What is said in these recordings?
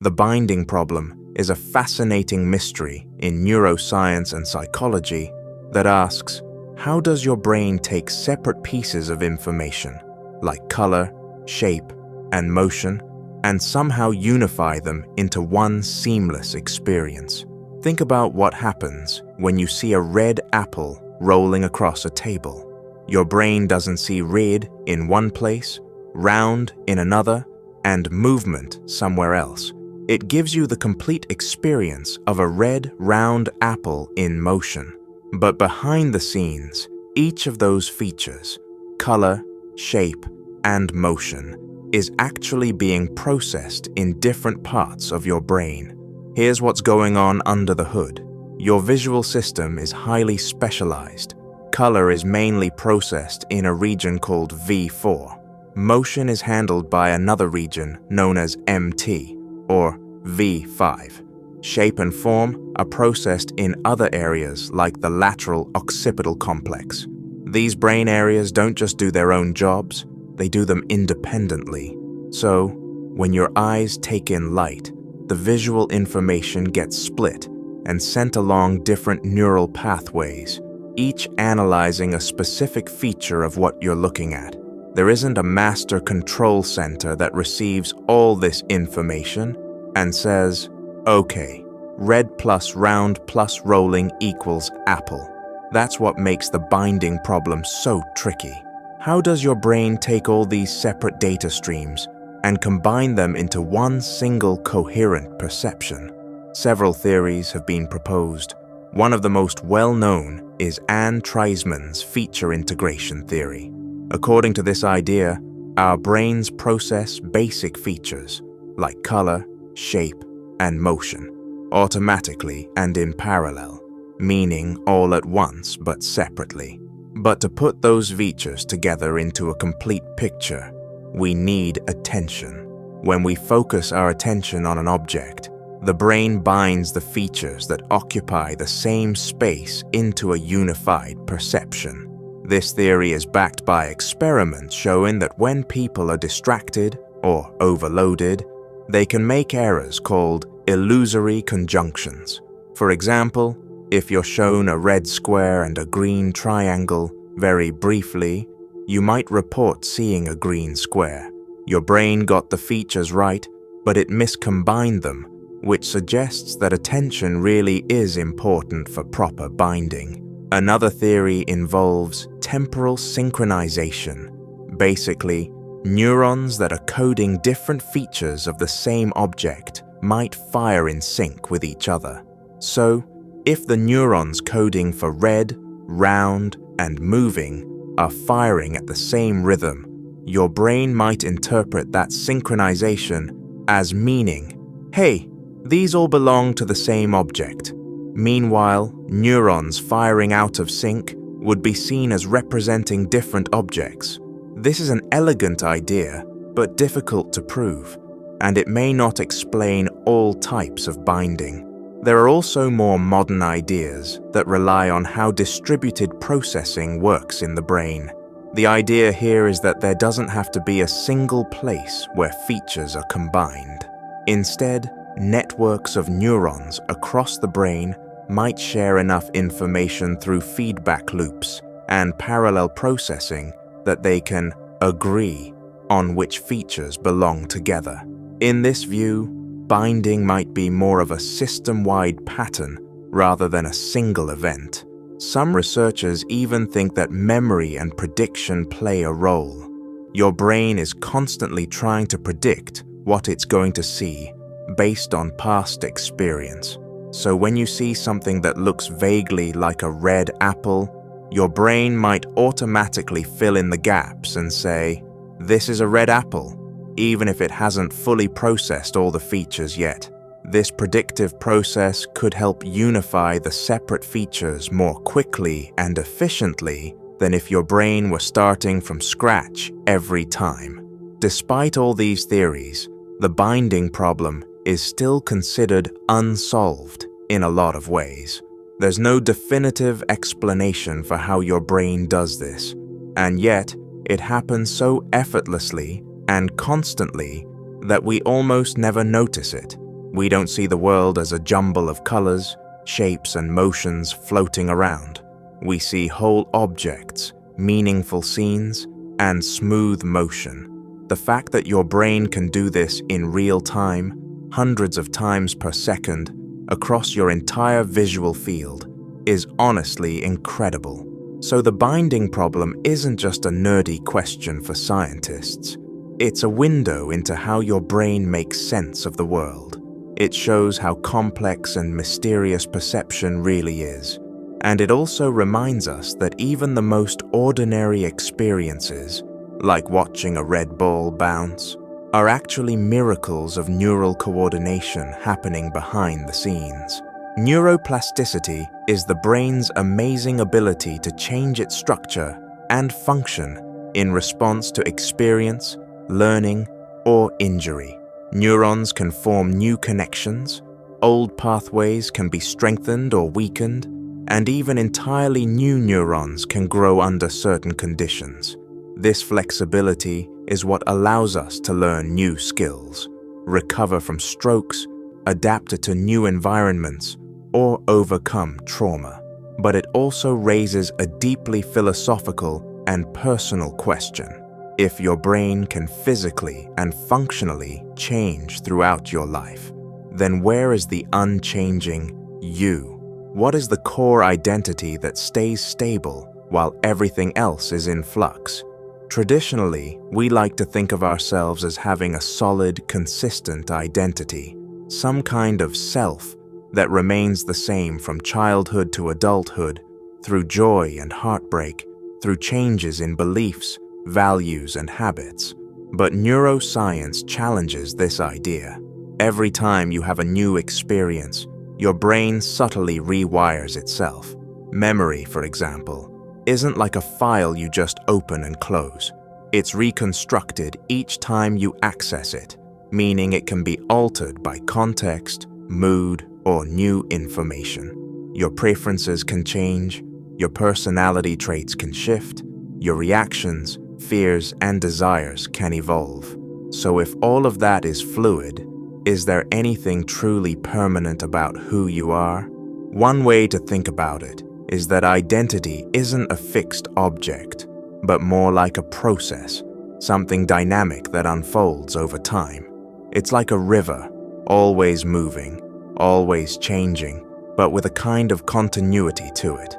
The binding problem is a fascinating mystery in neuroscience and psychology that asks, how does your brain take separate pieces of information, like color, shape, and motion, and somehow unify them into one seamless experience? Think about what happens when you see a red apple rolling across a table. Your brain doesn't see red in one place, round in another, and movement somewhere else. It gives you the complete experience of a red, round apple in motion. But behind the scenes, each of those features, color, shape, and motion, is actually being processed in different parts of your brain. Here's what's going on under the hood. Your visual system is highly specialized. Color is mainly processed in a region called V4. Motion is handled by another region known as MT, or V5. Shape and form are processed in other areas like the lateral occipital complex. These brain areas don't just do their own jobs, they do them independently. So, when your eyes take in light, the visual information gets split and sent along different neural pathways, each analyzing a specific feature of what you're looking at. There isn't a master control center that receives all this information and says, okay, red plus round plus rolling equals apple. That's what makes the binding problem so tricky. How does your brain take all these separate data streams and combine them into one single coherent perception? Several theories have been proposed. One of the most well-known is Anne Treisman's feature integration theory. According to this idea, our brains process basic features like color, shape, and motion automatically and in parallel, meaning all at once but separately. But to put those features together into a complete picture, we need attention. When we focus our attention on an object, the brain binds the features that occupy the same space into a unified perception. This theory is backed by experiments showing that when people are distracted or overloaded, they can make errors called illusory conjunctions. For example, if you're shown a red square and a green triangle very briefly, you might report seeing a green square. Your brain got the features right, but it miscombined them, which suggests that attention really is important for proper binding. Another theory involves temporal synchronization. Basically, neurons that are coding different features of the same object might fire in sync with each other. So, if the neurons coding for red, round, and moving are firing at the same rhythm, your brain might interpret that synchronization as meaning, hey, these all belong to the same object. Meanwhile, neurons firing out of sync would be seen as representing different objects. This is an elegant idea, but difficult to prove, and it may not explain all types of binding. There are also more modern ideas that rely on how distributed processing works in the brain. The idea here is that there doesn't have to be a single place where features are combined. Instead, networks of neurons across the brain might share enough information through feedback loops and parallel processing that they can agree on which features belong together. In this view, binding might be more of a system-wide pattern rather than a single event. Some researchers even think that memory and prediction play a role. Your brain is constantly trying to predict what it's going to see based on past experience. So when you see something that looks vaguely like a red apple, your brain might automatically fill in the gaps and say, this is a red apple, even if it hasn't fully processed all the features yet. This predictive process could help unify the separate features more quickly and efficiently than if your brain were starting from scratch every time. Despite all these theories, the binding problem is still considered unsolved in a lot of ways. There's no definitive explanation for how your brain does this, and yet it happens so effortlessly and constantly that we almost never notice it. We don't see the world as a jumble of colors, shapes, and motions floating around. We see whole objects, meaningful scenes, and smooth motion. The fact that your brain can do this in real time, hundreds of times per second, across your entire visual field, is honestly incredible. So the binding problem isn't just a nerdy question for scientists. It's a window into how your brain makes sense of the world. It shows how complex and mysterious perception really is. And it also reminds us that even the most ordinary experiences, like watching a red ball bounce, are actually miracles of neural coordination happening behind the scenes. Neuroplasticity is the brain's amazing ability to change its structure and function in response to experience, learning, or injury. Neurons can form new connections, old pathways can be strengthened or weakened, and even entirely new neurons can grow under certain conditions. This flexibility is what allows us to learn new skills, recover from strokes, adapt to new environments, or overcome trauma. But it also raises a deeply philosophical and personal question. If your brain can physically and functionally change throughout your life, then where is the unchanging you? What is the core identity that stays stable while everything else is in flux? Traditionally, we like to think of ourselves as having a solid, consistent identity, some kind of self that remains the same from childhood to adulthood, through joy and heartbreak, through changes in beliefs, values, and habits. But neuroscience challenges this idea. Every time you have a new experience, your brain subtly rewires itself. Memory, for example, isn't like a file you just open and close. It's reconstructed each time you access it, meaning it can be altered by context, mood, or new information. Your preferences can change, your personality traits can shift, your reactions, fears, and desires can evolve. So if all of that is fluid, is there anything truly permanent about who you are? One way to think about it is that identity isn't a fixed object, but more like a process, something dynamic that unfolds over time. It's like a river, always moving, always changing, but with a kind of continuity to it.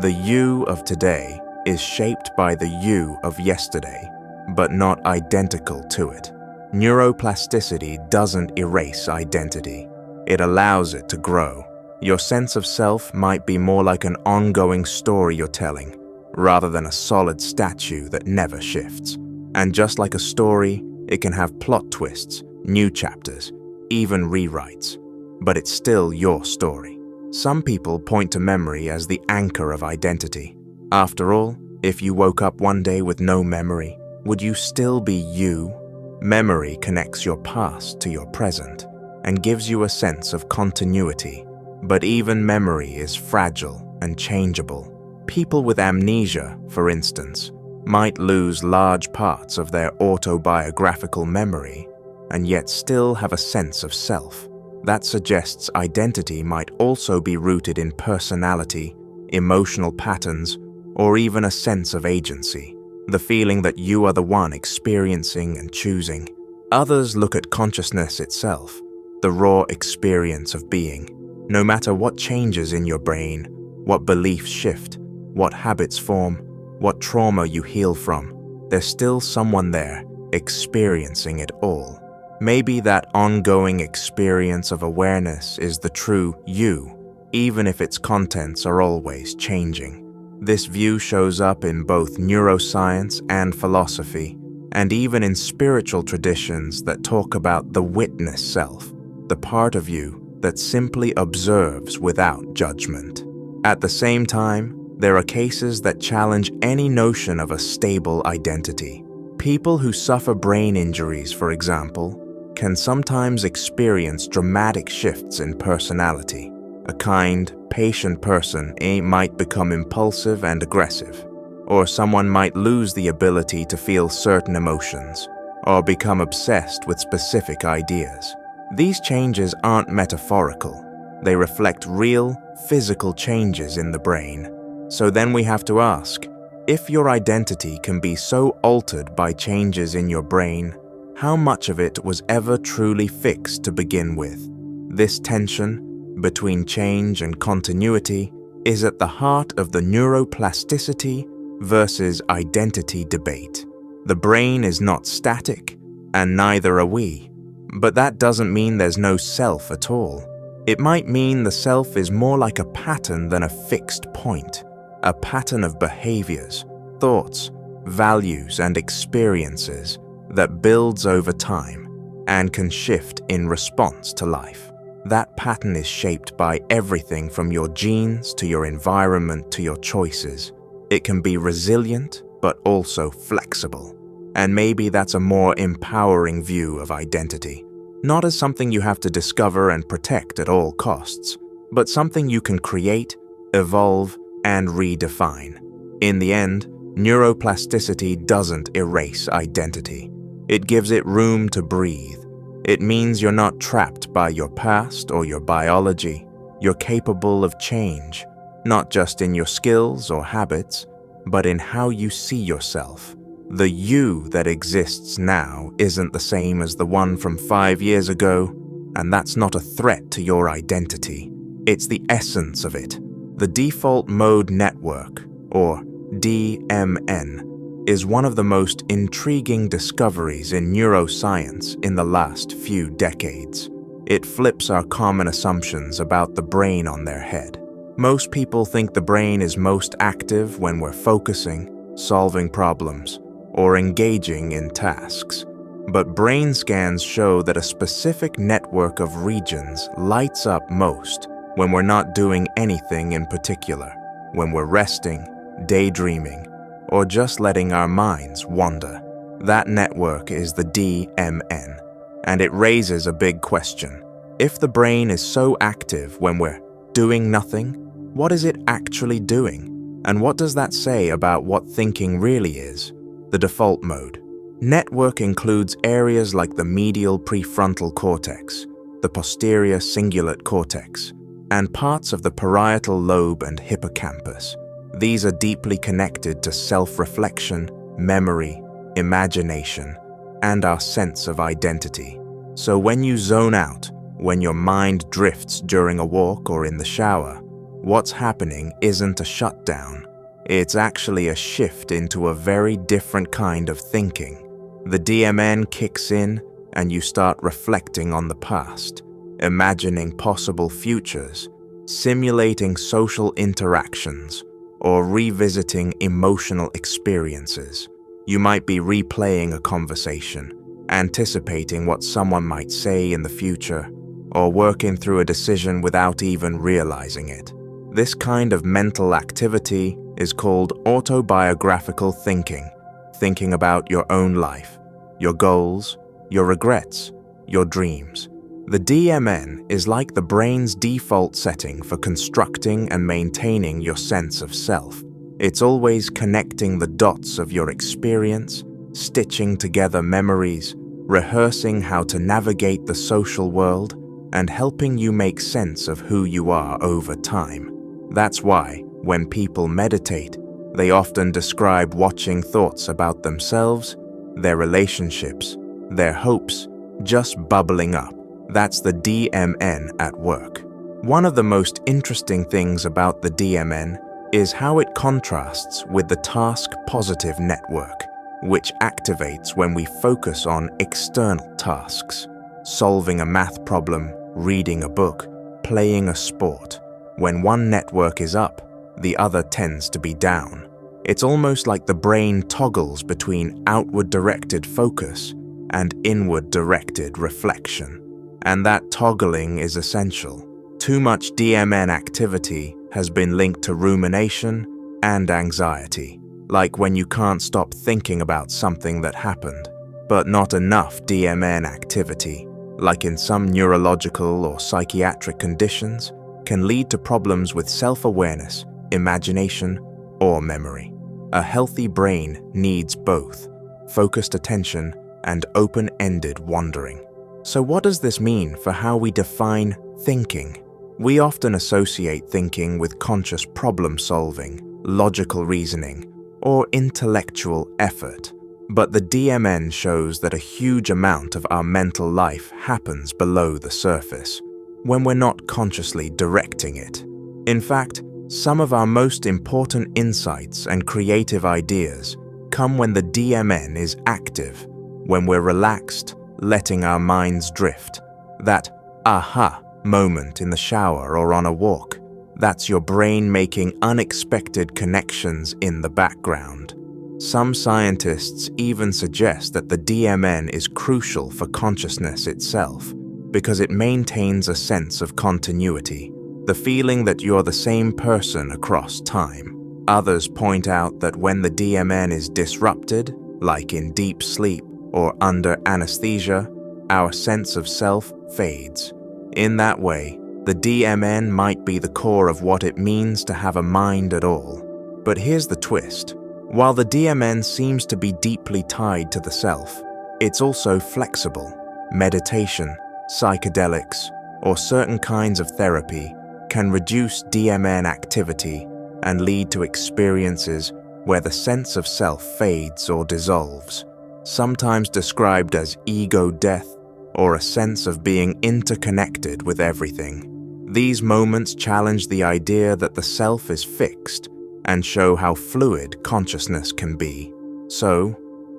The you of today is shaped by the you of yesterday, but not identical to it. Neuroplasticity doesn't erase identity. It allows it to grow. Your sense of self might be more like an ongoing story you're telling, rather than a solid statue that never shifts. And just like a story, it can have plot twists, new chapters, even rewrites. But it's still your story. Some people point to memory as the anchor of identity. After all, if you woke up one day with no memory, would you still be you? Memory connects your past to your present and gives you a sense of continuity. But even memory is fragile and changeable. People with amnesia, for instance, might lose large parts of their autobiographical memory and yet still have a sense of self. That suggests identity might also be rooted in personality, emotional patterns, or even a sense of agency, the feeling that you are the one experiencing and choosing. Others look at consciousness itself, the raw experience of being. No matter what changes in your brain, what beliefs shift, what habits form, what trauma you heal from, there's still someone there, experiencing it all. Maybe that ongoing experience of awareness is the true you, even if its contents are always changing. This view shows up in both neuroscience and philosophy, and even in spiritual traditions that talk about the witness self, the part of you that simply observes without judgment. At the same time, there are cases that challenge any notion of a stable identity. People who suffer brain injuries, for example, can sometimes experience dramatic shifts in personality. A kind, patient person might become impulsive and aggressive, or someone might lose the ability to feel certain emotions, or become obsessed with specific ideas. These changes aren't metaphorical. They reflect real, physical changes in the brain. So then we have to ask, if your identity can be so altered by changes in your brain, how much of it was ever truly fixed to begin with? This tension between change and continuity is at the heart of the neuroplasticity versus identity debate. The brain is not static, and neither are we. But that doesn't mean there's no self at all. It might mean the self is more like a pattern than a fixed point, a pattern of behaviors, thoughts, values, and experiences that builds over time and can shift in response to life. That pattern is shaped by everything from your genes to your environment to your choices. It can be resilient, but also flexible. And maybe that's a more empowering view of identity. Not as something you have to discover and protect at all costs, but something you can create, evolve, and redefine. In the end, neuroplasticity doesn't erase identity. It gives it room to breathe. It means you're not trapped by your past or your biology. You're capable of change, not just in your skills or habits, but in how you see yourself. The you that exists now isn't the same as the one from 5 years ago, and that's not a threat to your identity. It's the essence of it. The default mode network, or DMN, is one of the most intriguing discoveries in neuroscience in the last few decades. It flips our common assumptions about the brain on their head. Most people think the brain is most active when we're focusing, solving problems, or engaging in tasks. But brain scans show that a specific network of regions lights up most when we're not doing anything in particular, when we're resting, daydreaming, or just letting our minds wander. That network is the DMN, and it raises a big question. If the brain is so active when we're doing nothing, what is it actually doing? And what does that say about what thinking really is? The default mode. Network includes areas like the medial prefrontal cortex, the posterior cingulate cortex, and parts of the parietal lobe and hippocampus. These are deeply connected to self-reflection, memory, imagination, and our sense of identity. So when you zone out, when your mind drifts during a walk or in the shower, what's happening isn't a shutdown. It's actually a shift into a very different kind of thinking. The DMN kicks in and you start reflecting on the past, imagining possible futures, simulating social interactions, or revisiting emotional experiences. You might be replaying a conversation, anticipating what someone might say in the future, or working through a decision without even realizing it. This kind of mental activity is called autobiographical thinking, thinking about your own life, your goals, your regrets, your dreams. The DMN is like the brain's default setting for constructing and maintaining your sense of self. It's always connecting the dots of your experience, stitching together memories, rehearsing how to navigate the social world, and helping you make sense of who you are over time. That's why, when people meditate, they often describe watching thoughts about themselves, their relationships, their hopes, just bubbling up. That's the DMN at work. One of the most interesting things about the DMN is how it contrasts with the task-positive network, which activates when we focus on external tasks, solving a math problem, reading a book, playing a sport. When one network is up, the other tends to be down. It's almost like the brain toggles between outward-directed focus and inward-directed reflection. And that toggling is essential. Too much DMN activity has been linked to rumination and anxiety, like when you can't stop thinking about something that happened, but not enough DMN activity, like in some neurological or psychiatric conditions, can lead to problems with self-awareness, imagination, or memory. A healthy brain needs both, focused attention and open-ended wandering. So what does this mean for how we define thinking? We often associate thinking with conscious problem solving, logical reasoning, or intellectual effort. But the DMN shows that a huge amount of our mental life happens below the surface, when we're not consciously directing it. In fact, some of our most important insights and creative ideas come when the DMN is active, when we're relaxed, letting our minds drift. That aha moment in the shower or on a walk, that's your brain making unexpected connections in the background. Some scientists even suggest that the DMN is crucial for consciousness itself because it maintains a sense of continuity, the feeling that you're the same person across time. Others point out that when the DMN is disrupted, like in deep sleep or under anesthesia, our sense of self fades. In that way, the DMN might be the core of what it means to have a mind at all. But here's the twist. While the DMN seems to be deeply tied to the self, it's also flexible. Meditation, psychedelics, or certain kinds of therapy can reduce DMN activity and lead to experiences where the sense of self fades or dissolves, sometimes described as ego death or a sense of being interconnected with everything. These moments challenge the idea that the self is fixed and show how fluid consciousness can be. So,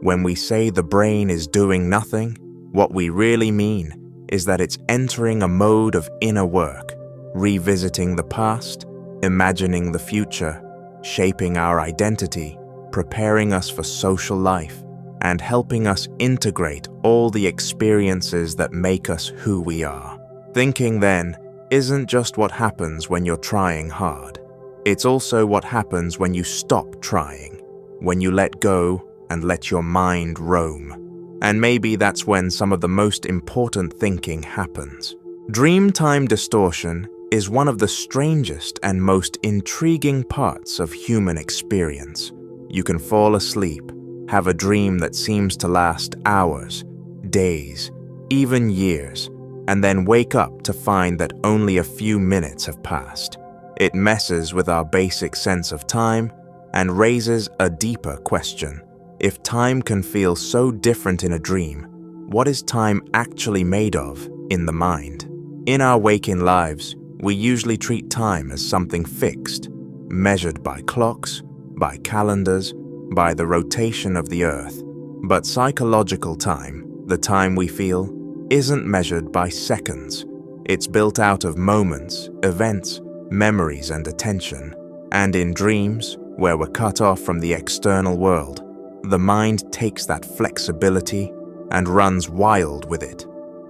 when we say the brain is doing nothing, what we really mean is that it's entering a mode of inner work, revisiting the past, imagining the future, shaping our identity, preparing us for social life, and helping us integrate all the experiences that make us who we are. Thinking, then, isn't just what happens when you're trying hard. It's also what happens when you stop trying, when you let go and let your mind roam. And maybe that's when some of the most important thinking happens. Dream time distortion is one of the strangest and most intriguing parts of human experience. You can fall asleep, have a dream that seems to last hours, days, even years, and then wake up to find that only a few minutes have passed. It messes with our basic sense of time and raises a deeper question. If time can feel so different in a dream, what is time actually made of in the mind? In our waking lives, we usually treat time as something fixed, measured by clocks, by calendars, by the rotation of the earth. But psychological time, the time we feel, isn't measured by seconds. It's built out of moments, events, memories, and attention. And in dreams, where we're cut off from the external world, the mind takes that flexibility and runs wild with it.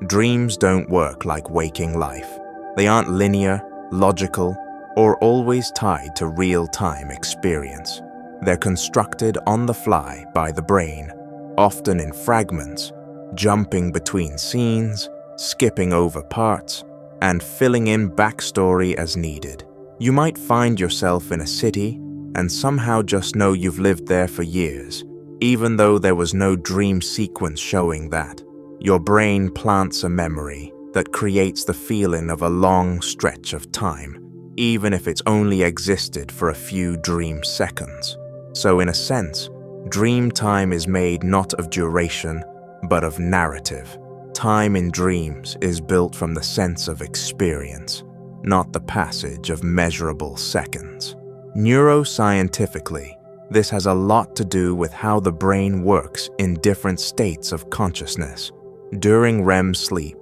Dreams don't work like waking life. They aren't linear, logical, or always tied to real-time experience. They're constructed on the fly by the brain, often in fragments, jumping between scenes, skipping over parts, and filling in backstory as needed. You might find yourself in a city and somehow just know you've lived there for years, even though there was no dream sequence showing that. Your brain plants a memory that creates the feeling of a long stretch of time, even if it's only existed for a few dream seconds. So in a sense, dream time is made not of duration, but of narrative. Time in dreams is built from the sense of experience, not the passage of measurable seconds. Neuroscientifically, this has a lot to do with how the brain works in different states of consciousness. During REM sleep,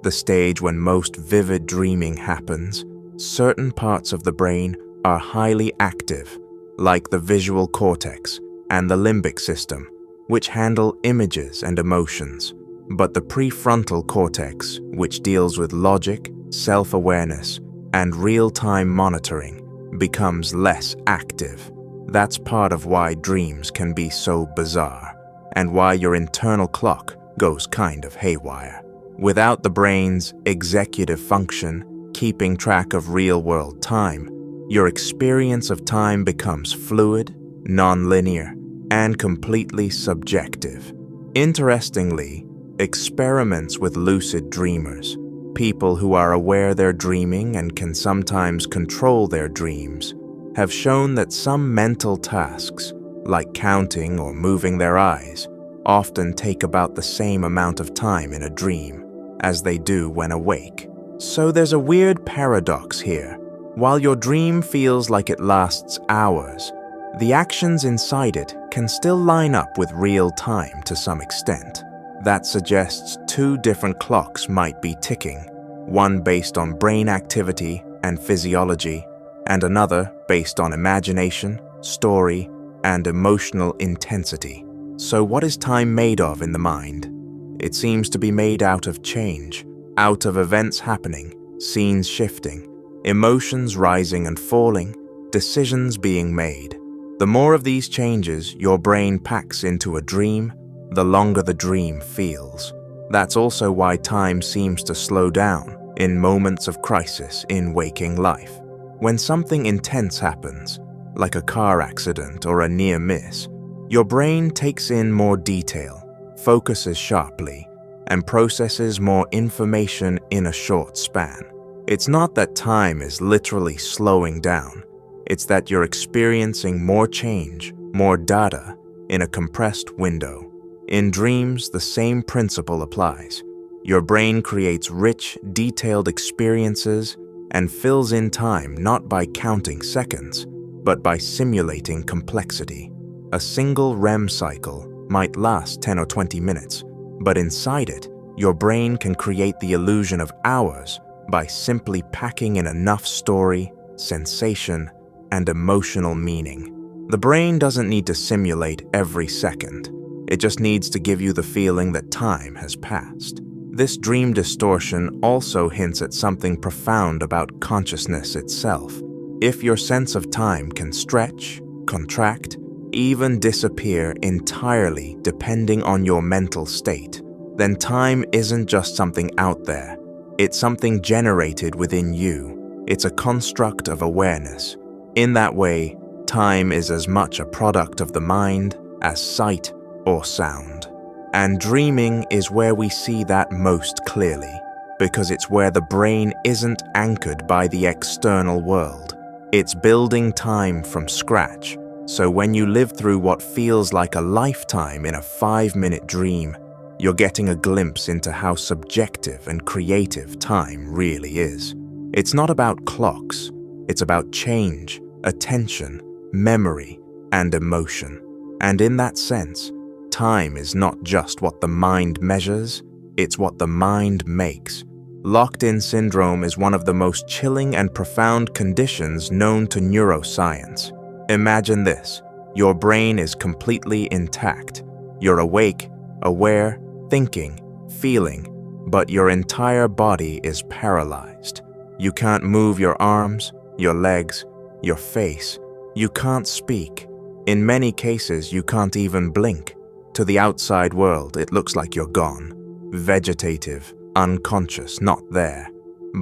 the stage when most vivid dreaming happens, certain parts of the brain are highly active, like the visual cortex and the limbic system, which handle images and emotions. But the prefrontal cortex, which deals with logic, self-awareness, and real-time monitoring, becomes less active. That's part of why dreams can be so bizarre, and why your internal clock goes kind of haywire. Without the brain's executive function, keeping track of real-world time, your experience of time becomes fluid, non-linear, and completely subjective. Interestingly, Experiments with lucid dreamers, people who are aware they're dreaming and can sometimes control their dreams, have shown that some mental tasks, like counting or moving their eyes, often take about the same amount of time in a dream as they do when awake. So there's a weird paradox here. While your dream feels like it lasts hours, the actions inside it can still line up with real time to some extent. That suggests two different clocks might be ticking, one based on brain activity and physiology, and another based on imagination, story, and emotional intensity. So what is time made of in the mind? It seems to be made out of change, out of events happening, scenes shifting, emotions rising and falling, decisions being made. The more of these changes your brain packs into a dream, the longer the dream feels. That's also why time seems to slow down in moments of crisis in waking life. When something intense happens, like a car accident or a near miss, your brain takes in more detail, focuses sharply, and processes more information in a short span. It's not that time is literally slowing down. It's that you're experiencing more change, more data, in a compressed window. In dreams, the same principle applies. Your brain creates rich, detailed experiences and fills in time not by counting seconds, but by simulating complexity. A single REM cycle might last 10 or 20 minutes, but inside it, your brain can create the illusion of hours by simply packing in enough story, sensation, and emotional meaning. The brain doesn't need to simulate every second. It just needs to give you the feeling that time has passed. This dream distortion also hints at something profound about consciousness itself. If your sense of time can stretch, contract, even disappear entirely depending on your mental state, then time isn't just something out there. It's something generated within you. It's a construct of awareness. In that way, time is as much a product of the mind as sight or sound. And dreaming is where we see that most clearly, because it's where the brain isn't anchored by the external world. It's building time from scratch, so when you live through what feels like a lifetime in a 5-minute dream, you're getting a glimpse into how subjective and creative time really is. It's not about clocks, it's about change, attention, memory, and emotion. And in that sense, time is not just what the mind measures, it's what the mind makes. Locked-in syndrome is one of the most chilling and profound conditions known to neuroscience. Imagine this: your brain is completely intact. You're awake, aware, thinking, feeling, but your entire body is paralyzed. You can't move your arms, your legs, your face. You can't speak. In many cases, you can't even blink. To the outside world, it looks like you're gone. Vegetative, unconscious, not there.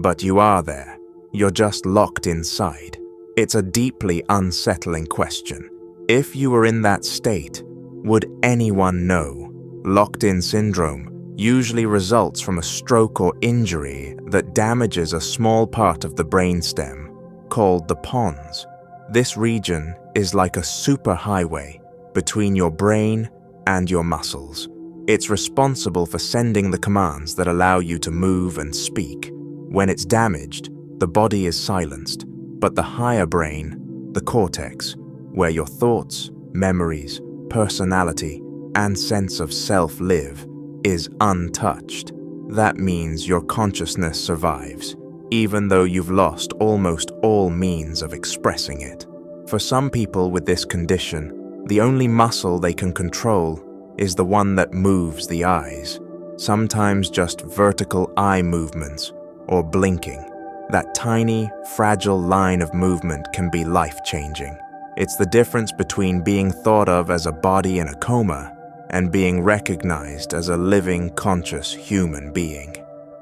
But you are there. You're just locked inside. It's a deeply unsettling question. If you were in that state, would anyone know? Locked-in syndrome usually results from a stroke or injury that damages a small part of the brainstem, called the pons. This region is like a superhighway between your brain and your muscles. It's responsible for sending the commands that allow you to move and speak. When it's damaged, the body is silenced, but the higher brain, the cortex, where your thoughts, memories, personality, and sense of self live, is untouched. That means your consciousness survives, even though you've lost almost all means of expressing it. For some people with this condition, the only muscle they can control is the one that moves the eyes, sometimes just vertical eye movements or blinking. That tiny, fragile line of movement can be life-changing. It's the difference between being thought of as a body in a coma and being recognized as a living, conscious human being.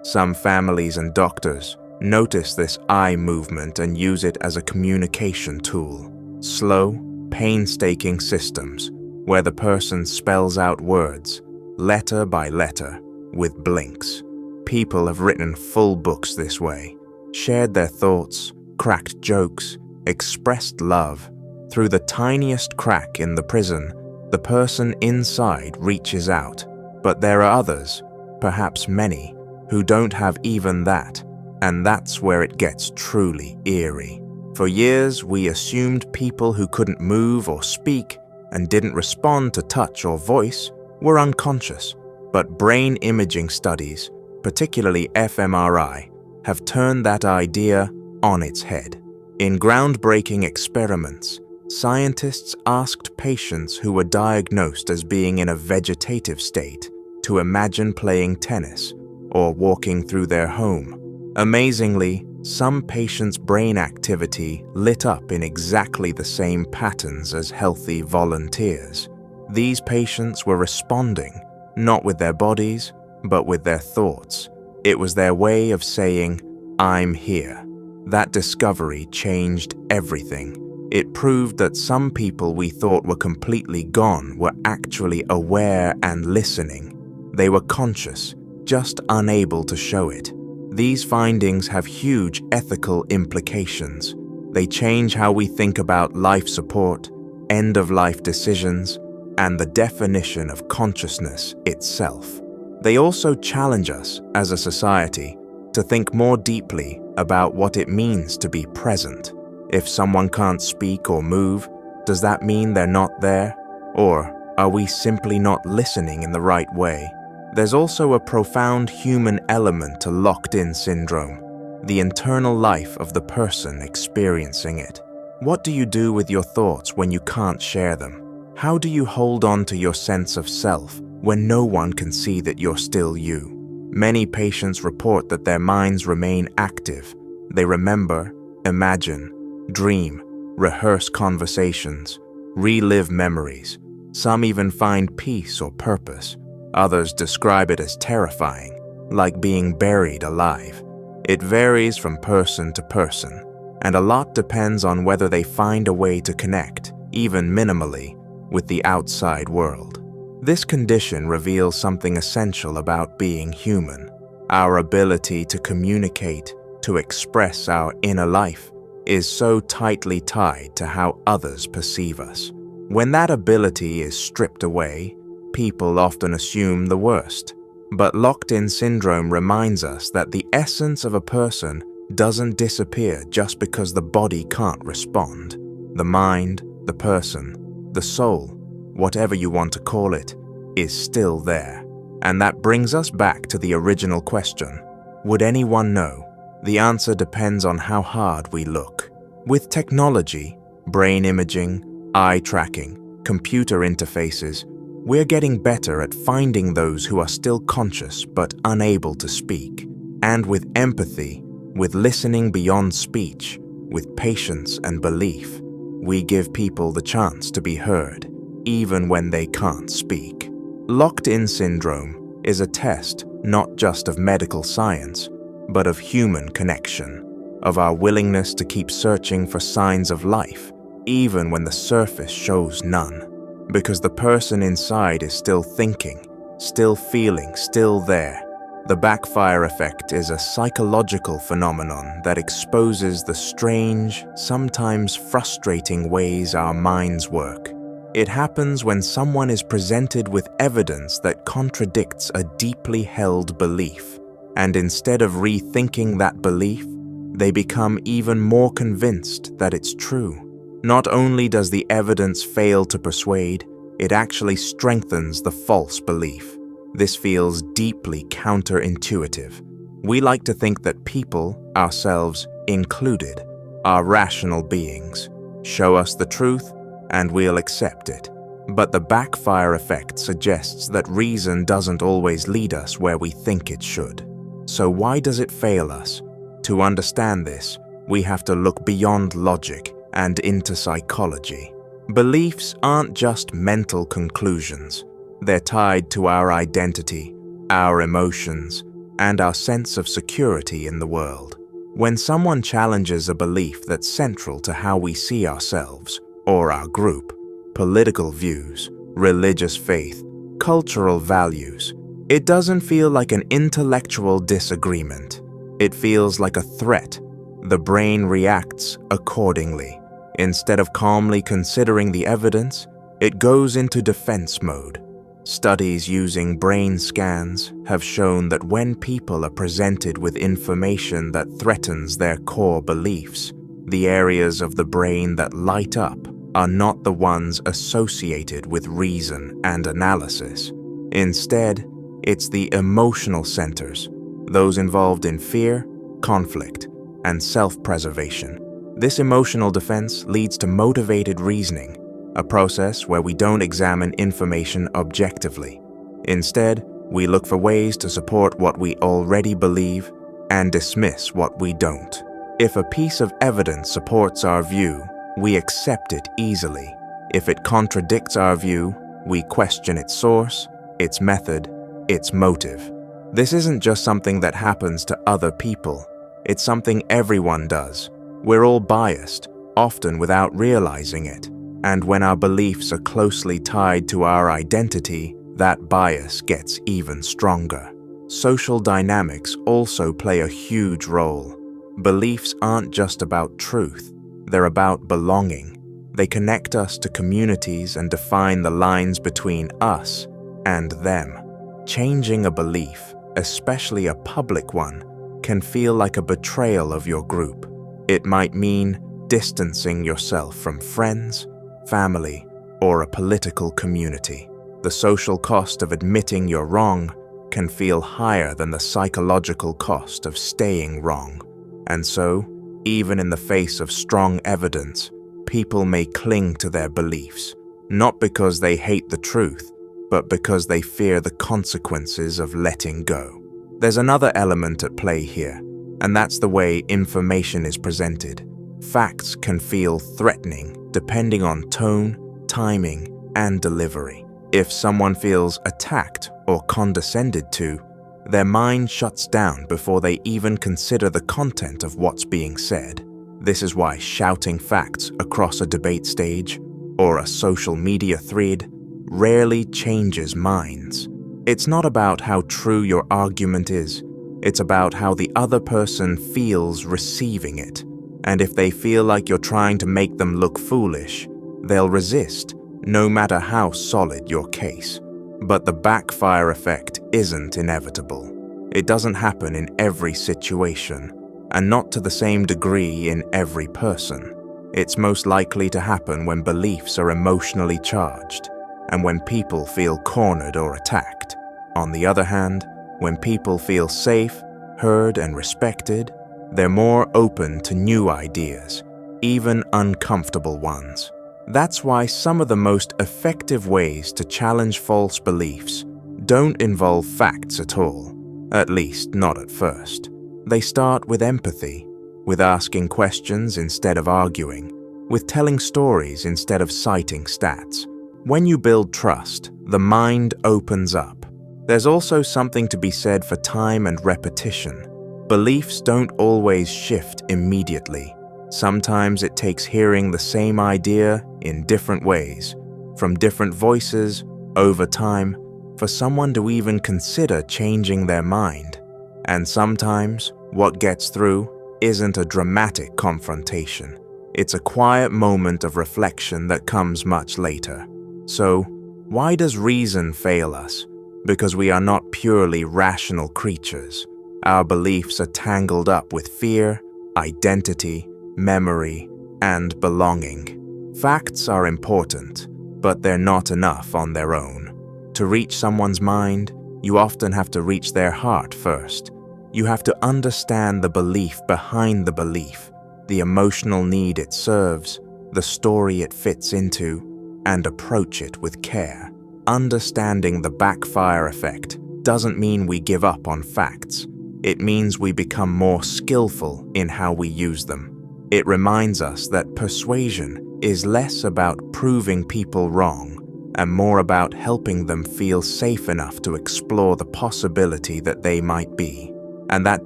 Some families and doctors notice this eye movement and use it as a communication tool. Slow, painstaking systems where the person spells out words, letter by letter, with blinks. People have written full books this way, shared their thoughts, cracked jokes, expressed love. Through the tiniest crack in the prison, the person inside reaches out. But there are others, perhaps many, who don't have even that, and that's where it gets truly eerie. For years, we assumed people who couldn't move or speak and didn't respond to touch or voice were unconscious. But brain imaging studies, particularly fMRI, have turned that idea on its head. In groundbreaking experiments, scientists asked patients who were diagnosed as being in a vegetative state to imagine playing tennis or walking through their home. Amazingly, some patients' brain activity lit up in exactly the same patterns as healthy volunteers. These patients were responding, not with their bodies, but with their thoughts. It was their way of saying, "I'm here." That discovery changed everything. It proved that some people we thought were completely gone were actually aware and listening. They were conscious, just unable to show it. These findings have huge ethical implications. They change how we think about life support, end-of-life decisions, and the definition of consciousness itself. They also challenge us, as a society, to think more deeply about what it means to be present. If someone can't speak or move, does that mean they're not there? Or are we simply not listening in the right way? There's also a profound human element to locked-in syndrome, the internal life of the person experiencing it. What do you do with your thoughts when you can't share them? How do you hold on to your sense of self when no one can see that you're still you? Many patients report that their minds remain active. They remember, imagine, dream, rehearse conversations, relive memories. Some even find peace or purpose. Others describe it as terrifying, like being buried alive. It varies from person to person, and a lot depends on whether they find a way to connect, even minimally, with the outside world. This condition reveals something essential about being human. Our ability to communicate, to express our inner life, is so tightly tied to how others perceive us. When that ability is stripped away, people often assume the worst. But locked-in syndrome reminds us that the essence of a person doesn't disappear just because the body can't respond. The mind, the person, the soul, whatever you want to call it, is still there. And that brings us back to the original question. Would anyone know? The answer depends on how hard we look. With technology, brain imaging, eye tracking, computer interfaces, we're getting better at finding those who are still conscious but unable to speak. And with empathy, with listening beyond speech, with patience and belief, we give people the chance to be heard, even when they can't speak. Locked-in syndrome is a test not just of medical science, but of human connection, of our willingness to keep searching for signs of life, even when the surface shows none. Because the person inside is still thinking, still feeling, still there. The backfire effect is a psychological phenomenon that exposes the strange, sometimes frustrating ways our minds work. It happens when someone is presented with evidence that contradicts a deeply held belief, and instead of rethinking that belief, they become even more convinced that it's true. Not only does the evidence fail to persuade, it actually strengthens the false belief. This feels deeply counterintuitive. We like to think that people, ourselves included, are rational beings. Show us the truth, and we'll accept it. But the backfire effect suggests that reason doesn't always lead us where we think it should. So why does it fail us? To understand this, we have to look beyond logic and into psychology. Beliefs aren't just mental conclusions. They're tied to our identity, our emotions, and our sense of security in the world. When someone challenges a belief that's central to how we see ourselves or our group, political views, religious faith, cultural values, It doesn't feel like an intellectual disagreement. It feels like a threat. The brain reacts accordingly. Instead of calmly considering the evidence, it goes into defense mode. Studies using brain scans have shown that when people are presented with information that threatens their core beliefs, the areas of the brain that light up are not the ones associated with reason and analysis. Instead, it's the emotional centers, those involved in fear, conflict, and self-preservation. This emotional defense leads to motivated reasoning, a process where we don't examine information objectively. Instead, we look for ways to support what we already believe and dismiss what we don't. If a piece of evidence supports our view, we accept it easily. If it contradicts our view, we question its source, its method, its motive. This isn't just something that happens to other people. It's something everyone does. We're all biased, often without realizing it. And when our beliefs are closely tied to our identity, that bias gets even stronger. Social dynamics also play a huge role. Beliefs aren't just about truth, they're about belonging. They connect us to communities and define the lines between us and them. Changing a belief, especially a public one, can feel like a betrayal of your group. It might mean distancing yourself from friends, family, or a political community. The social cost of admitting you're wrong can feel higher than the psychological cost of staying wrong. And so, even in the face of strong evidence, people may cling to their beliefs, not because they hate the truth, but because they fear the consequences of letting go. There's another element at play here, and that's the way information is presented. Facts can feel threatening depending on tone, timing, and delivery. If someone feels attacked or condescended to, their mind shuts down before they even consider the content of what's being said. This is why shouting facts across a debate stage or a social media thread rarely changes minds. It's not about how true your argument is, it's about how the other person feels receiving it. And if they feel like you're trying to make them look foolish, they'll resist, no matter how solid your case. But the backfire effect isn't inevitable. It doesn't happen in every situation, and not to the same degree in every person. It's most likely to happen when beliefs are emotionally charged, and when people feel cornered or attacked. On the other hand, when people feel safe, heard, and respected, they're more open to new ideas, even uncomfortable ones. That's why some of the most effective ways to challenge false beliefs don't involve facts at all, at least not at first. They start with empathy, with asking questions instead of arguing, with telling stories instead of citing stats. When you build trust, the mind opens up. There's also something to be said for time and repetition. Beliefs don't always shift immediately. Sometimes it takes hearing the same idea in different ways, from different voices, over time, for someone to even consider changing their mind. And sometimes, what gets through isn't a dramatic confrontation. It's a quiet moment of reflection that comes much later. So, why does reason fail us? Because we are not purely rational creatures. Our beliefs are tangled up with fear, identity, memory, and belonging. Facts are important, but they're not enough on their own. To reach someone's mind, you often have to reach their heart first. You have to understand the belief behind the belief, the emotional need it serves, the story it fits into, and approach it with care. Understanding the backfire effect doesn't mean we give up on facts. It means we become more skillful in how we use them. It reminds us that persuasion is less about proving people wrong and more about helping them feel safe enough to explore the possibility that they might be. And that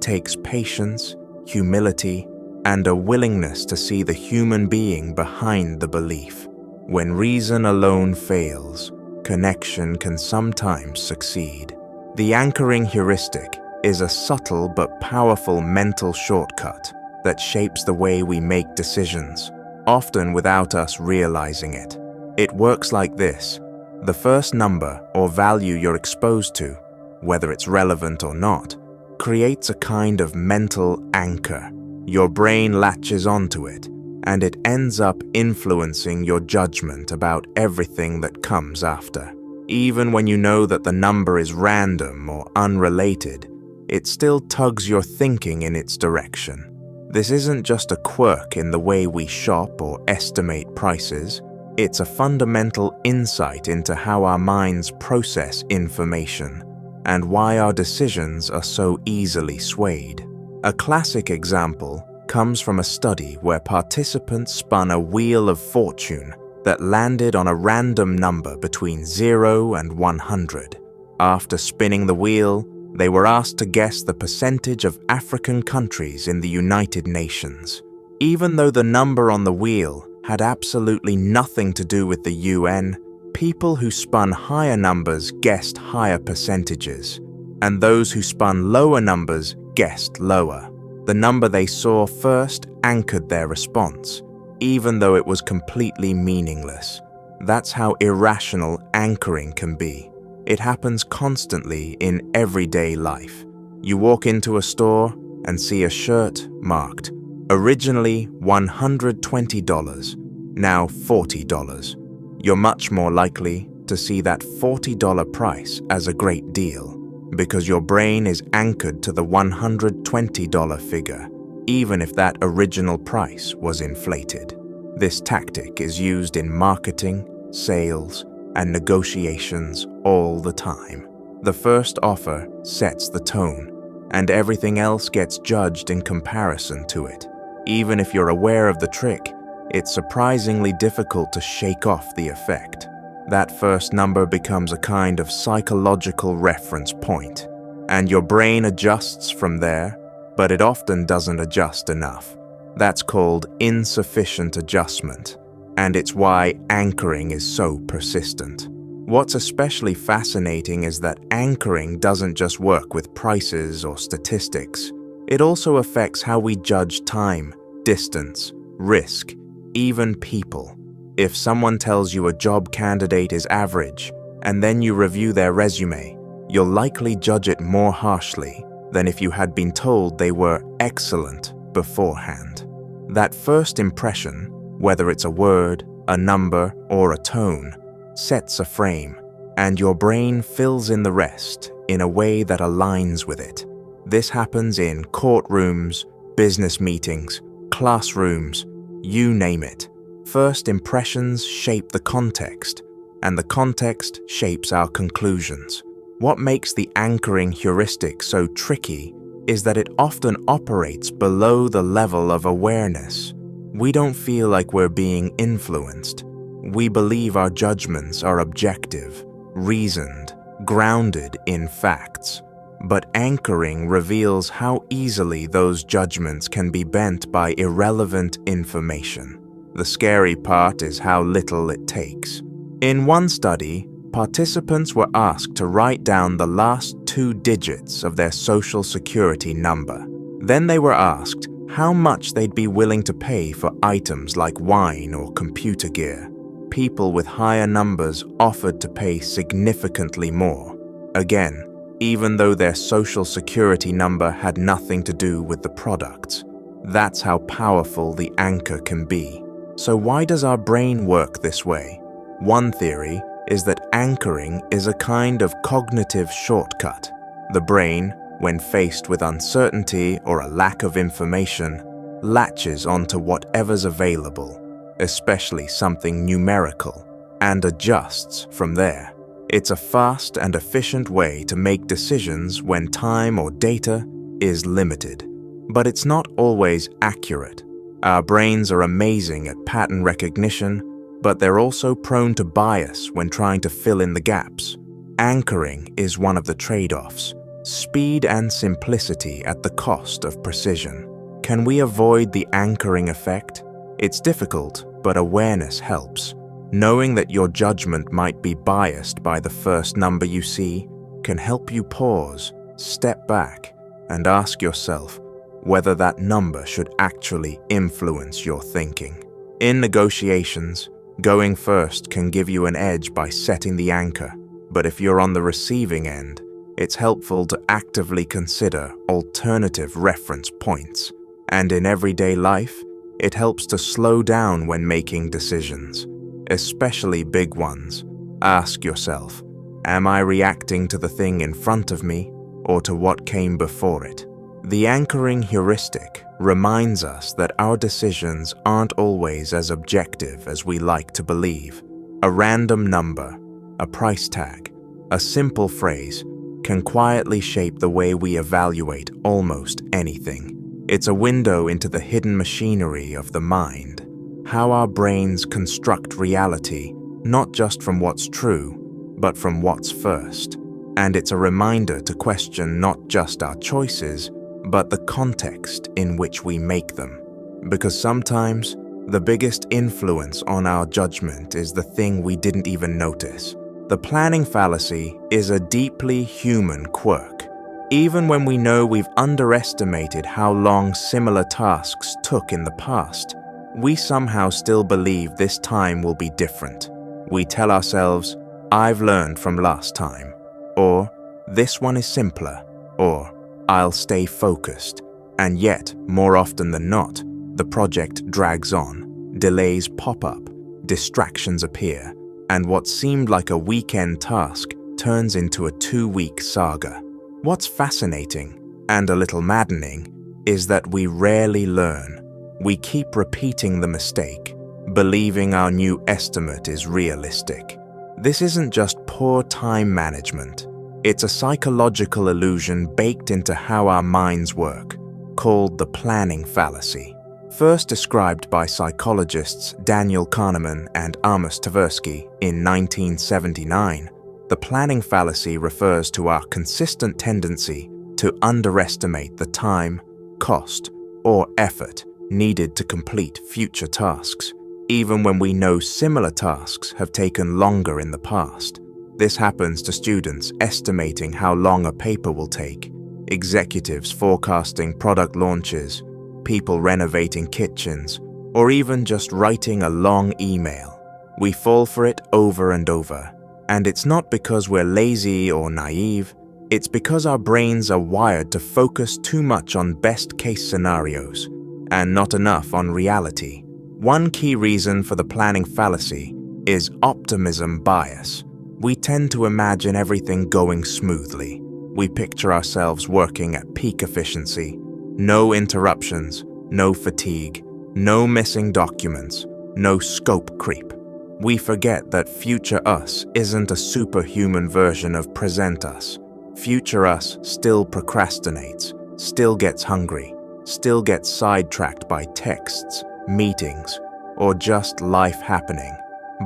takes patience, humility, and a willingness to see the human being behind the belief. When reason alone fails, connection can sometimes succeed. The anchoring heuristic is a subtle but powerful mental shortcut that shapes the way we make decisions, often without us realizing it. It works like this. The first number or value you're exposed to, whether it's relevant or not, creates a kind of mental anchor. Your brain latches onto it, and it ends up influencing your judgment about everything that comes after. Even when you know that the number is random or unrelated, it still tugs your thinking in its direction. This isn't just a quirk in the way we shop or estimate prices. It's a fundamental insight into how our minds process information and why our decisions are so easily swayed. A classic example comes from a study where participants spun a wheel of fortune that landed on a random number between 0 and 100. After spinning the wheel, they were asked to guess the percentage of African countries in the United Nations. Even though the number on the wheel had absolutely nothing to do with the UN, people who spun higher numbers guessed higher percentages, and those who spun lower numbers guessed lower. The number they saw first anchored their response, even though it was completely meaningless. That's how irrational anchoring can be. It happens constantly in everyday life. You walk into a store and see a shirt marked originally $120, now $40. You're much more likely to see that $40 price as a great deal because your brain is anchored to the $120 figure, even if that original price was inflated. This tactic is used in marketing, sales, and negotiations all the time. The first offer sets the tone, and everything else gets judged in comparison to it. Even if you're aware of the trick, it's surprisingly difficult to shake off the effect. That first number becomes a kind of psychological reference point, and your brain adjusts from there, but it often doesn't adjust enough. That's called insufficient adjustment, and it's why anchoring is so persistent. What's especially fascinating is that anchoring doesn't just work with prices or statistics. It also affects how we judge time, distance, risk, even people. If someone tells you a job candidate is average, and then you review their resume, you'll likely judge it more harshly than if you had been told they were excellent beforehand. That first impression, whether it's a word, a number, or a tone, sets a frame, and your brain fills in the rest in a way that aligns with it. This happens in courtrooms, business meetings, classrooms, you name it. First impressions shape the context, and the context shapes our conclusions. What makes the anchoring heuristic so tricky is that it often operates below the level of awareness. We don't feel like we're being influenced. We believe our judgments are objective, reasoned, grounded in facts. But anchoring reveals how easily those judgments can be bent by irrelevant information. The scary part is how little it takes. In one study, participants were asked to write down the last 2 digits of their social security number. Then they were asked how much they'd be willing to pay for items like wine or computer gear. People with higher numbers offered to pay significantly more. Again, even though their social security number had nothing to do with the products. That's how powerful the anchor can be. So why does our brain work this way? One theory is that anchoring is a kind of cognitive shortcut. The brain, when faced with uncertainty or a lack of information, latches onto whatever's available, especially something numerical, and adjusts from there. It's a fast and efficient way to make decisions when time or data is limited. But it's not always accurate. Our brains are amazing at pattern recognition, but they're also prone to bias when trying to fill in the gaps. Anchoring is one of the trade-offs, speed and simplicity at the cost of precision. Can we avoid the anchoring effect? It's difficult, but awareness helps. Knowing that your judgment might be biased by the first number you see can help you pause, step back, and ask yourself whether that number should actually influence your thinking. In negotiations, going first can give you an edge by setting the anchor, but if you're on the receiving end, it's helpful to actively consider alternative reference points. And in everyday life, it helps to slow down when making decisions, especially big ones. Ask yourself, am I reacting to the thing in front of me or to what came before it? The anchoring heuristic reminds us that our decisions aren't always as objective as we like to believe. A random number, a price tag, a simple phrase can quietly shape the way we evaluate almost anything. It's a window into the hidden machinery of the mind, how our brains construct reality, not just from what's true, but from what's first. And it's a reminder to question not just our choices, but the context in which we make them. Because sometimes, the biggest influence on our judgment is the thing we didn't even notice. The planning fallacy is a deeply human quirk. Even when we know we've underestimated how long similar tasks took in the past, we somehow still believe this time will be different. We tell ourselves, I've learned from last time, or this one is simpler, or I'll stay focused. And yet, more often than not, the project drags on, delays pop up, distractions appear, and what seemed like a weekend task turns into a 2-week saga. What's fascinating, and a little maddening, is that we rarely learn. We keep repeating the mistake, believing our new estimate is realistic. This isn't just poor time management. It's a psychological illusion baked into how our minds work, called the planning fallacy. First described by psychologists Daniel Kahneman and Amos Tversky in 1979, the planning fallacy refers to our consistent tendency to underestimate the time, cost, or effort needed to complete future tasks, even when we know similar tasks have taken longer in the past. This happens to students estimating how long a paper will take, executives forecasting product launches, people renovating kitchens, or even just writing a long email. We fall for it over and over, and it's not because we're lazy or naive, it's because our brains are wired to focus too much on best-case scenarios and not enough on reality. One key reason for the planning fallacy is optimism bias. We tend to imagine everything going smoothly. We picture ourselves working at peak efficiency, no interruptions, no fatigue, no missing documents, no scope creep. We forget that future us isn't a superhuman version of present us. Future us still procrastinates, still gets hungry, still gets sidetracked by texts, meetings, or just life happening.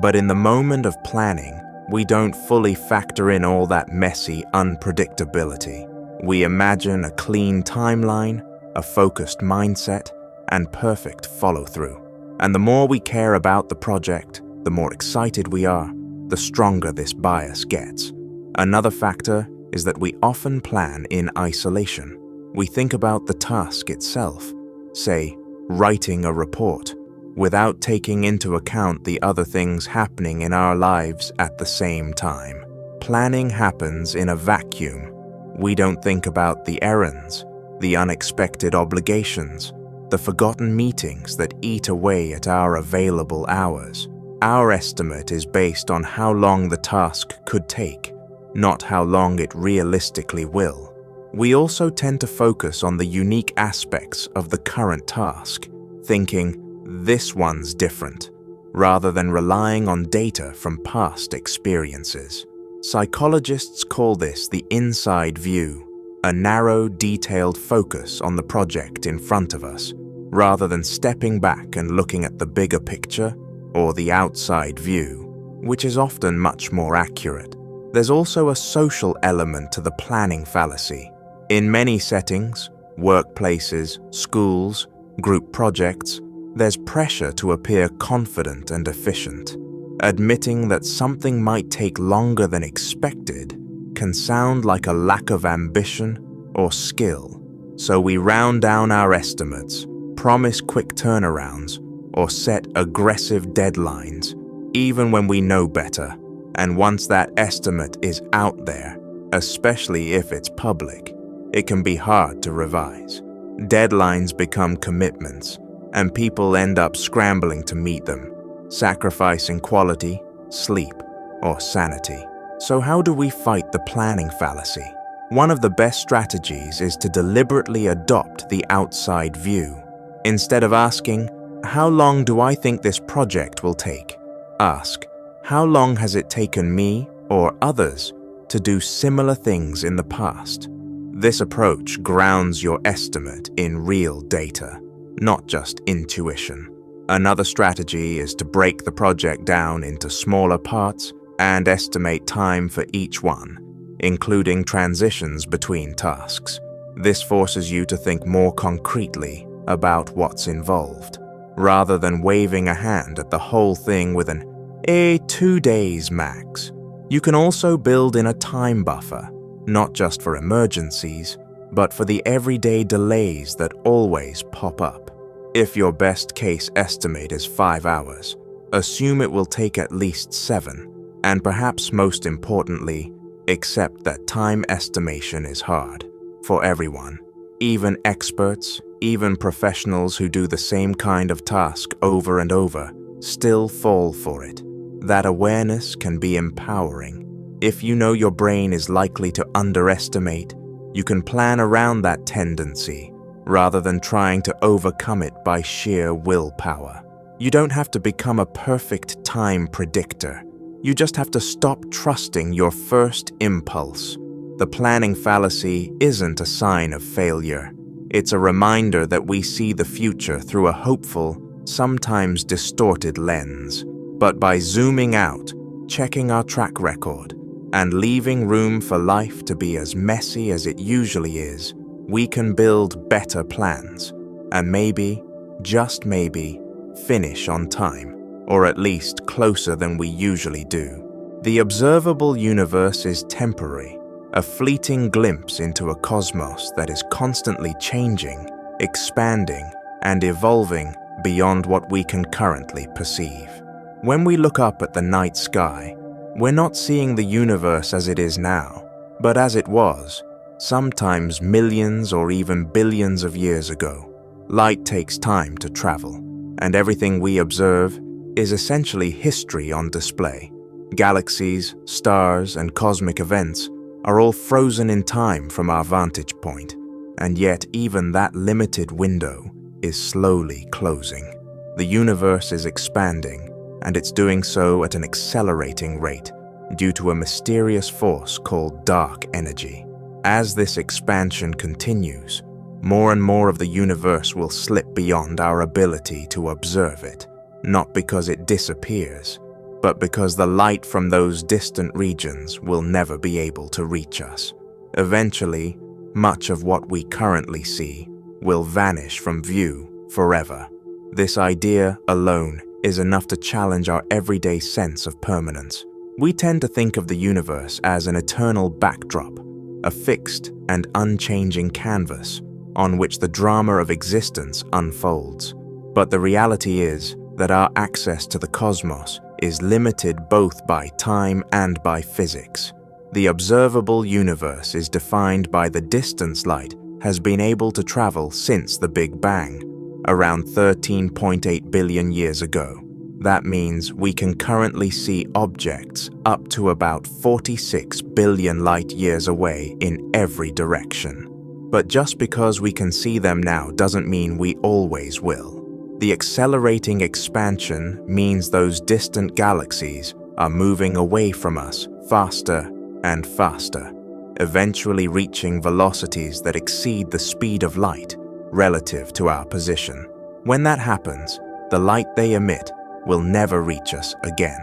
But in the moment of planning, we don't fully factor in all that messy unpredictability. We imagine a clean timeline, a focused mindset, and perfect follow-through. And the more we care about the project, the more excited we are, the stronger this bias gets. Another factor is that we often plan in isolation. We think about the task itself, say, writing a report, without taking into account the other things happening in our lives at the same time. Planning happens in a vacuum. We don't think about the errands, the unexpected obligations, the forgotten meetings that eat away at our available hours. Our estimate is based on how long the task could take, not how long it realistically will. We also tend to focus on the unique aspects of the current task, thinking, this one's different, rather than relying on data from past experiences. Psychologists call this the inside view, a narrow, detailed focus on the project in front of us, rather than stepping back and looking at the bigger picture or the outside view, which is often much more accurate. There's also a social element to the planning fallacy. In many settings, workplaces, schools, group projects, there's pressure to appear confident and efficient. Admitting that something might take longer than expected can sound like a lack of ambition or skill, so we round down our estimates, promise quick turnarounds, or set aggressive deadlines, even when we know better. And once that estimate is out there, especially if it's public, it can be hard to revise. Deadlines become commitments, and people end up scrambling to meet them, sacrificing quality, sleep, or sanity. So how do we fight the planning fallacy? One of the best strategies is to deliberately adopt the outside view. Instead of asking, "How long do I think this project will take?" ask, "How long has it taken me or others to do similar things in the past?" This approach grounds your estimate in real data, not just intuition. Another strategy is to break the project down into smaller parts and estimate time for each one, including transitions between tasks. This forces you to think more concretely about what's involved, rather than waving a hand at the whole thing with an 2 days max. You can also build in a time buffer, not just for emergencies, but for the everyday delays that always pop up. If your best case estimate is 5 hours, assume it will take at least 7, and perhaps most importantly, accept that time estimation is hard for everyone. Even experts, even professionals who do the same kind of task over and over, still fall for it. That awareness can be empowering. If you know your brain is likely to underestimate, you can plan around that tendency rather than trying to overcome it by sheer willpower. You don't have to become a perfect time predictor. You just have to stop trusting your first impulse. The planning fallacy isn't a sign of failure. It's a reminder that we see the future through a hopeful, sometimes distorted lens. But by zooming out, checking our track record, and leaving room for life to be as messy as it usually is, we can build better plans, and maybe, just maybe, finish on time, or at least closer than we usually do. The observable universe is temporary, a fleeting glimpse into a cosmos that is constantly changing, expanding, and evolving beyond what we can currently perceive. When we look up at the night sky, we're not seeing the universe as it is now, but as it was, sometimes millions or even billions of years ago. Light takes time to travel, and everything we observe is essentially history on display. Galaxies, stars, and cosmic events are all frozen in time from our vantage point, and yet even that limited window is slowly closing. The universe is expanding, and it's doing so at an accelerating rate due to a mysterious force called dark energy. As this expansion continues, more and more of the universe will slip beyond our ability to observe it, not because it disappears, but because the light from those distant regions will never be able to reach us. Eventually, much of what we currently see will vanish from view forever. This idea alone is enough to challenge our everyday sense of permanence. We tend to think of the universe as an eternal backdrop, a fixed and unchanging canvas on which the drama of existence unfolds. But the reality is that our access to the cosmos is limited both by time and by physics. The observable universe is defined by the distance light has been able to travel since the Big Bang, around 13.8 billion years ago. That means we can currently see objects up to about 46 billion light years away in every direction. But just because we can see them now doesn't mean we always will. The accelerating expansion means those distant galaxies are moving away from us faster and faster, eventually reaching velocities that exceed the speed of light relative to our position. When that happens, the light they emit will never reach us again.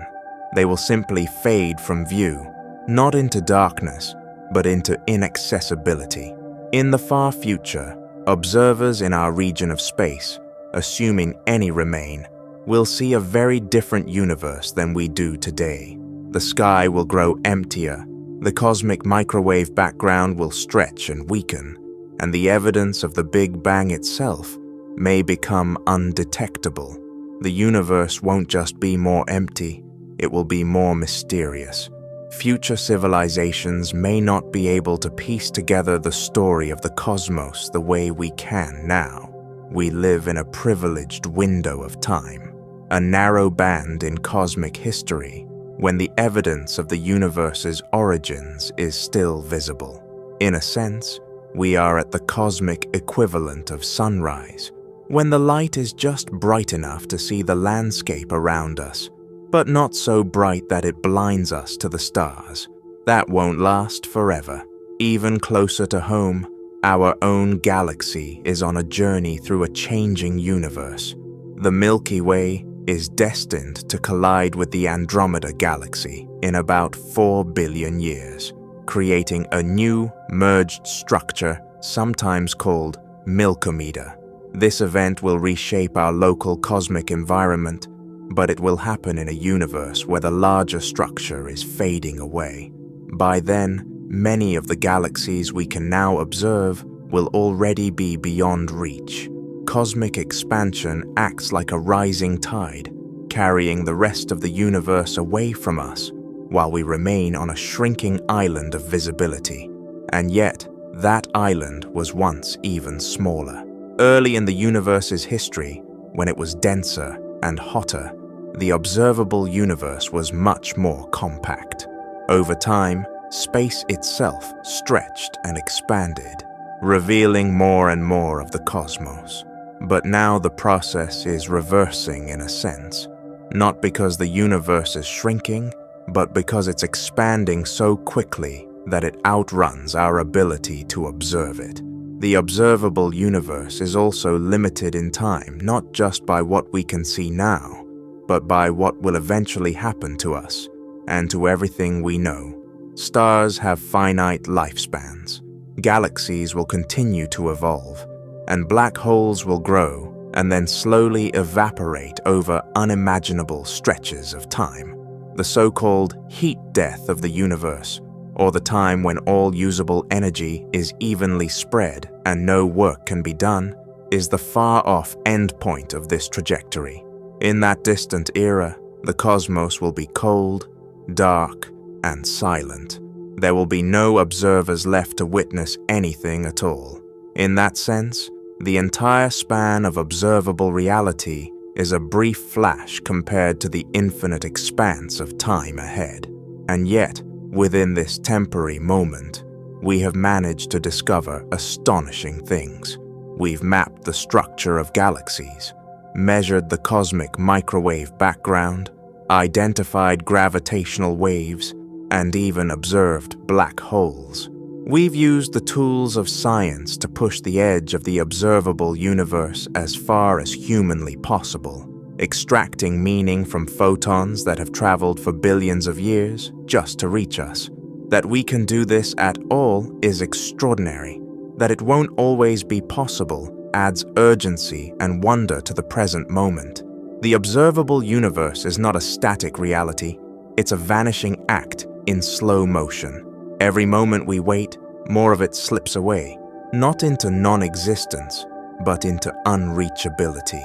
They will simply fade from view, not into darkness, but into inaccessibility. In the far future, observers in our region of space, assuming any remain, will see a very different universe than we do today. The sky will grow emptier, The cosmic microwave background will stretch and weaken, and the evidence of the Big Bang itself may become undetectable. The universe won't just be more empty, it will be more mysterious. Future civilizations may not be able to piece together the story of the cosmos the way we can now. We live in a privileged window of time, a narrow band in cosmic history, when the evidence of the universe's origins is still visible. In a sense, we are at the cosmic equivalent of sunrise, when the light is just bright enough to see the landscape around us, but not so bright that it blinds us to the stars. That won't last forever. Even closer to home, our own galaxy is on a journey through a changing universe. The Milky Way is destined to collide with the Andromeda Galaxy in about 4 billion years, creating a new, merged structure sometimes called Milkometer. This event will reshape our local cosmic environment, but it will happen in a universe where the larger structure is fading away. By then, many of the galaxies we can now observe will already be beyond reach. Cosmic expansion acts like a rising tide, carrying the rest of the universe away from us, while we remain on a shrinking island of visibility. And yet, that island was once even smaller. Early in the universe's history, when it was denser and hotter, the observable universe was much more compact. Over time, space itself stretched and expanded, revealing more and more of the cosmos. But now the process is reversing in a sense, not because the universe is shrinking, but because it's expanding so quickly that it outruns our ability to observe it. The observable universe is also limited in time, not just by what we can see now, but by what will eventually happen to us and to everything we know. Stars have finite lifespans. Galaxies will continue to evolve, and black holes will grow and then slowly evaporate over unimaginable stretches of time. The so-called heat death of the universe, or the time when all usable energy is evenly spread and no work can be done, is the far-off endpoint of this trajectory. In that distant era, the cosmos will be cold, dark, and silent. There will be no observers left to witness anything at all. In that sense, the entire span of observable reality is a brief flash compared to the infinite expanse of time ahead. And yet, within this temporary moment, we have managed to discover astonishing things. We've mapped the structure of galaxies, measured the cosmic microwave background, identified gravitational waves, and even observed black holes. We've used the tools of science to push the edge of the observable universe as far as humanly possible, extracting meaning from photons that have traveled for billions of years just to reach us. That we can do this at all is extraordinary. That it won't always be possible adds urgency and wonder to the present moment. The observable universe is not a static reality, it's a vanishing act in slow motion. Every moment we wait, more of it slips away, not into non-existence, but into unreachability.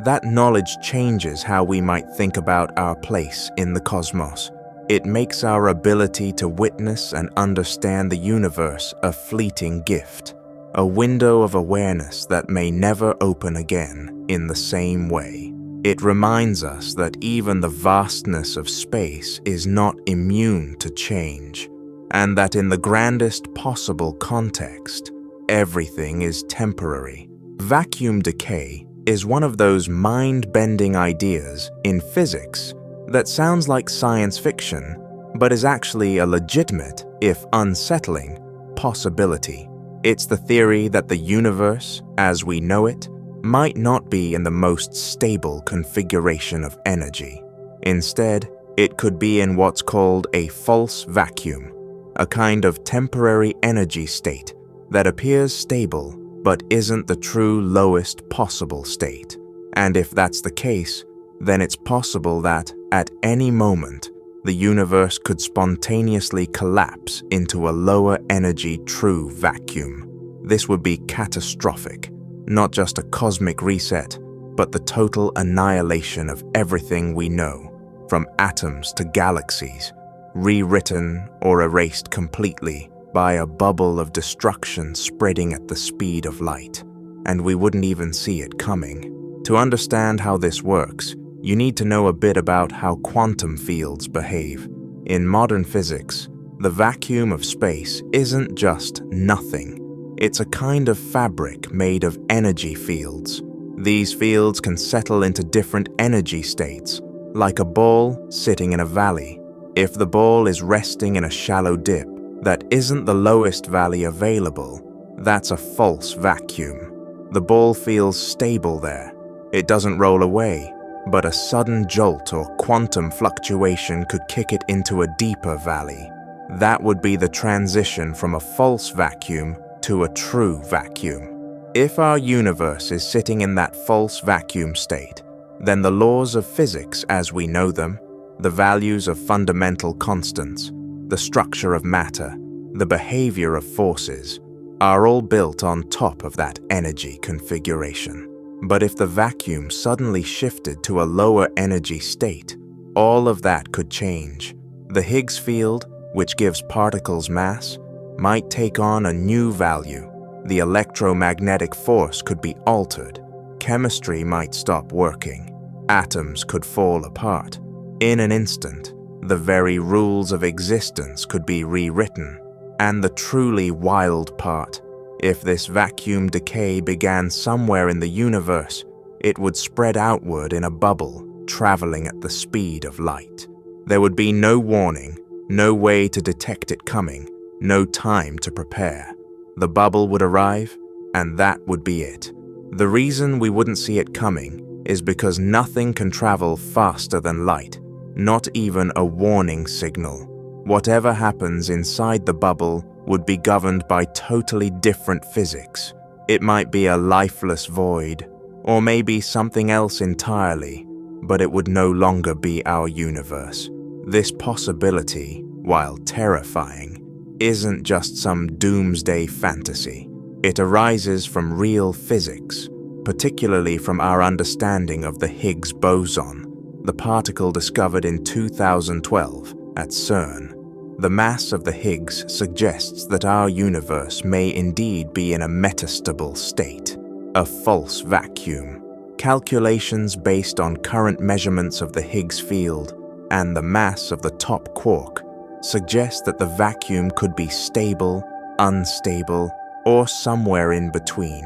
That knowledge changes how we might think about our place in the cosmos. It makes our ability to witness and understand the universe a fleeting gift, a window of awareness that may never open again in the same way. It reminds us that even the vastness of space is not immune to change, and that in the grandest possible context, everything is temporary. Vacuum decay is one of those mind-bending ideas in physics that sounds like science fiction, but is actually a legitimate, if unsettling, possibility. It's the theory that the universe, as we know it, might not be in the most stable configuration of energy. Instead, it could be in what's called a false vacuum, a kind of temporary energy state that appears stable but isn't the true lowest possible state. And if that's the case, then it's possible that, at any moment, the universe could spontaneously collapse into a lower energy true vacuum. This would be catastrophic, not just a cosmic reset, but the total annihilation of everything we know, from atoms to galaxies, rewritten or erased completely by a bubble of destruction spreading at the speed of light, and we wouldn't even see it coming. To understand how this works, you need to know a bit about how quantum fields behave. In modern physics, the vacuum of space isn't just nothing. It's a kind of fabric made of energy fields. These fields can settle into different energy states, like a ball sitting in a valley. If the ball is resting in a shallow dip that isn't the lowest valley available, that's a false vacuum. The ball feels stable there. It doesn't roll away, but a sudden jolt or quantum fluctuation could kick it into a deeper valley. That would be the transition from a false vacuum to a true vacuum. If our universe is sitting in that false vacuum state, then the laws of physics as we know them, the values of fundamental constants, the structure of matter, the behavior of forces, are all built on top of that energy configuration. But if the vacuum suddenly shifted to a lower energy state, all of that could change. The Higgs field, which gives particles mass, might take on a new value. The electromagnetic force could be altered. Chemistry might stop working. Atoms could fall apart. In an instant, the very rules of existence could be rewritten. And the truly wild part, if this vacuum decay began somewhere in the universe, it would spread outward in a bubble, traveling at the speed of light. There would be no warning, no way to detect it coming, no time to prepare. The bubble would arrive, and that would be it. The reason we wouldn't see it coming is because nothing can travel faster than light, not even a warning signal. Whatever happens inside the bubble would be governed by totally different physics. It might be a lifeless void, or maybe something else entirely, but it would no longer be our universe. This possibility, while terrifying, isn't just some doomsday fantasy. It arises from real physics, particularly from our understanding of the Higgs boson, the particle discovered in 2012 at CERN. The mass of the Higgs suggests that our universe may indeed be in a metastable state, a false vacuum. Calculations based on current measurements of the Higgs field and the mass of the top quark suggest that the vacuum could be stable, unstable, or somewhere in between.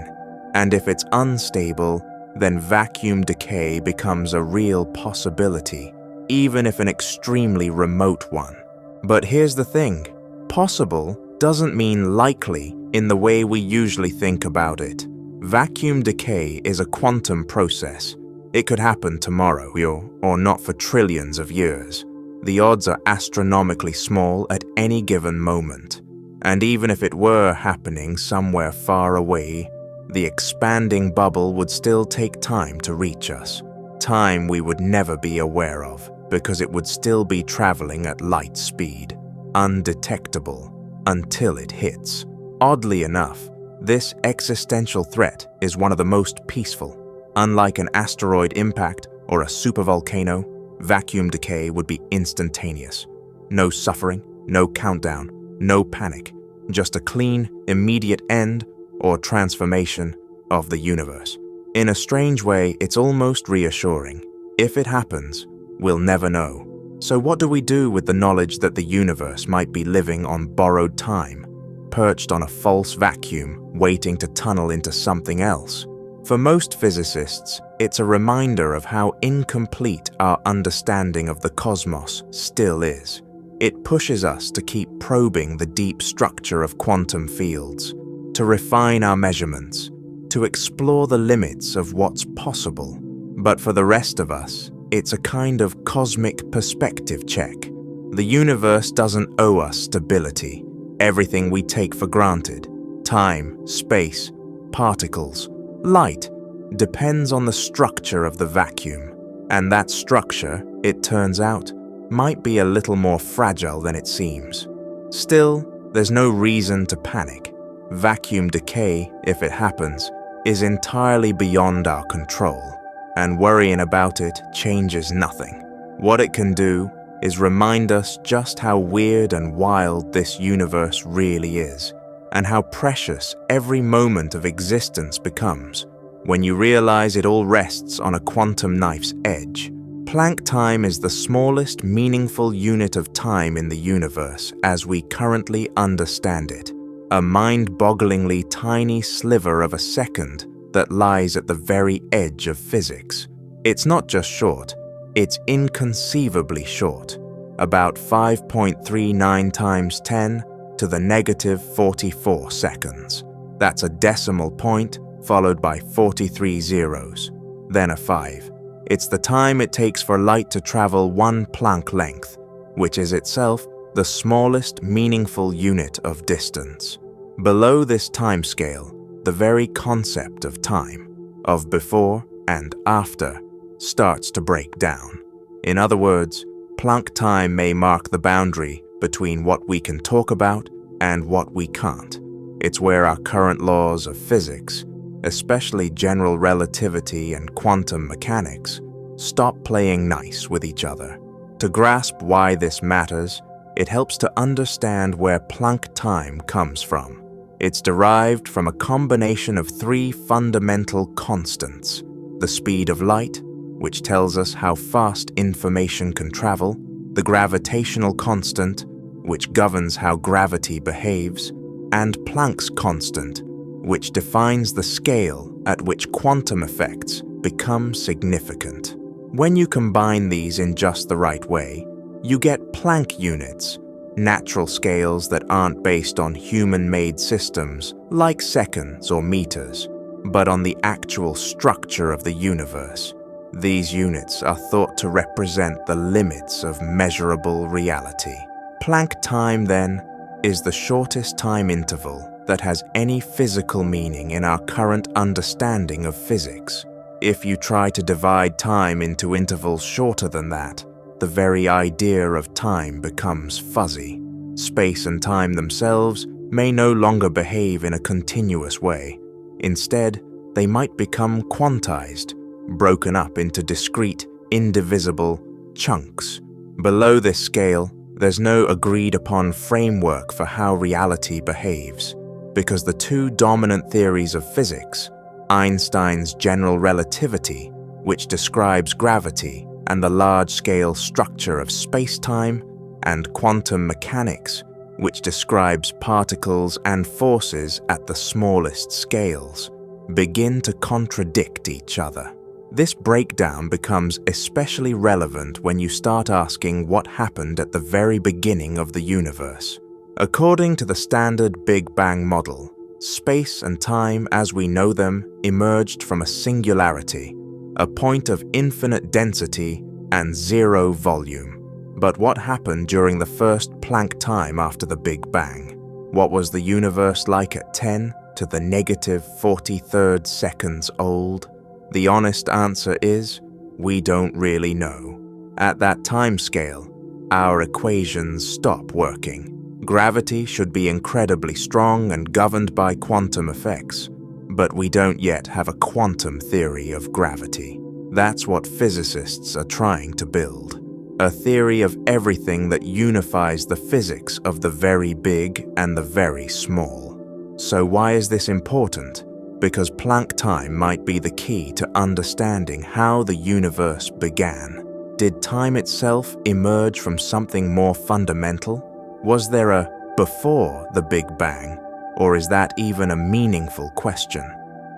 And if it's unstable, then vacuum decay becomes a real possibility, even if an extremely remote one. But here's the thing, possible doesn't mean likely in the way we usually think about it. Vacuum decay is a quantum process. It could happen tomorrow, or not for trillions of years. The odds are astronomically small at any given moment. And even if it were happening somewhere far away, the expanding bubble would still take time to reach us. Time we would never be aware of, because it would still be traveling at light speed, undetectable, until it hits. Oddly enough, this existential threat is one of the most peaceful. Unlike an asteroid impact or a supervolcano, vacuum decay would be instantaneous. No suffering, no countdown, no panic, just a clean, immediate end or transformation of the universe. In a strange way, it's almost reassuring. If it happens, we'll never know. So what do we do with the knowledge that the universe might be living on borrowed time, perched on a false vacuum, waiting to tunnel into something else? For most physicists, it's a reminder of how incomplete our understanding of the cosmos still is. It pushes us to keep probing the deep structure of quantum fields, to refine our measurements, to explore the limits of what's possible. But for the rest of us, it's a kind of cosmic perspective check. The universe doesn't owe us stability. Everything we take for granted, time, space, particles, light, depends on the structure of the vacuum. And that structure, it turns out, might be a little more fragile than it seems. Still, there's no reason to panic. Vacuum decay, if it happens, is entirely beyond our control, and worrying about it changes nothing. What it can do is remind us just how weird and wild this universe really is, and how precious every moment of existence becomes when you realize it all rests on a quantum knife's edge. Planck time is the smallest meaningful unit of time in the universe as we currently understand it, a mind-bogglingly tiny sliver of a second that lies at the very edge of physics. It's not just short, it's inconceivably short, about 5.39 times 10 to the negative 44 seconds. That's a decimal point followed by 43 zeros, then a 5. It's the time it takes for light to travel 1 Planck length, which is itself the smallest meaningful unit of distance. Below this timescale, the very concept of time, of before and after, starts to break down. In other words, Planck time may mark the boundary between what we can talk about and what we can't. It's where our current laws of physics, especially general relativity and quantum mechanics, stop playing nice with each other. To grasp why this matters, it helps to understand where Planck time comes from. It's derived from a combination of 3 fundamental constants: the speed of light, which tells us how fast information can travel, the gravitational constant, which governs how gravity behaves, and Planck's constant, which defines the scale at which quantum effects become significant. When you combine these in just the right way, you get Planck units, natural scales that aren't based on human-made systems like seconds or meters, but on the actual structure of the universe. These units are thought to represent the limits of measurable reality. Planck time, then, is the shortest time interval that has any physical meaning in our current understanding of physics. If you try to divide time into intervals shorter than that, the very idea of time becomes fuzzy. Space and time themselves may no longer behave in a continuous way. Instead, they might become quantized, broken up into discrete, indivisible chunks. Below this scale, there's no agreed-upon framework for how reality behaves, because the 2 dominant theories of physics, Einstein's general relativity, which describes gravity and the large-scale structure of space-time, and quantum mechanics, which describes particles and forces at the smallest scales, begin to contradict each other. This breakdown becomes especially relevant when you start asking what happened at the very beginning of the universe. According to the standard Big Bang model, space and time as we know them emerged from a singularity, a point of infinite density and 0 volume. But what happened during the first Planck time after the Big Bang? What was the universe like at 10 to the negative 43rd seconds old? The honest answer is, we don't really know. At that time scale, our equations stop working. Gravity should be incredibly strong and governed by quantum effects, but we don't yet have a quantum theory of gravity. That's what physicists are trying to build. A theory of everything that unifies the physics of the very big and the very small. So why is this important? Because Planck time might be the key to understanding how the universe began. Did time itself emerge from something more fundamental? Was there a before the Big Bang, or is that even a meaningful question?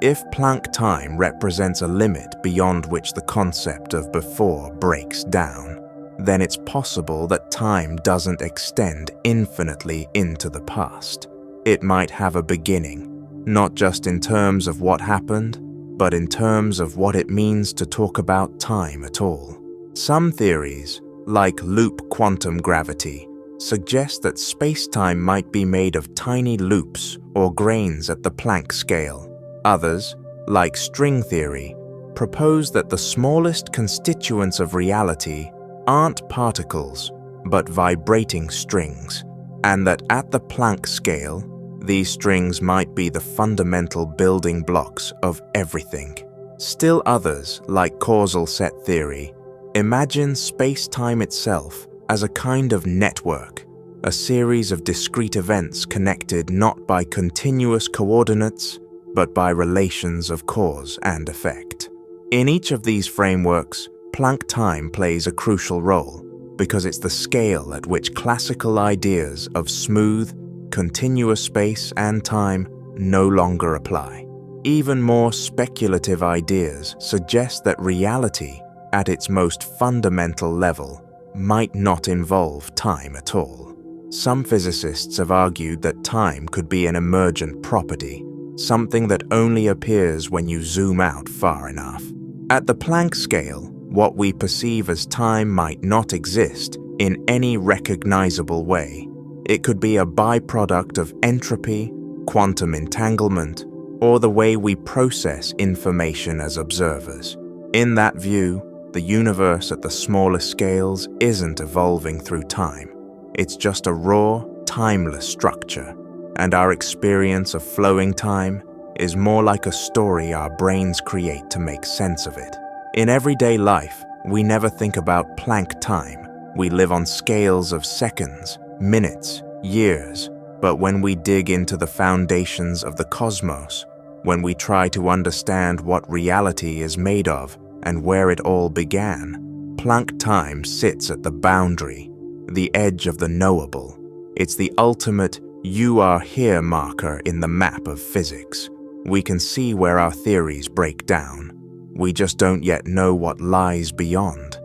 If Planck time represents a limit beyond which the concept of before breaks down, then it's possible that time doesn't extend infinitely into the past. It might have a beginning, not just in terms of what happened, but in terms of what it means to talk about time at all. Some theories, like loop quantum gravity, suggest that space-time might be made of tiny loops or grains at the Planck scale. Others, like string theory, propose that the smallest constituents of reality aren't particles, but vibrating strings, and that at the Planck scale, these strings might be the fundamental building blocks of everything. Still others, like causal set theory, imagine space-time itself as a kind of network, a series of discrete events connected not by continuous coordinates, but by relations of cause and effect. In each of these frameworks, Planck Time plays a crucial role because it's the scale at which classical ideas of smooth, continuous space and time no longer apply. Even more speculative ideas suggest that reality, at its most fundamental level, might not involve time at all. Some physicists have argued that time could be an emergent property, something that only appears when you zoom out far enough. At the Planck scale, what we perceive as time might not exist in any recognizable way. It could be a byproduct of entropy, quantum entanglement, or the way we process information as observers. In that view, the universe at the smallest scales isn't evolving through time. It's just a raw, timeless structure, and our experience of flowing time is more like a story our brains create to make sense of it. In everyday life, we never think about Planck time. We live on scales of seconds, minutes, years, but when we dig into the foundations of the cosmos, when we try to understand what reality is made of and where it all began, Planck time sits at the boundary, the edge of the knowable. It's the ultimate "you are here" marker in the map of physics. We can see where our theories break down. We just don't yet know what lies beyond.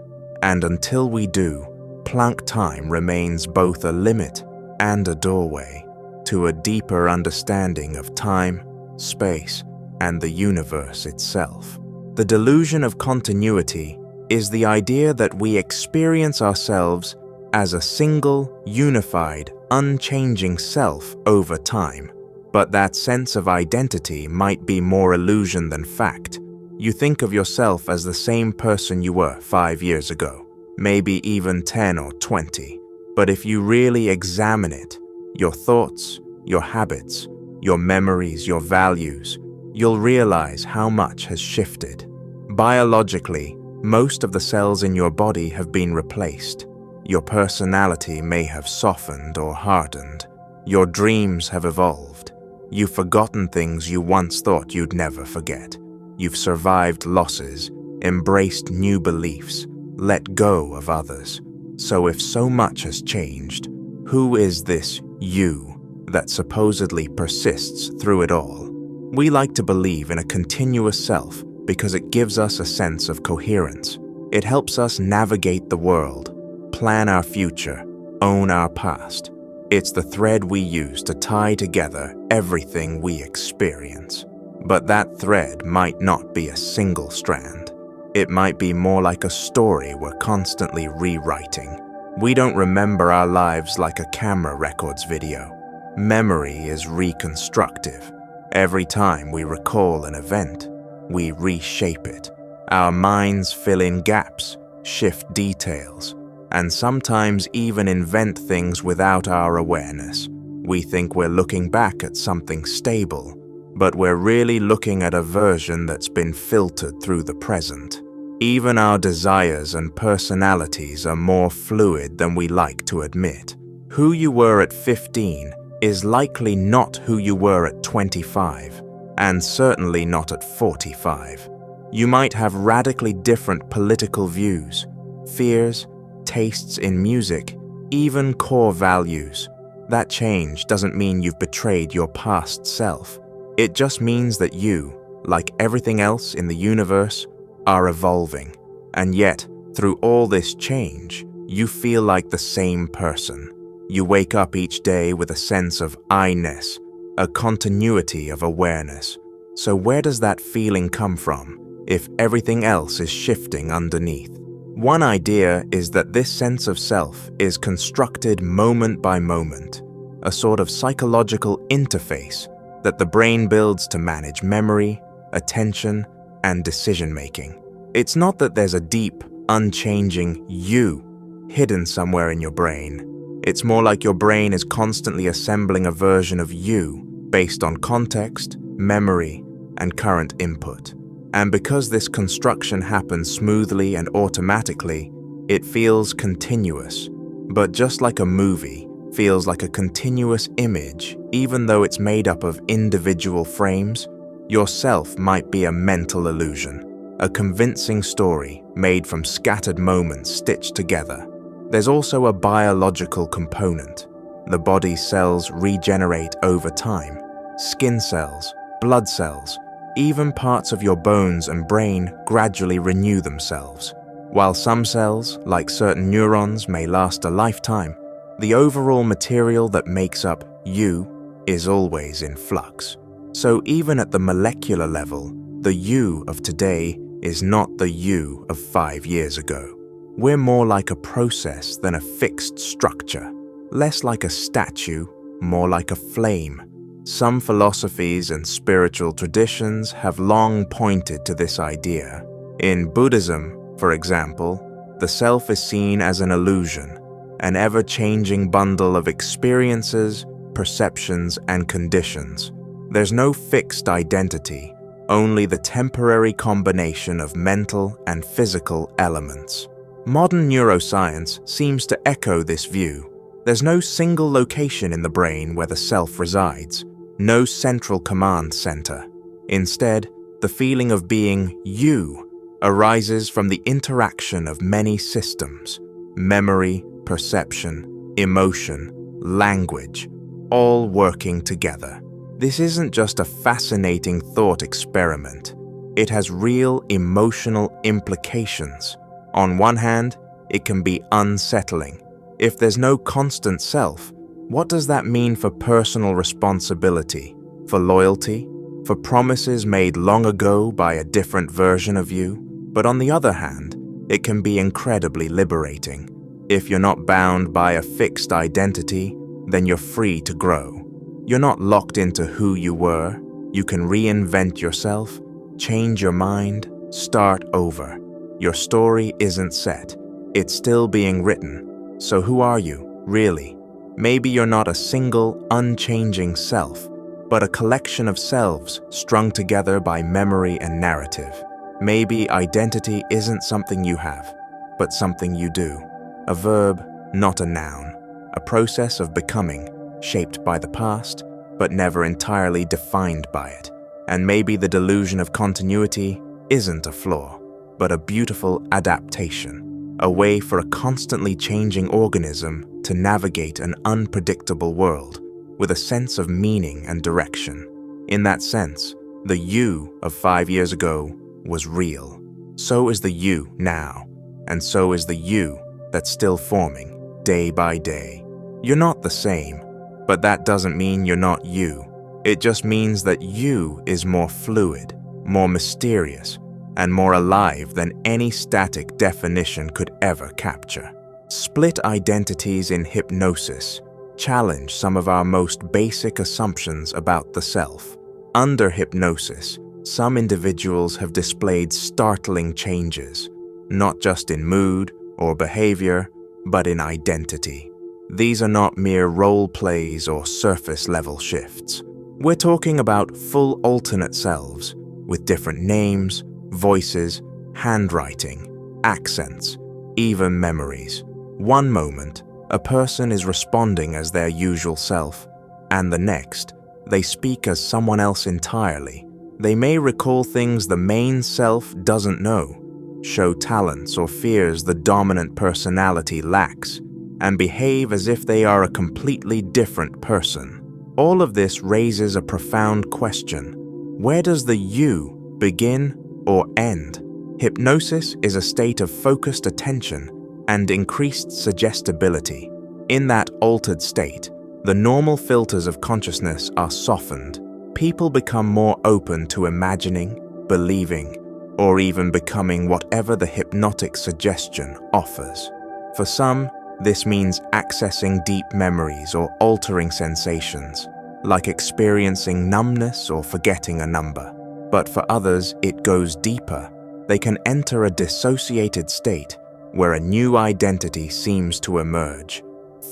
And until we do, Planck time remains both a limit and a doorway to a deeper understanding of time, space, and the universe itself. The delusion of continuity is the idea that we experience ourselves as a single, unified, unchanging self over time. But that sense of identity might be more illusion than fact. You think of yourself as the same person you were 5 years ago, maybe even 10 or 20. But if you really examine it, your thoughts, your habits, your memories, your values, you'll realize how much has shifted. Biologically, most of the cells in your body have been replaced. Your personality may have softened or hardened. Your dreams have evolved. You've forgotten things you once thought you'd never forget. You've survived losses, embraced new beliefs, let go of others. So if so much has changed, who is this you that supposedly persists through it all? We like to believe in a continuous self because it gives us a sense of coherence. It helps us navigate the world, plan our future, own our past. It's the thread we use to tie together everything we experience. But that thread might not be a single strand. It might be more like a story we're constantly rewriting. We don't remember our lives like a camera records video. Memory is reconstructive. Every time we recall an event, we reshape it. Our minds fill in gaps, shift details, and sometimes even invent things without our awareness. We think we're looking back at something stable, but we're really looking at a version that's been filtered through the present. Even our desires and personalities are more fluid than we like to admit. Who you were at 15 is likely not who you were at 25, and certainly not at 45. You might have radically different political views, fears, tastes in music, even core values. That change doesn't mean you've betrayed your past self. It just means that you, like everything else in the universe, are evolving. And yet, through all this change, you feel like the same person. You wake up each day with a sense of I-ness, a continuity of awareness. So where does that feeling come from, if everything else is shifting underneath? One idea is that this sense of self is constructed moment by moment, a sort of psychological interface that the brain builds to manage memory, attention, and decision-making. It's not that there's a deep, unchanging you hidden somewhere in your brain. It's more like your brain is constantly assembling a version of you based on context, memory, and current input. And because this construction happens smoothly and automatically, it feels continuous. But just like a movie feels like a continuous image, even though it's made up of individual frames, yourself might be a mental illusion, a convincing story made from scattered moments stitched together. There's also a biological component. The body's cells regenerate over time. Skin cells, blood cells, even parts of your bones and brain gradually renew themselves. While some cells, like certain neurons, may last a lifetime, the overall material that makes up you is always in flux. So even at the molecular level, the you of today is not the you of 5 years ago. We're more like a process than a fixed structure, less like a statue, more like a flame. Some philosophies and spiritual traditions have long pointed to this idea. In Buddhism, for example, the self is seen as an illusion, an ever-changing bundle of experiences, perceptions, and conditions. There's no fixed identity, only the temporary combination of mental and physical elements. Modern neuroscience seems to echo this view. There's no single location in the brain where the self resides, no central command center. Instead, the feeling of being you arises from the interaction of many systems: memory, perception, emotion, language, all working together. This isn't just a fascinating thought experiment. It has real emotional implications. On one hand, it can be unsettling. If there's no constant self, what does that mean for personal responsibility, for loyalty, for promises made long ago by a different version of you? But on the other hand, it can be incredibly liberating. If you're not bound by a fixed identity, then you're free to grow. You're not locked into who you were. You can reinvent yourself, change your mind, start over. Your story isn't set. It's still being written. So who are you, really? Maybe you're not a single, unchanging self, but a collection of selves strung together by memory and narrative. Maybe identity isn't something you have, but something you do. A verb, not a noun. A process of becoming, shaped by the past, but never entirely defined by it. And maybe the delusion of continuity isn't a flaw, but a beautiful adaptation, a way for a constantly changing organism to navigate an unpredictable world with a sense of meaning and direction. In that sense, the you of 5 years ago was real. So is the you now, and so is the you that's still forming day by day. You're not the same, but that doesn't mean you're not you. It just means that you is more fluid, more mysterious, and more alive than any static definition could ever capture. Split identities in hypnosis challenge some of our most basic assumptions about the self. Under hypnosis, some individuals have displayed startling changes, not just in mood or behavior, but in identity. These are not mere role plays or surface-level shifts. We're talking about full alternate selves with different names, voices, handwriting, accents, even memories. One moment, a person is responding as their usual self, and the next, they speak as someone else entirely. They may recall things the main self doesn't know, show talents or fears the dominant personality lacks, and behave as if they are a completely different person. All of this raises a profound question. Where does the you begin or end? Hypnosis is a state of focused attention and increased suggestibility. In that altered state, the normal filters of consciousness are softened. People become more open to imagining, believing, or even becoming whatever the hypnotic suggestion offers. For some, this means accessing deep memories or altering sensations, like experiencing numbness or forgetting a number. But for others, it goes deeper. They can enter a dissociated state where a new identity seems to emerge,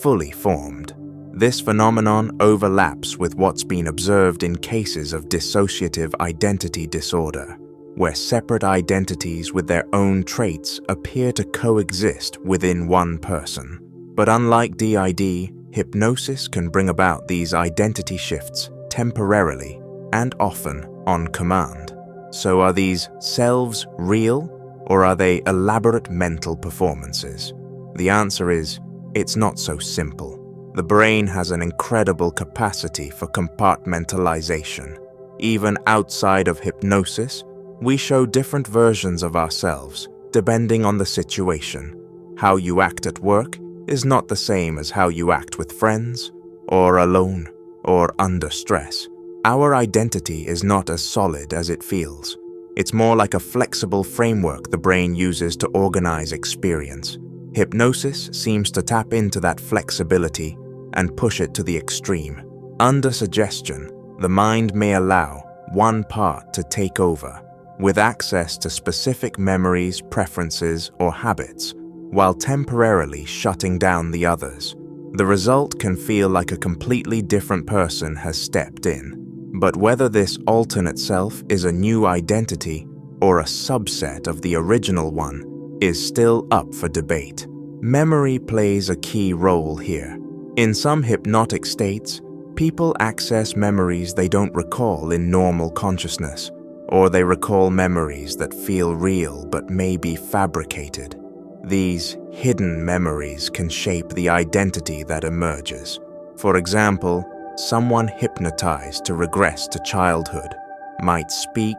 fully formed. This phenomenon overlaps with what's been observed in cases of dissociative identity disorder, where separate identities with their own traits appear to coexist within one person. But unlike DID, hypnosis can bring about these identity shifts temporarily and often on command. So are these selves real, or are they elaborate mental performances? The answer is, it's not so simple. The brain has an incredible capacity for compartmentalization. Even outside of hypnosis, we show different versions of ourselves, depending on the situation. How you act at work is not the same as how you act with friends, or alone, or under stress. Our identity is not as solid as it feels. It's more like a flexible framework the brain uses to organize experience. Hypnosis seems to tap into that flexibility and push it to the extreme. Under suggestion, the mind may allow one part to take over, with access to specific memories, preferences, or habits, while temporarily shutting down the others. The result can feel like a completely different person has stepped in. But whether this alternate self is a new identity or a subset of the original one is still up for debate. Memory plays a key role here. In some hypnotic states, people access memories they don't recall in normal consciousness, or they recall memories that feel real but may be fabricated. These hidden memories can shape the identity that emerges. For example, someone hypnotized to regress to childhood might speak,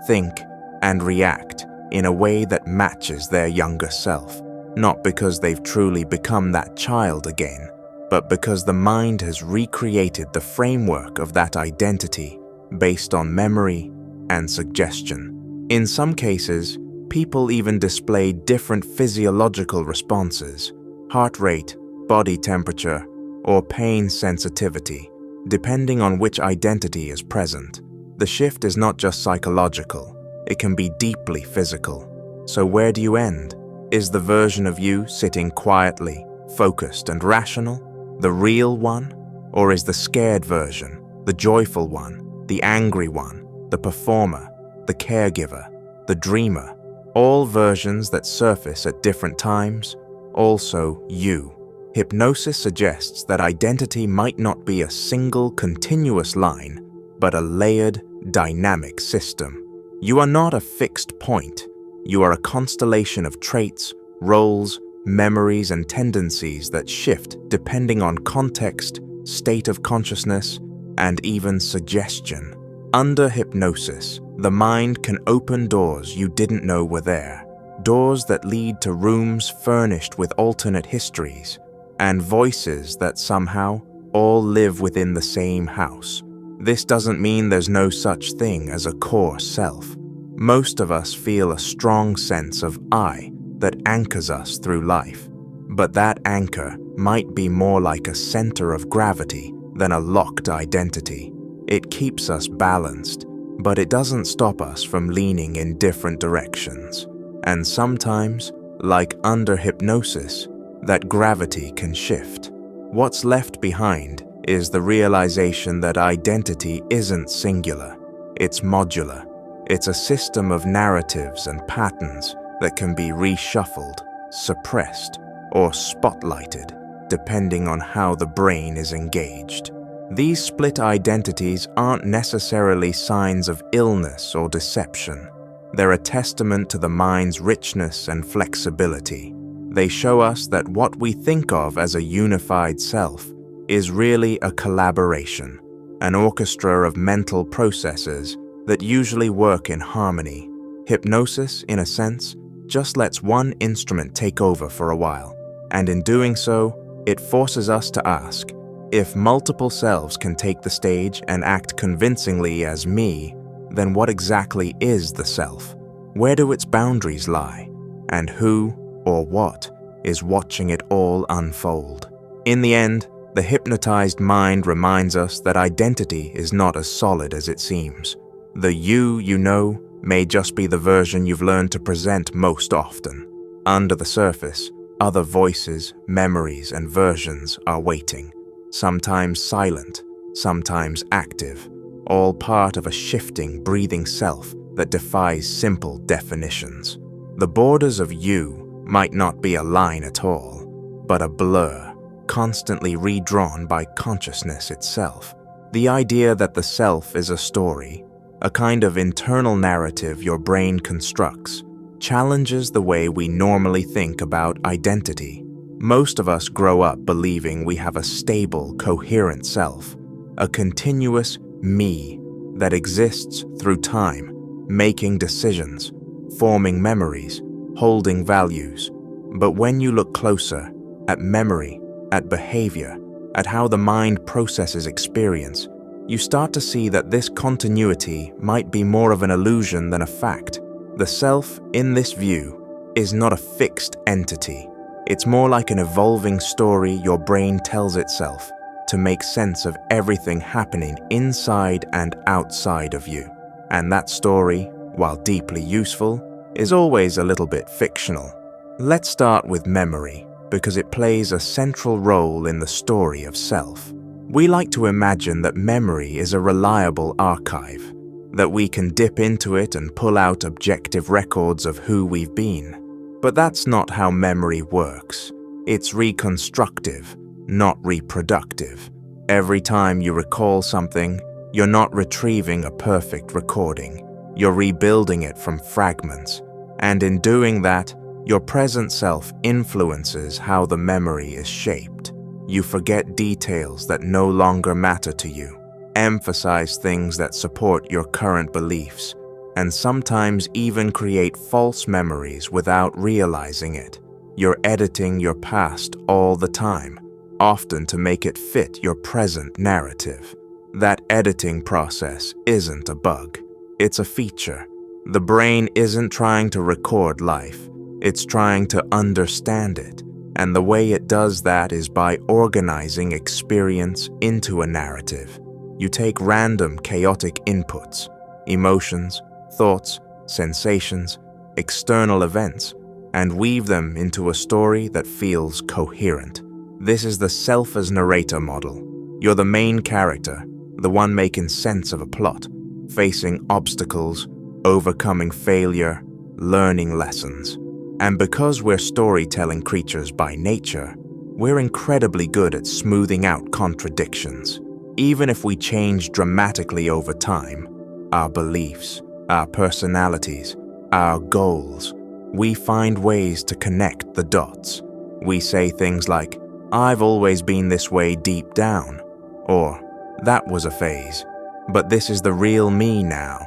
think, and react in a way that matches their younger self, not because they've truly become that child again, but because the mind has recreated the framework of that identity based on memory and suggestion. In some cases, people even display different physiological responses, heart rate, body temperature, or pain sensitivity, depending on which identity is present. The shift is not just psychological, it can be deeply physical. So where do you end? Is the version of you sitting quietly, focused, and rational the real one? Or is the scared version, the joyful one, the angry one, the performer, the caregiver, the dreamer, all versions that surface at different times, also you? Hypnosis suggests that identity might not be a single continuous line, but a layered, dynamic system. You are not a fixed point. You are a constellation of traits, roles, memories, and tendencies that shift depending on context, state of consciousness, and even suggestion. Under hypnosis, the mind can open doors you didn't know were there, doors that lead to rooms furnished with alternate histories, and voices that somehow all live within the same house. This doesn't mean there's no such thing as a core self. Most of us feel a strong sense of I that anchors us through life, but that anchor might be more like a center of gravity than a locked identity. It keeps us balanced, but it doesn't stop us from leaning in different directions. And sometimes, like under hypnosis, that gravity can shift. What's left behind is the realization that identity isn't singular, it's modular. It's a system of narratives and patterns that can be reshuffled, suppressed, or spotlighted, depending on how the brain is engaged. These split identities aren't necessarily signs of illness or deception. They're a testament to the mind's richness and flexibility. They show us that what we think of as a unified self is really a collaboration, an orchestra of mental processes that usually work in harmony. Hypnosis, in a sense, just lets one instrument take over for a while, and in doing so, it forces us to ask, if multiple selves can take the stage and act convincingly as me, then what exactly is the self? Where do its boundaries lie? And who or what is watching it all unfold? In the end, the hypnotized mind reminds us that identity is not as solid as it seems. The you know may just be the version you've learned to present most often. under the surface, other voices, memories, and versions are waiting, sometimes silent, sometimes active, all part of a shifting, breathing self that defies simple definitions. The borders of you might not be a line at all, but a blur, constantly redrawn by consciousness itself. The idea that the self is a story, a kind of internal narrative your brain constructs, challenges the way we normally think about identity. Most of us grow up believing we have a stable, coherent self, a continuous me that exists through time, making decisions, forming memories, holding values. But when you look closer at memory, at behavior, at how the mind processes experience, you start to see that this continuity might be more of an illusion than a fact. The self, in this view, is not a fixed entity. It's more like an evolving story your brain tells itself to make sense of everything happening inside and outside of you. And that story, while deeply useful, is always a little bit fictional. Let's start with memory, because it plays a central role in the story of self. We like to imagine that memory is a reliable archive, that we can dip into it and pull out objective records of who we've been. But that's not how memory works. It's reconstructive, not reproductive. Every time you recall something, you're not retrieving a perfect recording. You're rebuilding it from fragments. And in doing that, your present self influences how the memory is shaped. You forget details that no longer matter to you, emphasize things that support your current beliefs, and sometimes even create false memories without realizing it. You're editing your past all the time, often to make it fit your present narrative. That editing process isn't a bug, it's a feature. The brain isn't trying to record life, it's trying to understand it. And the way it does that is by organizing experience into a narrative. You take random, chaotic inputs, emotions, thoughts, sensations, external events, and weave them into a story that feels coherent. This is the self as narrator model. You're the main character, the one making sense of a plot, facing obstacles, overcoming failure, learning lessons. And because we're storytelling creatures by nature, we're incredibly good at smoothing out contradictions. Even if we change dramatically over time, our beliefs, our personalities, our goals, we find ways to connect the dots. We say things like, "I've always been this way deep down," or "That was a phase, but this is the real me now."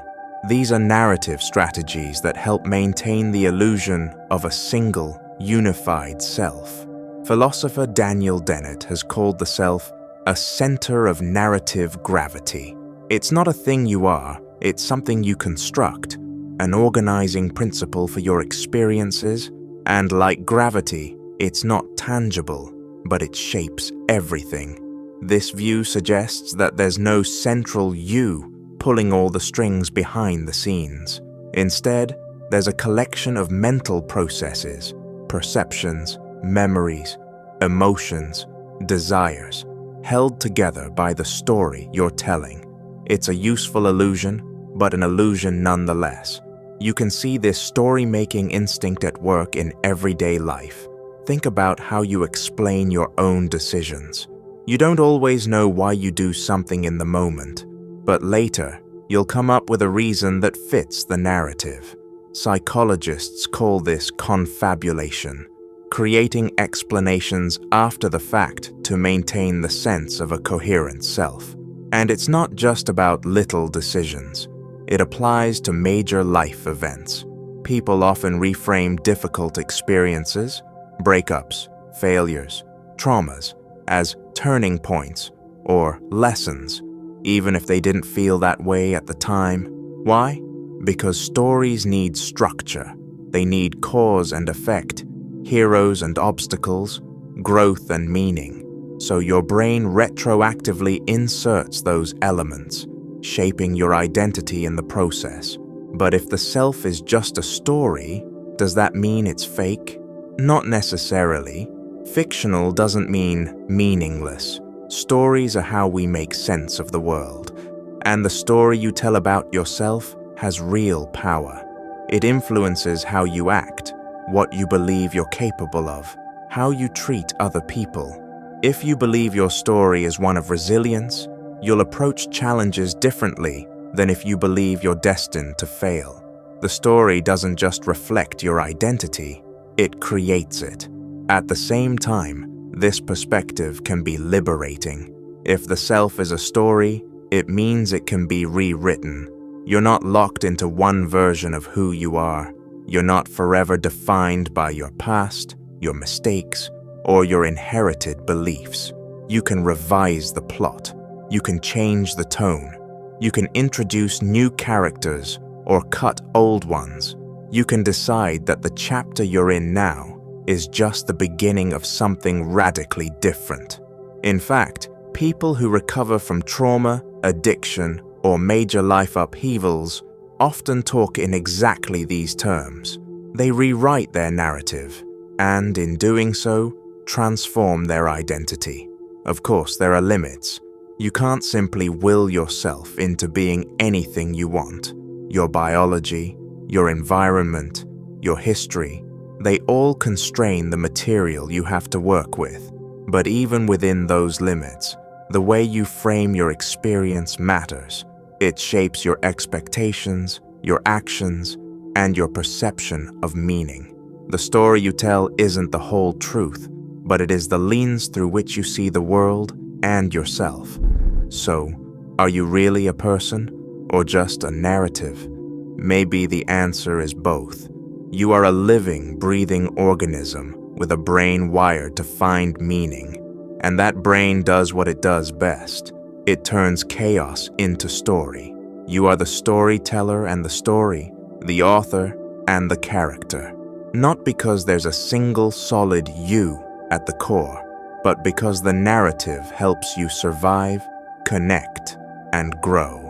These are narrative strategies that help maintain the illusion of a single, unified self. Philosopher Daniel Dennett has called the self a center of narrative gravity. It's not a thing you are, it's something you construct, an organizing principle for your experiences, and like gravity, it's not tangible, but it shapes everything. This view suggests that there's no central you pulling all the strings behind the scenes. Instead, there's a collection of mental processes, perceptions, memories, emotions, desires, held together by the story you're telling. It's a useful illusion, but an illusion nonetheless. You can see this story-making instinct at work in everyday life. Think about how you explain your own decisions. You don't always know why you do something in the moment, but later, you'll come up with a reason that fits the narrative. Psychologists call this confabulation, creating explanations after the fact to maintain the sense of a coherent self. And it's not just about little decisions. It applies to major life events. People often reframe difficult experiences, breakups, failures, traumas, as turning points or lessons, even if they didn't feel that way at the time. Why? Because stories need structure. They need cause and effect, heroes and obstacles, growth and meaning. So your brain retroactively inserts those elements, shaping your identity in the process. But if the self is just a story, does that mean it's fake? Not necessarily. Fictional doesn't mean meaningless. Stories are how we make sense of the world. And the story you tell about yourself has real power. It influences how you act, what you believe you're capable of, how you treat other people. If you believe your story is one of resilience, you'll approach challenges differently than if you believe you're destined to fail. The story doesn't just reflect your identity, it creates it. At the same time, this perspective can be liberating. If the self is a story, it means it can be rewritten. You're not locked into one version of who you are. You're not forever defined by your past, your mistakes, or your inherited beliefs. You can revise the plot. You can change the tone. You can introduce new characters or cut old ones. You can decide that the chapter you're in now is just the beginning of something radically different. In fact, people who recover from trauma, addiction, or major life upheavals often talk in exactly these terms. They rewrite their narrative, and in doing so, transform their identity. Of course, there are limits. You can't simply will yourself into being anything you want. Your biology, your environment, your history, they all constrain the material you have to work with. But even within those limits, the way you frame your experience matters. It shapes your expectations, your actions, and your perception of meaning. The story you tell isn't the whole truth, but it is the lens through which you see the world and yourself. So, are you really a person, or just a narrative? Maybe the answer is both. You are a living, breathing organism with a brain wired to find meaning. And that brain does what it does best. It turns chaos into story. You are the storyteller and the story, the author and the character. Not because there's a single solid you at the core, but because the narrative helps you survive, connect, and grow.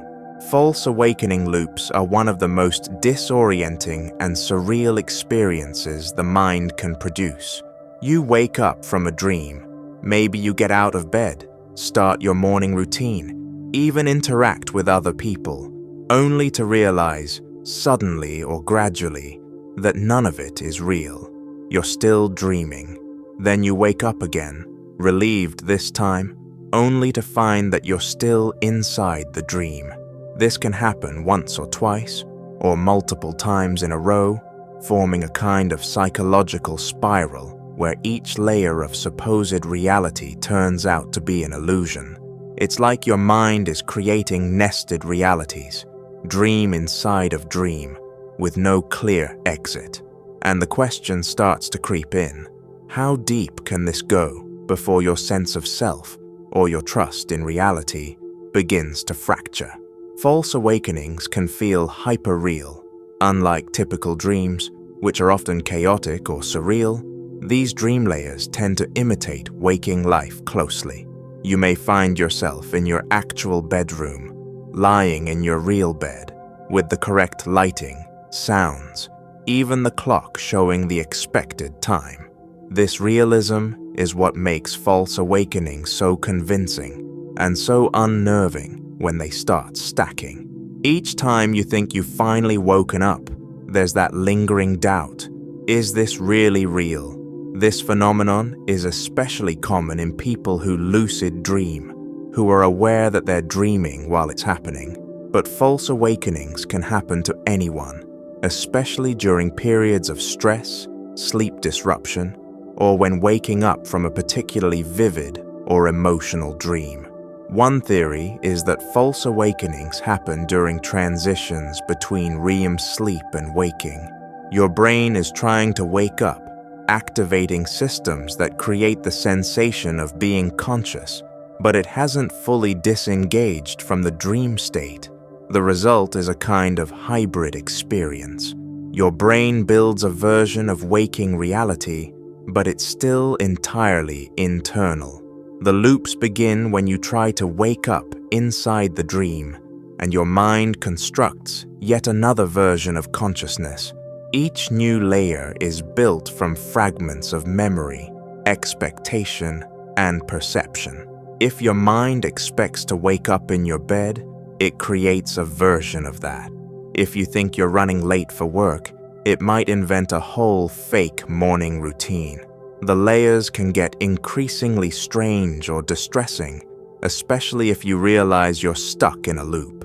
False awakening loops are one of the most disorienting and surreal experiences the mind can produce. You wake up from a dream. Maybe you get out of bed, start your morning routine, even interact with other people, only to realize, suddenly or gradually, that none of it is real. You're still dreaming. Then you wake up again, relieved this time, only to find that you're still inside the dream. This can happen once or twice, or multiple times in a row, forming a kind of psychological spiral where each layer of supposed reality turns out to be an illusion. It's like your mind is creating nested realities, dream inside of dream, with no clear exit. And the question starts to creep in. How deep can this go before your sense of self, or your trust in reality, begins to fracture? False awakenings can feel hyper-real. Unlike typical dreams, which are often chaotic or surreal, these dream layers tend to imitate waking life closely. You may find yourself in your actual bedroom, lying in your real bed, with the correct lighting, sounds, even the clock showing the expected time. This realism is what makes false awakenings so convincing and so unnerving when they start stacking. Each time you think you've finally woken up, there's that lingering doubt. Is this really real? This phenomenon is especially common in people who lucid dream, who are aware that they're dreaming while it's happening. But false awakenings can happen to anyone, especially during periods of stress, sleep disruption, or when waking up from a particularly vivid or emotional dream. One theory is that false awakenings happen during transitions between REM sleep and waking. Your brain is trying to wake up, activating systems that create the sensation of being conscious, but it hasn't fully disengaged from the dream state. The result is a kind of hybrid experience. Your brain builds a version of waking reality, but it's still entirely internal. The loops begin when you try to wake up inside the dream, and your mind constructs yet another version of consciousness, Each new layer is built from fragments of memory, expectation, and perception. If your mind expects to wake up in your bed, it creates a version of that. If you think you're running late for work, it might invent a whole fake morning routine. The layers can get increasingly strange or distressing, especially if you realize you're stuck in a loop.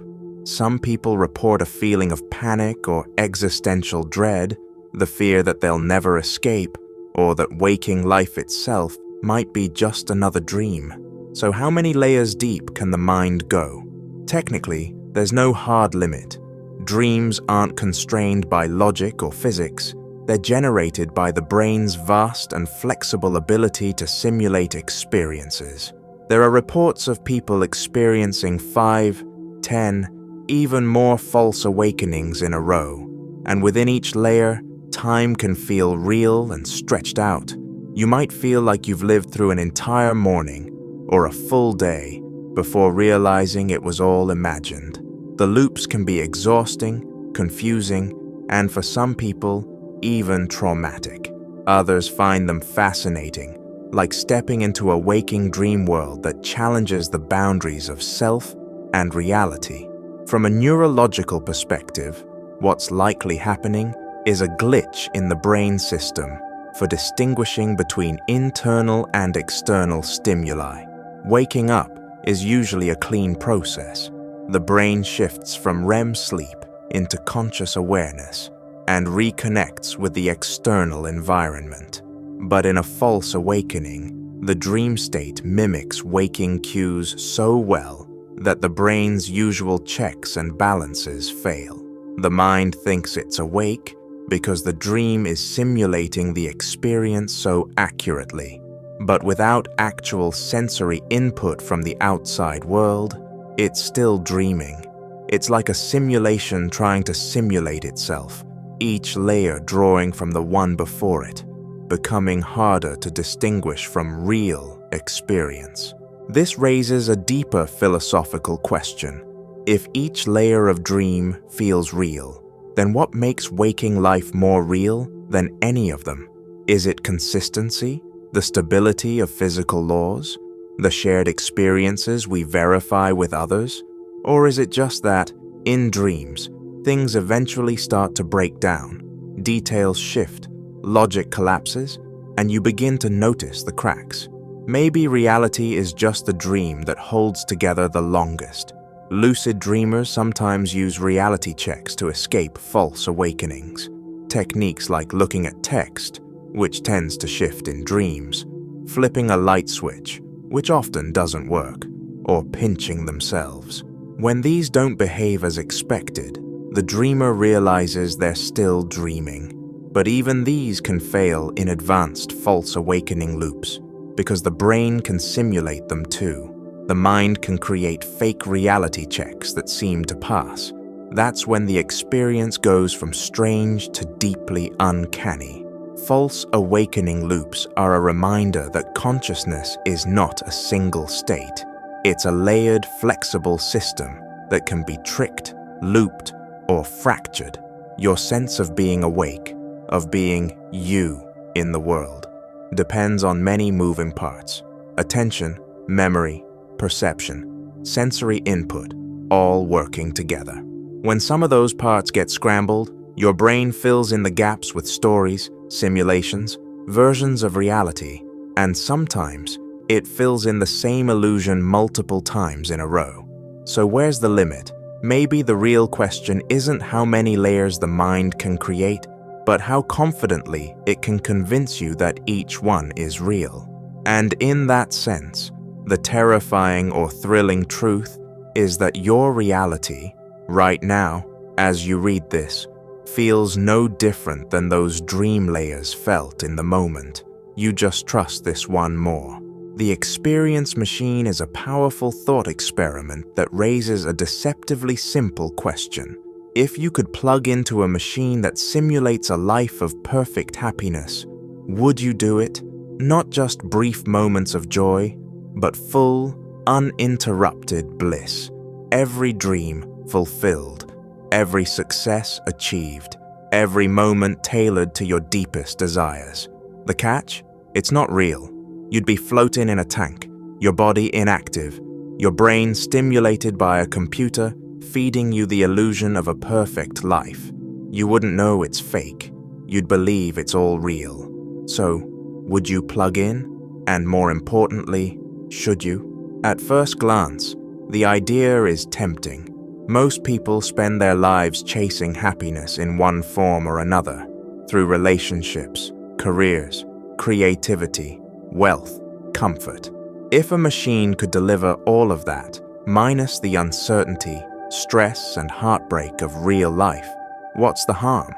Some people report a feeling of panic or existential dread, the fear that they'll never escape, or that waking life itself might be just another dream. So how many layers deep can the mind go? Technically, there's no hard limit. Dreams aren't constrained by logic or physics. They're generated by the brain's vast and flexible ability to simulate experiences. There are reports of people experiencing 5, 10, even more false awakenings in a row, and within each layer, time can feel real and stretched out. You might feel like you've lived through an entire morning or a full day before realizing it was all imagined. The loops can be exhausting, confusing, and for some people, even traumatic. Others find them fascinating, like stepping into a waking dream world that challenges the boundaries of self and reality. From a neurological perspective, what's likely happening is a glitch in the brain system for distinguishing between internal and external stimuli. Waking up is usually a clean process. The brain shifts from REM sleep into conscious awareness and reconnects with the external environment. But in a false awakening, the dream state mimics waking cues so well that the brain's usual checks and balances fail. The mind thinks it's awake because the dream is simulating the experience so accurately. But without actual sensory input from the outside world, it's still dreaming. It's like a simulation trying to simulate itself, each layer drawing from the one before it, becoming harder to distinguish from real experience. This raises a deeper philosophical question. If each layer of dream feels real, then what makes waking life more real than any of them? Is it consistency? The stability of physical laws? The shared experiences we verify with others? Or is it just that, in dreams, things eventually start to break down, details shift, logic collapses, and you begin to notice the cracks? Maybe reality is just the dream that holds together the longest. Lucid dreamers sometimes use reality checks to escape false awakenings. Techniques like looking at text, which tends to shift in dreams, flipping a light switch, which often doesn't work, or pinching themselves. When these don't behave as expected, the dreamer realizes they're still dreaming. But even these can fail in advanced false awakening loops, because the brain can simulate them too. The mind can create fake reality checks that seem to pass. That's when the experience goes from strange to deeply uncanny. False awakening loops are a reminder that consciousness is not a single state. It's a layered, flexible system that can be tricked, looped, or fractured. Your sense of being awake, of being you in the world, depends on many moving parts: attention, memory, perception, sensory input, all working together. When some of those parts get scrambled, your brain fills in the gaps with stories, simulations, versions of reality, and sometimes it fills in the same illusion multiple times in a row. So where's the limit? Maybe the real question isn't how many layers the mind can create, but how confidently it can convince you that each one is real. And in that sense, the terrifying or thrilling truth is that your reality, right now, as you read this, feels no different than those dream layers felt in the moment. You just trust this one more. The experience machine is a powerful thought experiment that raises a deceptively simple question. If you could plug into a machine that simulates a life of perfect happiness, would you do it? Not just brief moments of joy, but full, uninterrupted bliss. Every dream fulfilled, every success achieved, every moment tailored to your deepest desires. The catch? It's not real. You'd be floating in a tank, your body inactive, your brain stimulated by a computer feeding you the illusion of a perfect life. You wouldn't know it's fake. You'd believe it's all real. So, would you plug in? And more importantly, should you? At first glance, the idea is tempting. Most people spend their lives chasing happiness in one form or another, through relationships, careers, creativity, wealth, comfort. If a machine could deliver all of that, minus the uncertainty, stress, and heartbreak of real life, what's the harm?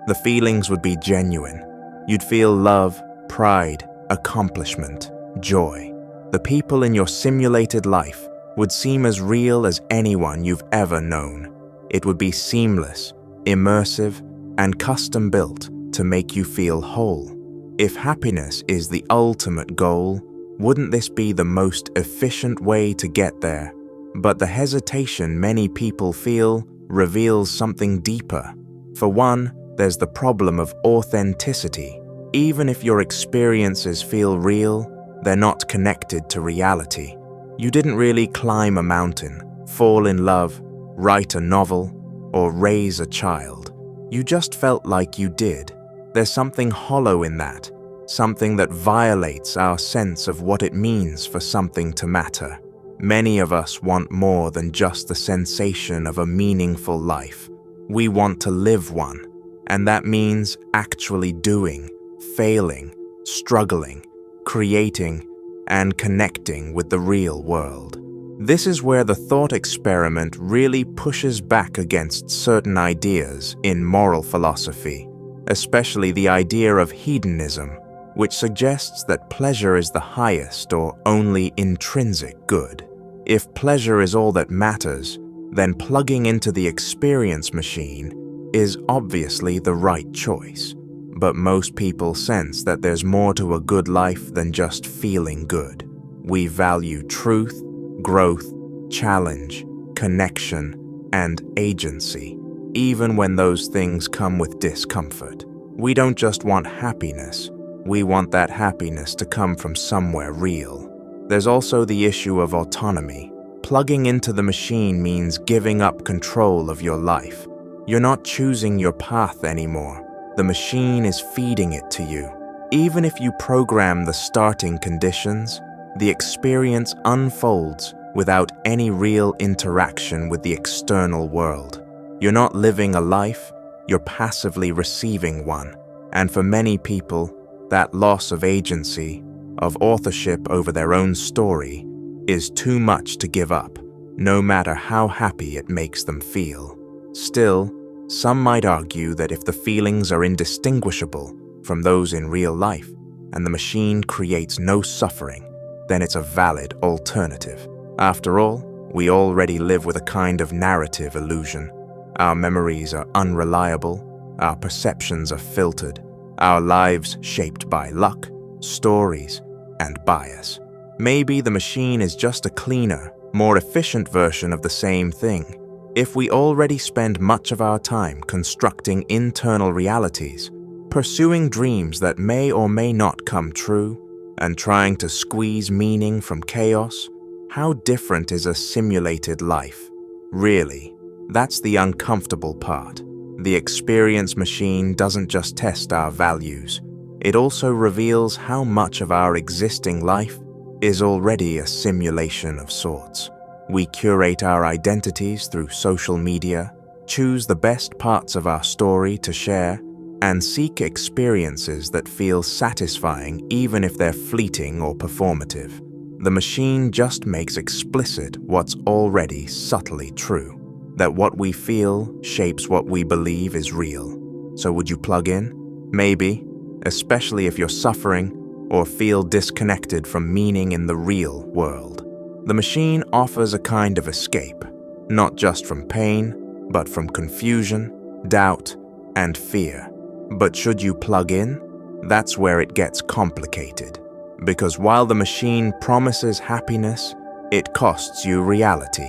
The feelings would be genuine. You'd feel love, pride, accomplishment, joy. The people in your simulated life would seem as real as anyone you've ever known. It would be seamless, immersive, and custom-built to make you feel whole. If happiness is the ultimate goal, wouldn't this be the most efficient way to get there? But the hesitation many people feel reveals something deeper. For one, there's the problem of authenticity. Even if your experiences feel real, they're not connected to reality. You didn't really climb a mountain, fall in love, write a novel, or raise a child. You just felt like you did. There's something hollow in that, something that violates our sense of what it means for something to matter. Many of us want more than just the sensation of a meaningful life. We want to live one, and that means actually doing, failing, struggling, creating, and connecting with the real world. This is where the thought experiment really pushes back against certain ideas in moral philosophy, especially the idea of hedonism, which suggests that pleasure is the highest or only intrinsic good. If pleasure is all that matters, then plugging into the experience machine is obviously the right choice. But most people sense that there's more to a good life than just feeling good. We value truth, growth, challenge, connection, and agency, even when those things come with discomfort. We don't just want happiness, we want that happiness to come from somewhere real. There's also the issue of autonomy. Plugging into the machine means giving up control of your life. You're not choosing your path anymore. The machine is feeding it to you. Even if you program the starting conditions, the experience unfolds without any real interaction with the external world. You're not living a life, you're passively receiving one. And for many people, that loss of agency, of authorship over their own story, is too much to give up, no matter how happy it makes them feel. Still, some might argue that if the feelings are indistinguishable from those in real life, and the machine creates no suffering, then it's a valid alternative. After all, we already live with a kind of narrative illusion. Our memories are unreliable, our perceptions are filtered, our lives shaped by luck, stories, and bias. Maybe the machine is just a cleaner, more efficient version of the same thing. If we already spend much of our time constructing internal realities, pursuing dreams that may or may not come true, and trying to squeeze meaning from chaos, how different is a simulated life? Really, that's the uncomfortable part. The experience machine doesn't just test our values, it also reveals how much of our existing life is already a simulation of sorts. We curate our identities through social media, choose the best parts of our story to share, and seek experiences that feel satisfying even if they're fleeting or performative. The machine just makes explicit what's already subtly true, that what we feel shapes what we believe is real. So would you plug in? Maybe, especially if you're suffering or feel disconnected from meaning in the real world. The machine offers a kind of escape, not just from pain, but from confusion, doubt, and fear. But should you plug in? That's where it gets complicated. Because while the machine promises happiness, it costs you reality.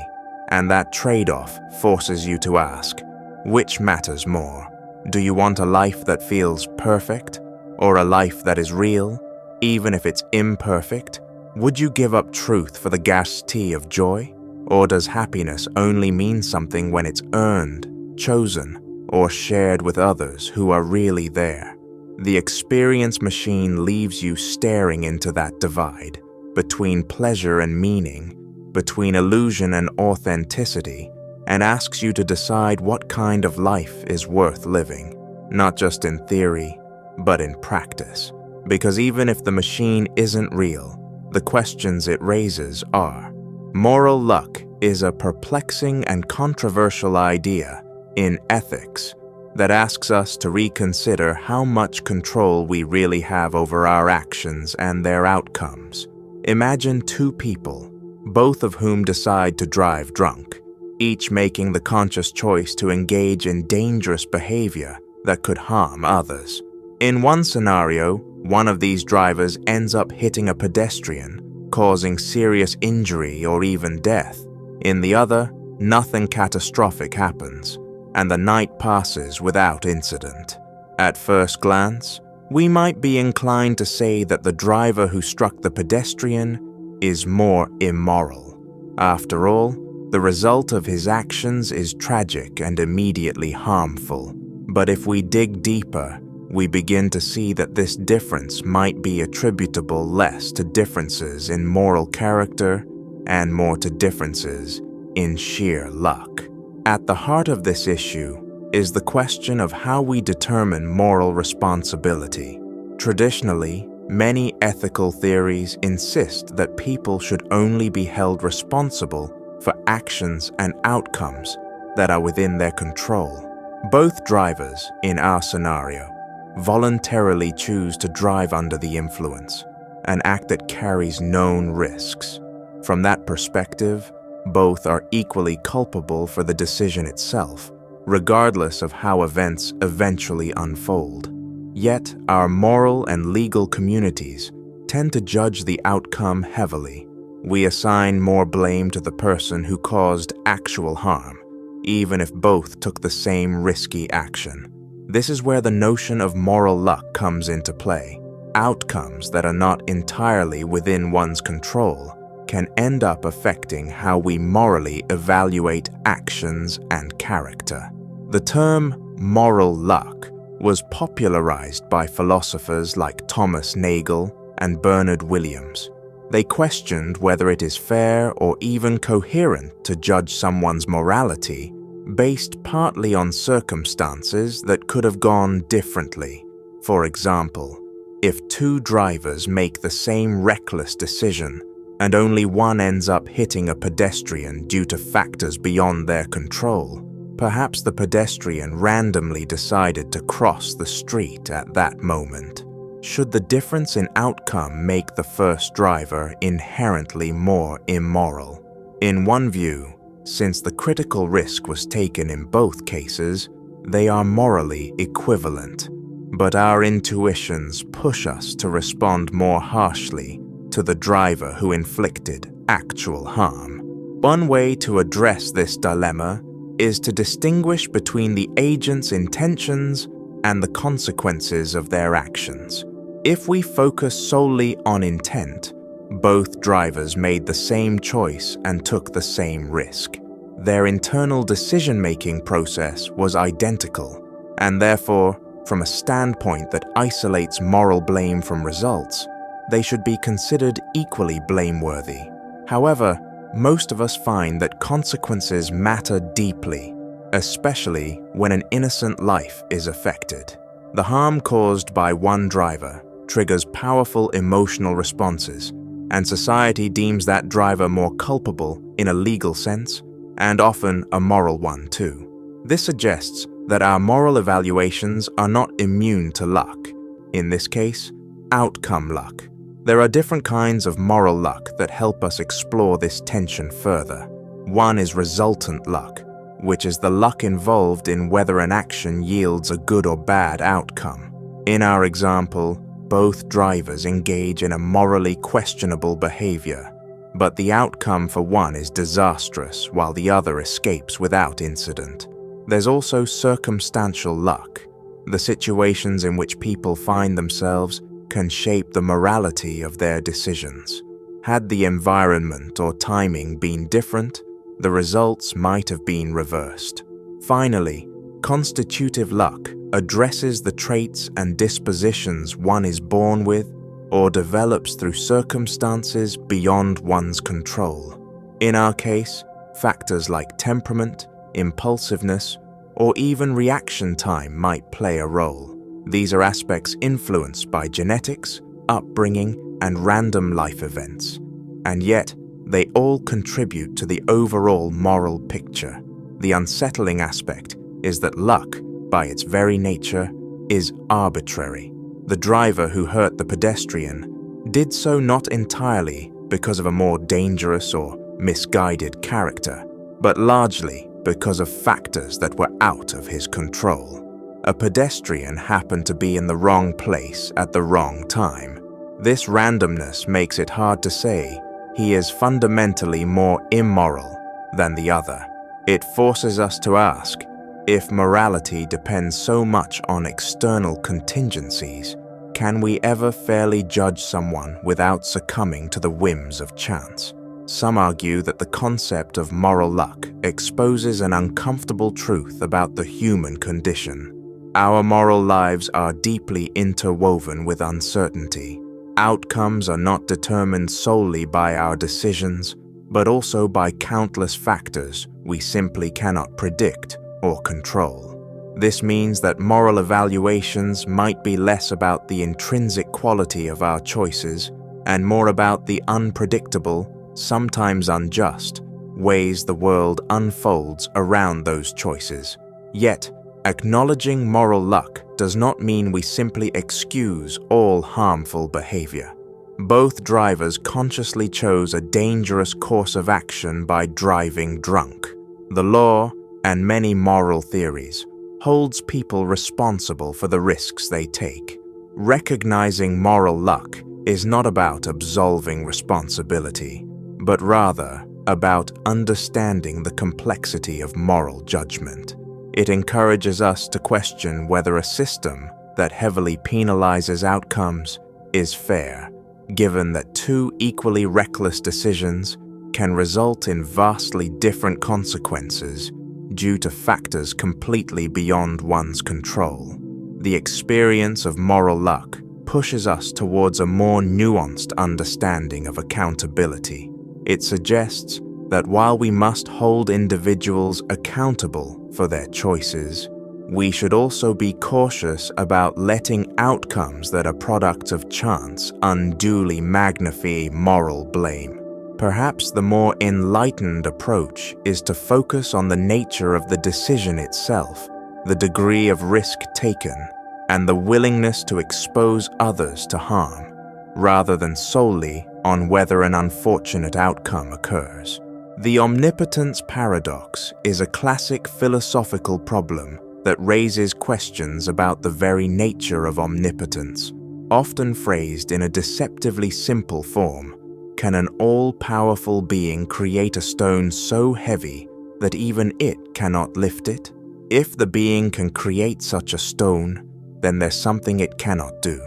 And that trade-off forces you to ask, which matters more? Do you want a life that feels perfect, or a life that is real, even if it's imperfect? Would you give up truth for the guarantee of joy? Or does happiness only mean something when it's earned, chosen, or shared with others who are really there? The experience machine leaves you staring into that divide between pleasure and meaning, between illusion and authenticity, and asks you to decide what kind of life is worth living, not just in theory, but in practice. Because even if the machine isn't real, the questions it raises are. Moral luck is a perplexing and controversial idea in ethics that asks us to reconsider how much control we really have over our actions and their outcomes. Imagine two people, both of whom decide to drive drunk, each making the conscious choice to engage in dangerous behavior that could harm others. In one scenario, one of these drivers ends up hitting a pedestrian, causing serious injury or even death. In the other, nothing catastrophic happens, and the night passes without incident. At first glance, we might be inclined to say that the driver who struck the pedestrian is more immoral. After all, the result of his actions is tragic and immediately harmful. But if we dig deeper, we begin to see that this difference might be attributable less to differences in moral character and more to differences in sheer luck. At the heart of this issue is the question of how we determine moral responsibility. Traditionally, many ethical theories insist that people should only be held responsible for actions and outcomes that are within their control. Both drivers, in our scenario, voluntarily choose to drive under the influence, an act that carries known risks. From that perspective, both are equally culpable for the decision itself, regardless of how events eventually unfold. Yet, our moral and legal communities tend to judge the outcome heavily. We assign more blame to the person who caused actual harm, even if both took the same risky action. This is where the notion of moral luck comes into play. Outcomes that are not entirely within one's control can end up affecting how we morally evaluate actions and character. The term moral luck was popularized by philosophers like Thomas Nagel and Bernard Williams. They questioned whether it is fair or even coherent to judge someone's morality based partly on circumstances that could have gone differently. For example, if two drivers make the same reckless decision and only one ends up hitting a pedestrian due to factors beyond their control, perhaps the pedestrian randomly decided to cross the street at that moment. Should the difference in outcome make the first driver inherently more immoral? In one view, since the critical risk was taken in both cases, they are morally equivalent. But our intuitions push us to respond more harshly to the driver who inflicted actual harm. One way to address this dilemma is to distinguish between the agent's intentions and the consequences of their actions. If we focus solely on intent, both drivers made the same choice and took the same risk. Their internal decision-making process was identical, and therefore, from a standpoint that isolates moral blame from results, they should be considered equally blameworthy. However, most of us find that consequences matter deeply, especially when an innocent life is affected. The harm caused by one driver triggers powerful emotional responses, and society deems that driver more culpable in a legal sense, and often a moral one too. This suggests that our moral evaluations are not immune to luck. In this case, outcome luck. There are different kinds of moral luck that help us explore this tension further. One is resultant luck, which is the luck involved in whether an action yields a good or bad outcome. In our example, both drivers engage in a morally questionable behavior, but the outcome for one is disastrous while the other escapes without incident. There's also circumstantial luck, The situations in which people find themselves can shape the morality of their decisions. Had the environment or timing been different, the results might have been reversed. Finally, constitutive luck addresses the traits and dispositions one is born with or develops through circumstances beyond one's control. In our case, factors like temperament, impulsiveness, or even reaction time might play a role. These are aspects influenced by genetics, upbringing, and random life events. And yet, they all contribute to the overall moral picture. The unsettling aspect is that luck, by its very nature, is arbitrary. The driver who hurt the pedestrian did so not entirely because of a more dangerous or misguided character, but largely because of factors that were out of his control. A pedestrian happened to be in the wrong place at the wrong time. This randomness makes it hard to say he is fundamentally more immoral than the other. It forces us to ask, if morality depends so much on external contingencies, can we ever fairly judge someone without succumbing to the whims of chance? Some argue that the concept of moral luck exposes an uncomfortable truth about the human condition. Our moral lives are deeply interwoven with uncertainty. Outcomes are not determined solely by our decisions, but also by countless factors we simply cannot predict or control. This means that moral evaluations might be less about the intrinsic quality of our choices and more about the unpredictable, sometimes unjust, ways the world unfolds around those choices. Yet, acknowledging moral luck does not mean we simply excuse all harmful behavior. Both drivers consciously chose a dangerous course of action by driving drunk. The law, and many moral theories, holds people responsible for the risks they take. Recognizing moral luck is not about absolving responsibility, but rather about understanding the complexity of moral judgment. It encourages us to question whether a system that heavily penalizes outcomes is fair, given that two equally reckless decisions can result in vastly different consequences due to factors completely beyond one's control. The experience of moral luck pushes us towards a more nuanced understanding of accountability. It suggests that while we must hold individuals accountable for their choices, we should also be cautious about letting outcomes that are products of chance unduly magnify moral blame. Perhaps the more enlightened approach is to focus on the nature of the decision itself, the degree of risk taken, and the willingness to expose others to harm, rather than solely on whether an unfortunate outcome occurs. The Omnipotence Paradox is a classic philosophical problem that raises questions about the very nature of omnipotence. Often phrased in a deceptively simple form, can an all-powerful being create a stone so heavy that even it cannot lift it? If the being can create such a stone, then there's something it cannot do,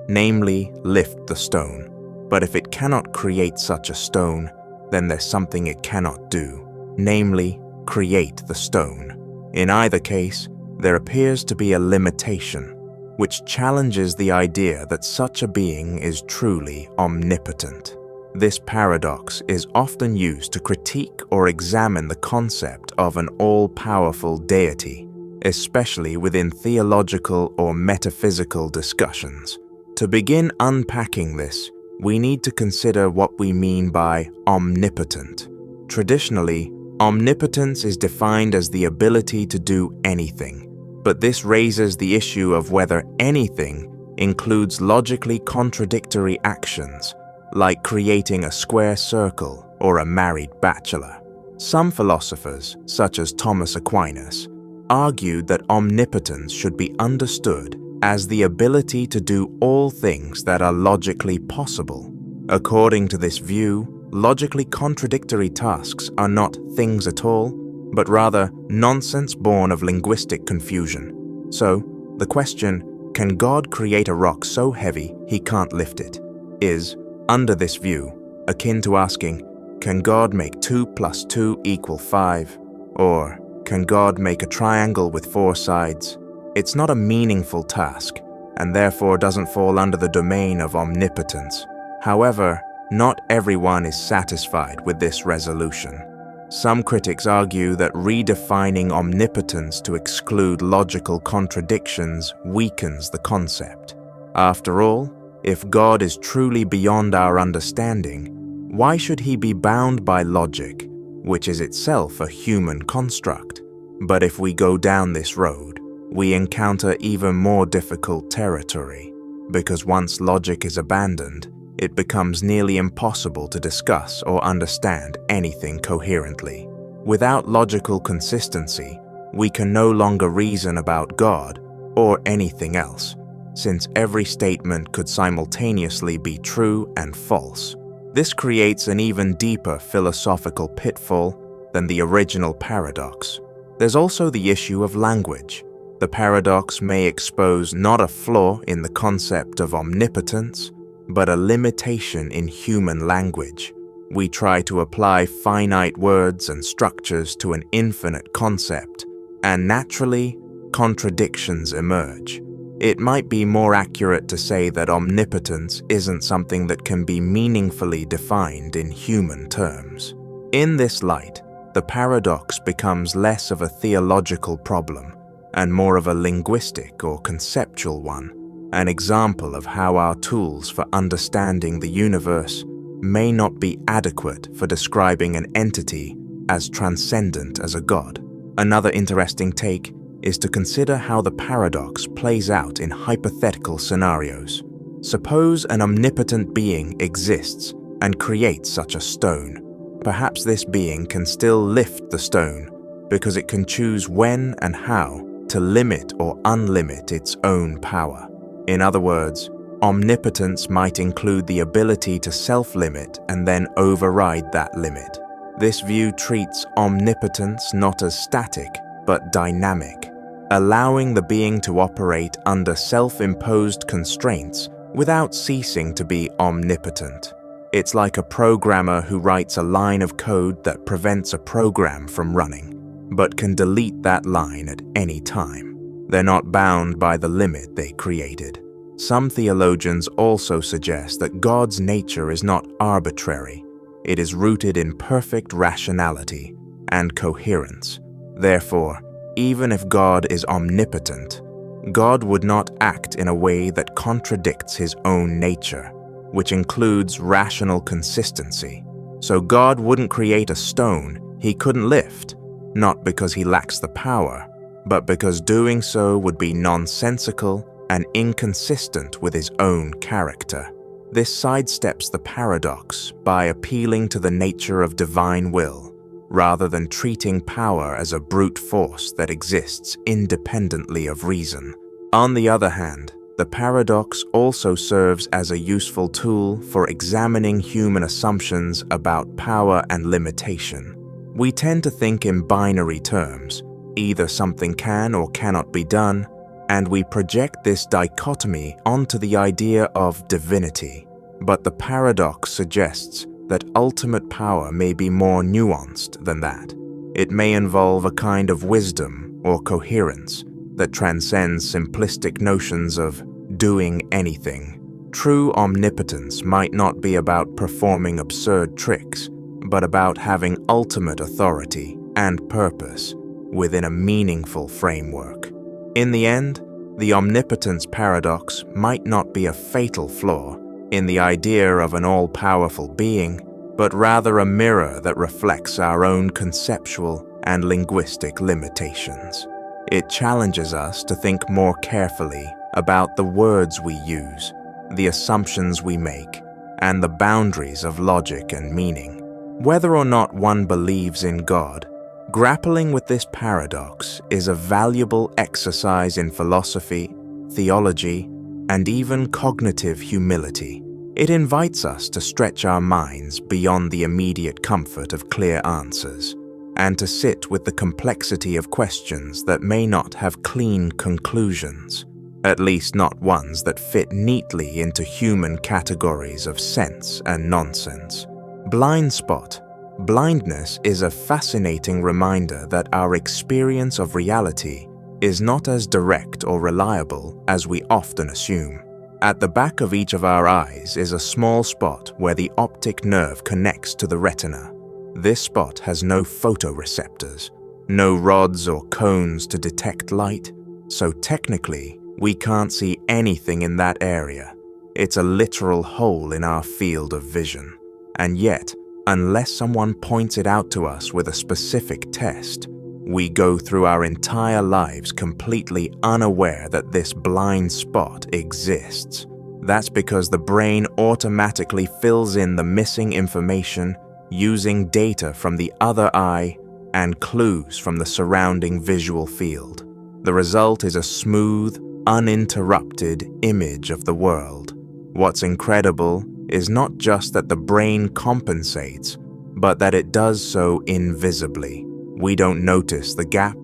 namely lift the stone. But if it cannot create such a stone, then there's something it cannot do, namely create the stone. In either case, there appears to be a limitation, which challenges the idea that such a being is truly omnipotent. This paradox is often used to critique or examine the concept of an all-powerful deity, especially within theological or metaphysical discussions. To begin unpacking this, we need to consider what we mean by omnipotent. Traditionally, omnipotence is defined as the ability to do anything, but this raises the issue of whether anything includes logically contradictory actions, like creating a square circle or a married bachelor. Some philosophers, such as Thomas Aquinas, argued that omnipotence should be understood as the ability to do all things that are logically possible. According to this view, logically contradictory tasks are not things at all, but rather nonsense born of linguistic confusion. So, The question, can God create a rock so heavy he can't lift it, is, under this view, akin to asking, can God make 2 + 2 = 5? Or, can God make a triangle with 4 sides? It's not a meaningful task, and therefore doesn't fall under the domain of omnipotence. However, not everyone is satisfied with this resolution. Some critics argue that redefining omnipotence to exclude logical contradictions weakens the concept. After all, if God is truly beyond our understanding, why should he be bound by logic, which is itself a human construct? But if we go down this road, we encounter even more difficult territory, because once logic is abandoned, it becomes nearly impossible to discuss or understand anything coherently. Without logical consistency, we can no longer reason about God or anything else, since every statement could simultaneously be true and false. This creates an even deeper philosophical pitfall than the original paradox. There's also the issue of language. The paradox may expose not a flaw in the concept of omnipotence, but a limitation in human language. We try to apply finite words and structures to an infinite concept, and naturally, contradictions emerge. It might be more accurate to say that omnipotence isn't something that can be meaningfully defined in human terms. In this light, the paradox becomes less of a theological problem and more of a linguistic or conceptual one, an example of how our tools for understanding the universe may not be adequate for describing an entity as transcendent as a god. Another interesting take is to consider how the paradox plays out in hypothetical scenarios. Suppose an omnipotent being exists and creates such a stone. Perhaps this being can still lift the stone because it can choose when and how to limit or unlimit its own power. In other words, omnipotence might include the ability to self-limit and then override that limit. This view treats omnipotence not as static, but dynamic, allowing the being to operate under self-imposed constraints without ceasing to be omnipotent. It's like a programmer who writes a line of code that prevents a program from running, but can delete that line at any time. They're not bound by the limit they created. Some theologians also suggest that God's nature is not arbitrary. It is rooted in perfect rationality and coherence. Therefore, even if God is omnipotent, God would not act in a way that contradicts his own nature, which includes rational consistency. So God wouldn't create a stone he couldn't lift, not because he lacks the power, but because doing so would be nonsensical and inconsistent with his own character. This sidesteps the paradox by appealing to the nature of divine will, rather than treating power as a brute force that exists independently of reason. On the other hand, the paradox also serves as a useful tool for examining human assumptions about power and limitation. We tend to think in binary terms, either something can or cannot be done, and we project this dichotomy onto the idea of divinity. But the paradox suggests that ultimate power may be more nuanced than that. It may involve a kind of wisdom or coherence that transcends simplistic notions of doing anything. True omnipotence might not be about performing absurd tricks, but about having ultimate authority and purpose within a meaningful framework. In the end, the omnipotence paradox might not be a fatal flaw in the idea of an all-powerful being, but rather a mirror that reflects our own conceptual and linguistic limitations. It challenges us to think more carefully about the words we use, the assumptions we make, and the boundaries of logic and meaning. Whether or not one believes in God, grappling with this paradox is a valuable exercise in philosophy, theology, and even cognitive humility. It invites us to stretch our minds beyond the immediate comfort of clear answers, and to sit with the complexity of questions that may not have clean conclusions. at least not ones that fit neatly into human categories of sense and nonsense. Blind spot. Blindness is a fascinating reminder that our experience of reality is not as direct or reliable as we often assume. At the back of each of our eyes is a small spot where the optic nerve connects to the retina. This spot has no photoreceptors, no rods or cones to detect light, so technically, we can't see anything in that area. It's a literal hole in our field of vision. And yet, unless someone points it out to us with a specific test, we go through our entire lives completely unaware that this blind spot exists. That's because the brain automatically fills in the missing information using data from the other eye and clues from the surrounding visual field. The result is a smooth, uninterrupted image of the world. What's incredible is not just that the brain compensates, but that it does so invisibly. We don't notice the gap,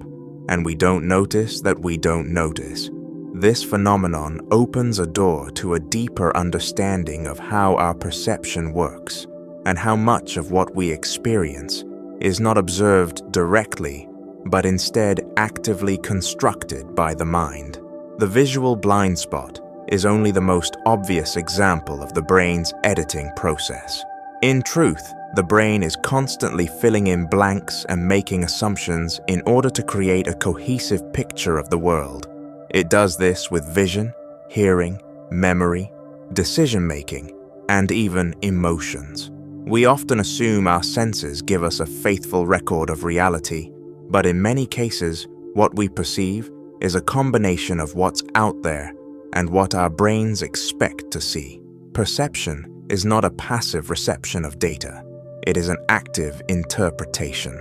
and we don't notice that we don't notice. This phenomenon opens a door to a deeper understanding of how our perception works, and how much of what we experience is not observed directly, but instead actively constructed by the mind. The visual blind spot is only the most obvious example of the brain's editing process. In truth, the brain is constantly filling in blanks and making assumptions in order to create a cohesive picture of the world. It does this with vision, hearing, memory, decision-making, and even emotions. We often assume our senses give us a faithful record of reality, but in many cases, what we perceive is a combination of what's out there and what our brains expect to see. Perception is not a passive reception of data. It is an active interpretation.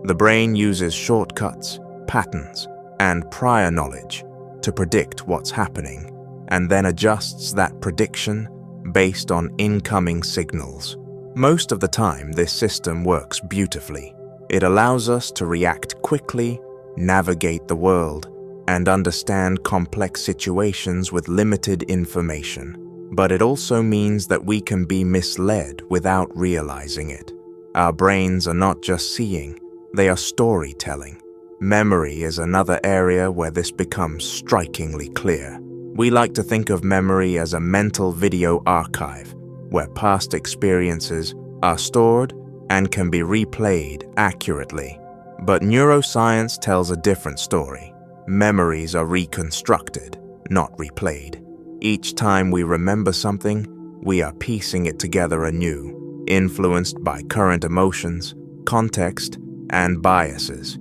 The brain uses shortcuts, patterns, and prior knowledge to predict what's happening, and then adjusts that prediction based on incoming signals. Most of the time, this system works beautifully. It allows us to react quickly, navigate the world, and understand complex situations with limited information. But it also means that we can be misled without realizing it. Our brains are not just seeing, they are storytelling. Memory is another area where this becomes strikingly clear. We like to think of memory as a mental video archive, where past experiences are stored and can be replayed accurately. But neuroscience tells a different story. Memories are reconstructed, not replayed. Each time we remember something, we are piecing it together anew, influenced by current emotions, context, and biases.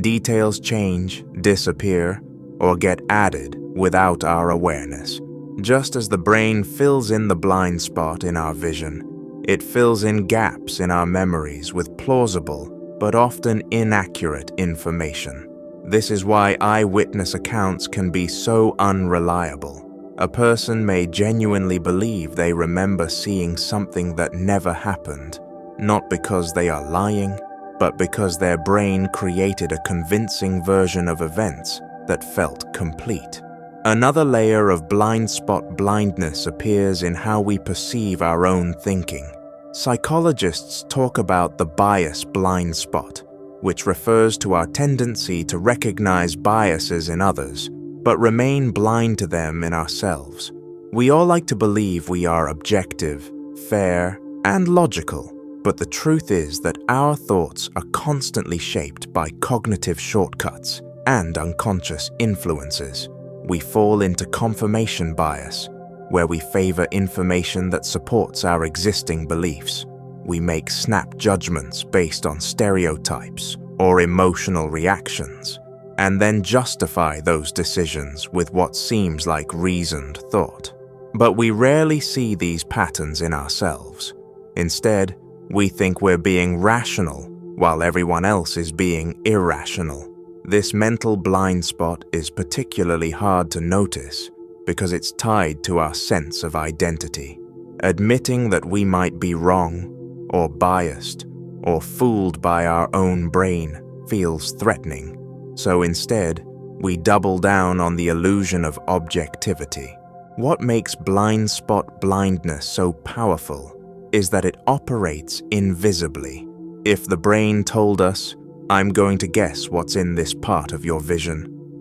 Details change, disappear, or get added without our awareness. Just as the brain fills in the blind spot in our vision, it fills in gaps in our memories with plausible but often inaccurate information. This is why eyewitness accounts can be so unreliable. A person may genuinely believe they remember seeing something that never happened, not because they are lying, but because their brain created a convincing version of events that felt complete. Another layer of blind spot blindness appears in how we perceive our own thinking. Psychologists talk about the bias blind spot, which refers to our tendency to recognize biases in others, but remain blind to them in ourselves. We all like to believe we are objective, fair, and logical, but the truth is that our thoughts are constantly shaped by cognitive shortcuts and unconscious influences. We fall into confirmation bias, where we favor information that supports our existing beliefs. We make snap judgments based on stereotypes or emotional reactions, and then justify those decisions with what seems like reasoned thought. But we rarely see these patterns in ourselves. Instead, we think we're being rational while everyone else is being irrational. This mental blind spot is particularly hard to notice because it's tied to our sense of identity. Admitting that we might be wrong, or biased, or fooled by our own brain feels threatening. So instead, we double down on the illusion of objectivity. What makes blind spot blindness so powerful is that it operates invisibly. If the brain told us, "I'm going to guess what's in this part of your vision,"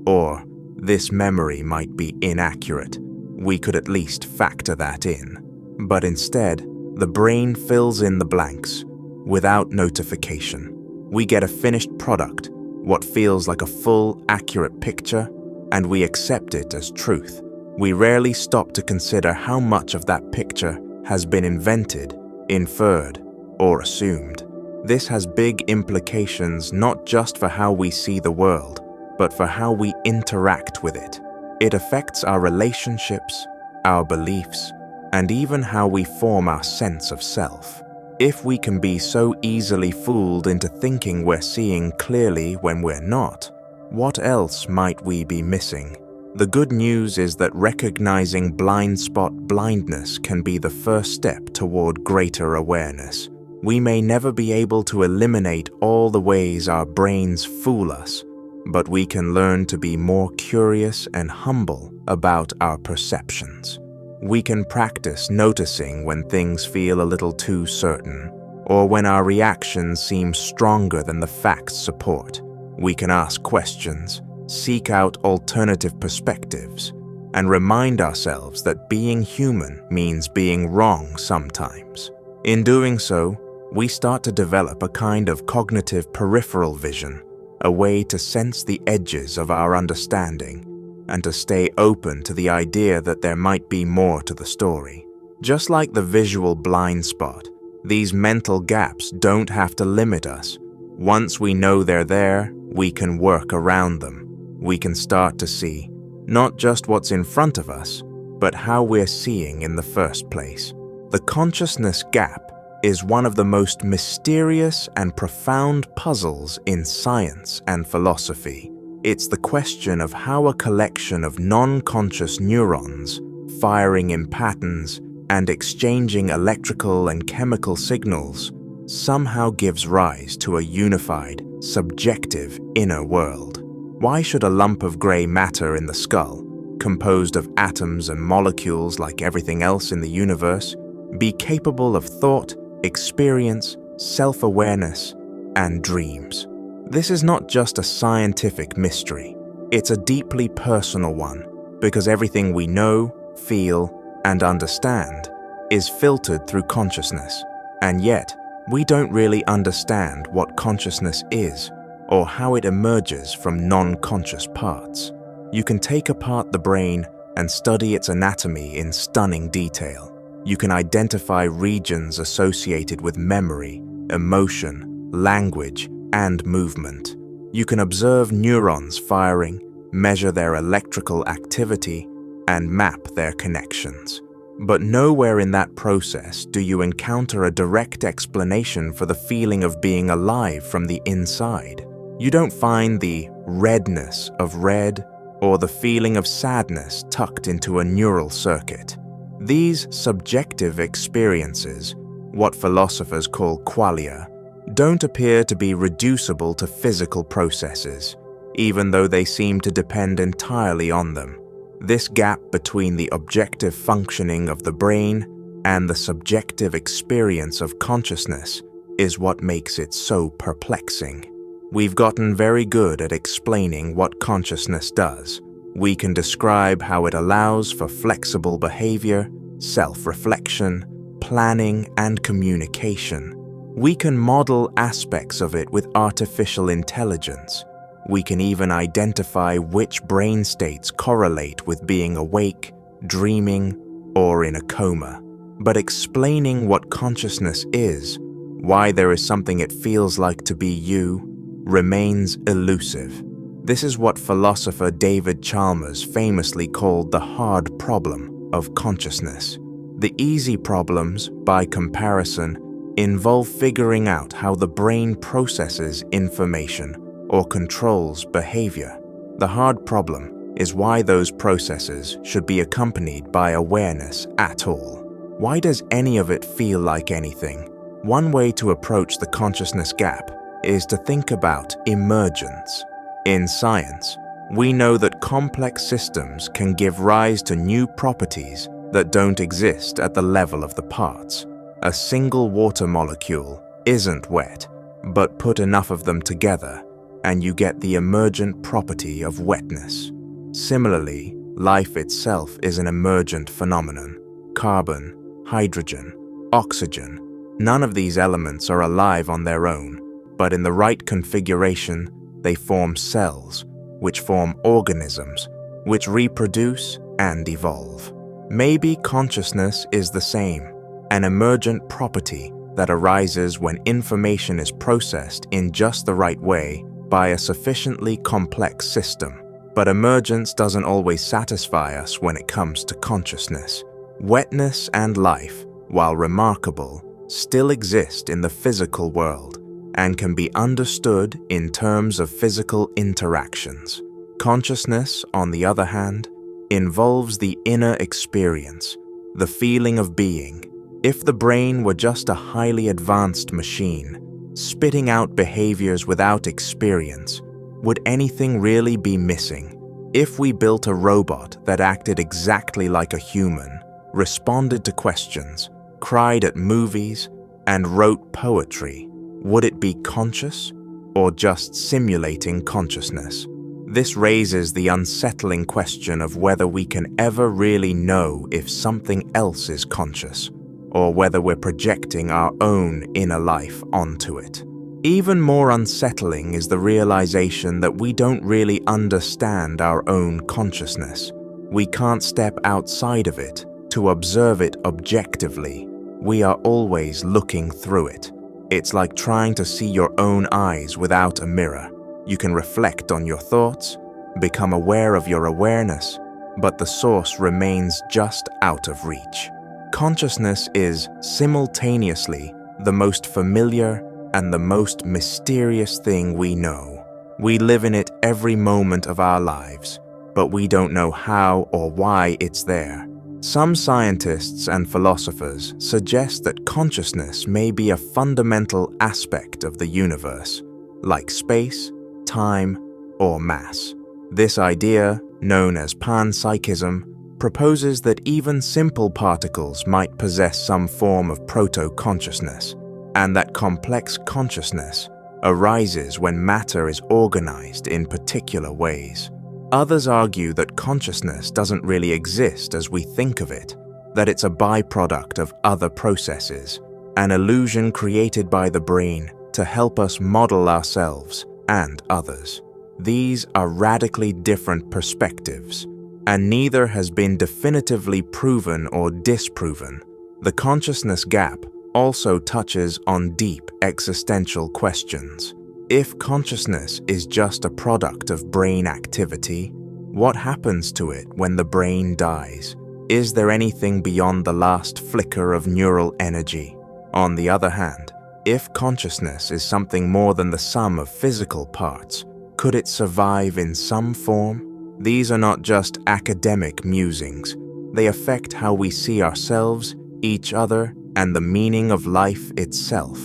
or "this memory might be inaccurate," we could at least factor that in. But instead, the brain fills in the blanks without notification. We get a finished product, what feels like a full, accurate picture, and we accept it as truth. We rarely stop to consider how much of that picture has been invented, inferred, or assumed. This has big implications not just for how we see the world, but for how we interact with it. It affects our relationships, our beliefs, and even how we form our sense of self. If we can be so easily fooled into thinking we're seeing clearly when we're not, what else might we be missing? The good news is that recognizing blind spot blindness can be the first step toward greater awareness. We may never be able to eliminate all the ways our brains fool us, but we can learn to be more curious and humble about our perceptions. We can practice noticing when things feel a little too certain, or when our reactions seem stronger than the facts support. We can ask questions, seek out alternative perspectives, and remind ourselves that being human means being wrong sometimes. In doing so, we start to develop a kind of cognitive peripheral vision, a way to sense the edges of our understanding, and to stay open to the idea that there might be more to the story. Just like the visual blind spot, these mental gaps don't have to limit us. Once we know they're there, we can work around them. We can start to see not just what's in front of us, but how we're seeing in the first place. The consciousness gap is one of the most mysterious and profound puzzles in science and philosophy. It's the question of how a collection of non-conscious neurons, firing in patterns and exchanging electrical and chemical signals, somehow gives rise to a unified, subjective inner world. Why should a lump of gray matter in the skull, composed of atoms and molecules like everything else in the universe, be capable of thought, experience, self-awareness, and dreams? This is not just a scientific mystery. It's a deeply personal one, because everything we know, feel, and understand is filtered through consciousness, and yet we don't really understand what consciousness is or how it emerges from non-conscious parts. You can take apart the brain and study its anatomy in stunning detail. You can identify regions associated with memory, emotion, language, and movement. You can observe neurons firing, measure their electrical activity, and map their connections. But nowhere in that process do you encounter a direct explanation for the feeling of being alive from the inside. You don't find the redness of red or the feeling of sadness tucked into a neural circuit. These subjective experiences, what philosophers call qualia, don't appear to be reducible to physical processes, even though they seem to depend entirely on them. This gap between the objective functioning of the brain and the subjective experience of consciousness is what makes it so perplexing. We've gotten very good at explaining what consciousness does. We can describe how it allows for flexible behavior, self-reflection, planning, and communication. We can model aspects of it with artificial intelligence. We can even identify which brain states correlate with being awake, dreaming, or in a coma. But explaining what consciousness is, why there is something it feels like to be you, remains elusive. This is what philosopher David Chalmers famously called the hard problem of consciousness. The easy problems, by comparison, involve figuring out how the brain processes information or controls behavior. The hard problem is why those processes should be accompanied by awareness at all. Why does any of it feel like anything? One way to approach the consciousness gap is to think about emergence. In science, We know that complex systems can give rise to new properties that don't exist at the level of the parts. A single water molecule isn't wet, but put enough of them together, and you get the emergent property of wetness. Similarly, life itself is an emergent phenomenon. Carbon, hydrogen, oxygen, none of these elements are alive on their own, but in the right configuration, they form cells, which form organisms, which reproduce and evolve. Maybe consciousness is the same, an emergent property that arises when information is processed in just the right way by a sufficiently complex system. But emergence doesn't always satisfy us when it comes to consciousness. Wetness and life, while remarkable, still exist in the physical world and can be understood in terms of physical interactions. Consciousness, on the other hand, involves the inner experience, the feeling of being. If the brain were just a highly advanced machine, spitting out behaviors without experience, would anything really be missing? If we built a robot that acted exactly like a human, responded to questions, cried at movies, and wrote poetry, would it be conscious or just simulating consciousness? This raises the unsettling question of whether we can ever really know if something else is conscious, or whether we're projecting our own inner life onto it. Even more unsettling is the realization that we don't really understand our own consciousness. We can't step outside of it to observe it objectively. We are always looking through it. It's like trying to see your own eyes without a mirror. You can reflect on your thoughts, become aware of your awareness, but the source remains just out of reach. Consciousness is simultaneously the most familiar and the most mysterious thing we know. We live in it every moment of our lives, but we don't know how or why it's there. Some scientists and philosophers suggest that consciousness may be a fundamental aspect of the universe, like space, time, or mass. This idea, known as panpsychism, proposes that even simple particles might possess some form of proto-consciousness, and that complex consciousness arises when matter is organized in particular ways. Others argue that consciousness doesn't really exist as we think of it, that it's a byproduct of other processes, an illusion created by the brain to help us model ourselves and others. These are radically different perspectives, and neither has been definitively proven or disproven. The consciousness gap also touches on deep existential questions. If consciousness is just a product of brain activity, what happens to it when the brain dies? Is there anything beyond the last flicker of neural energy? On the other hand, if consciousness is something more than the sum of physical parts, could it survive in some form? These are not just academic musings. They affect how we see ourselves, each other, and the meaning of life itself.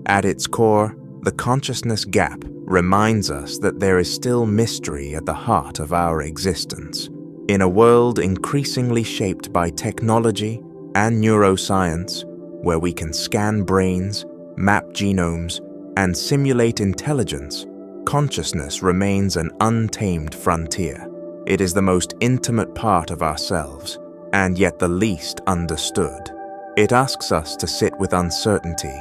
At its core, the consciousness gap reminds us that there is still mystery at the heart of our existence. In a world increasingly shaped by technology and neuroscience, where we can scan brains, map genomes, and simulate intelligence, consciousness remains an untamed frontier. It is the most intimate part of ourselves, and yet the least understood. It asks us to sit with uncertainty,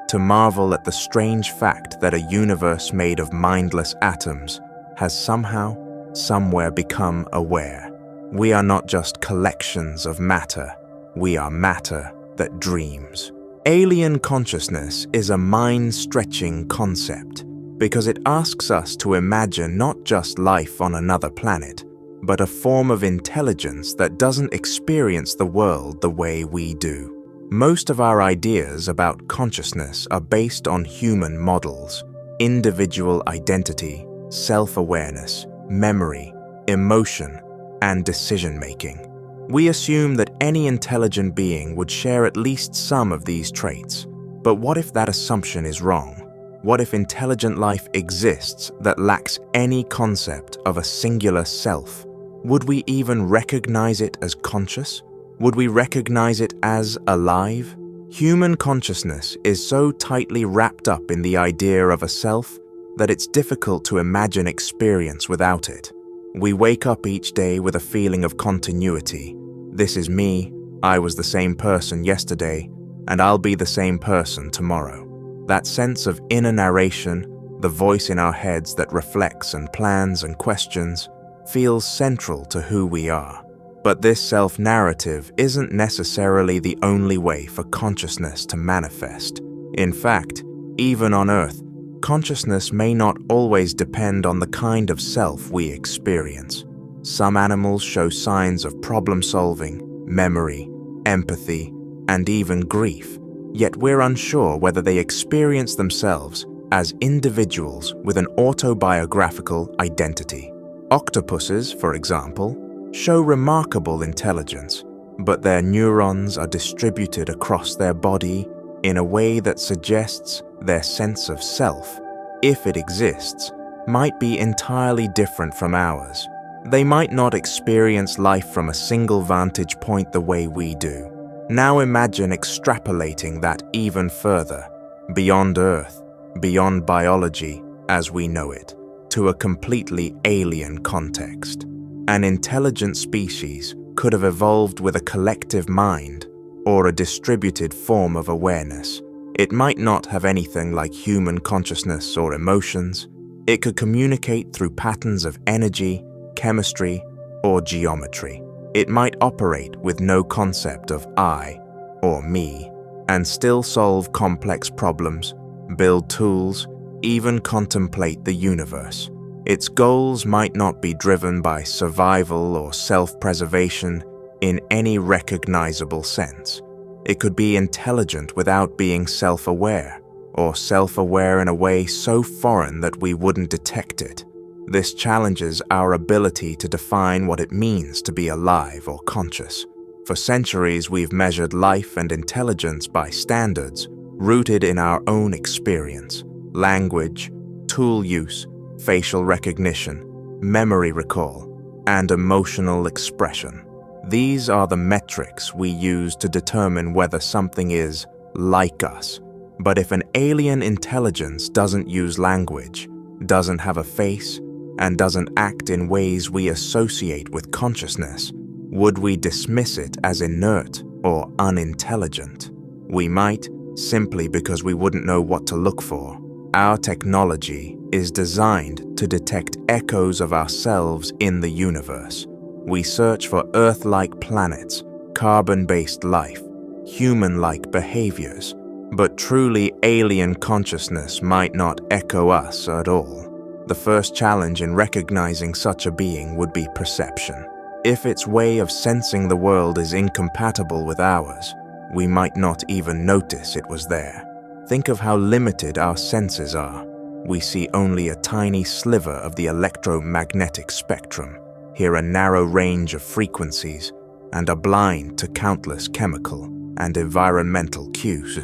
to marvel at the strange fact that a universe made of mindless atoms has somehow, somewhere become aware. We are not just collections of matter, we are matter that dreams. Alien consciousness is a mind-stretching concept because it asks us to imagine not just life on another planet, but a form of intelligence that doesn't experience the world the way we do. Most of our ideas about consciousness are based on human models: individual identity, self-awareness, memory, emotion, and decision-making. We assume that any intelligent being would share at least some of these traits. But what if that assumption is wrong? What if intelligent life exists that lacks any concept of a singular self? Would we even recognize it as conscious? Would we recognize it as alive? Human consciousness is so tightly wrapped up in the idea of a self that it's difficult to imagine experience without it. We wake up each day with a feeling of continuity. This is me, I was the same person yesterday, and I'll be the same person tomorrow. That sense of inner narration, the voice in our heads that reflects and plans and questions, feels central to who we are. But this self-narrative isn't necessarily the only way for consciousness to manifest. In fact, even on Earth, consciousness may not always depend on the kind of self we experience. Some animals show signs of problem-solving, memory, empathy, and even grief, yet we're unsure whether they experience themselves as individuals with an autobiographical identity. Octopuses, for example, show remarkable intelligence, but their neurons are distributed across their body in a way that suggests their sense of self, if it exists, might be entirely different from ours. They might not experience life from a single vantage point the way we do. Now imagine extrapolating that even further, beyond Earth, beyond biology as we know it, to a completely alien context. An intelligent species could have evolved with a collective mind or a distributed form of awareness. It might not have anything like human consciousness or emotions. It could communicate through patterns of energy, chemistry, or geometry. It might operate with no concept of I or me, and still solve complex problems, build tools, even contemplate the universe. Its goals might not be driven by survival or self-preservation in any recognizable sense. It could be intelligent without being self-aware, or self-aware in a way so foreign that we wouldn't detect it. This challenges our ability to define what it means to be alive or conscious. For centuries, we've measured life and intelligence by standards rooted in our own experience: language, tool use, facial recognition, memory recall, and emotional expression. These are the metrics we use to determine whether something is like us. But if an alien intelligence doesn't use language, doesn't have a face, and doesn't act in ways we associate with consciousness, would we dismiss it as inert or unintelligent? We might, simply because we wouldn't know what to look for. Our technology is designed to detect echoes of ourselves in the universe. We search for Earth-like planets, carbon-based life, human-like behaviors, but truly alien consciousness might not echo us at all. The first challenge in recognizing such a being would be perception. If its way of sensing the world is incompatible with ours, we might not even notice it was there. Think of how limited our senses are. We see only a tiny sliver of the electromagnetic spectrum, hear a narrow range of frequencies, and are blind to countless chemical and environmental cues.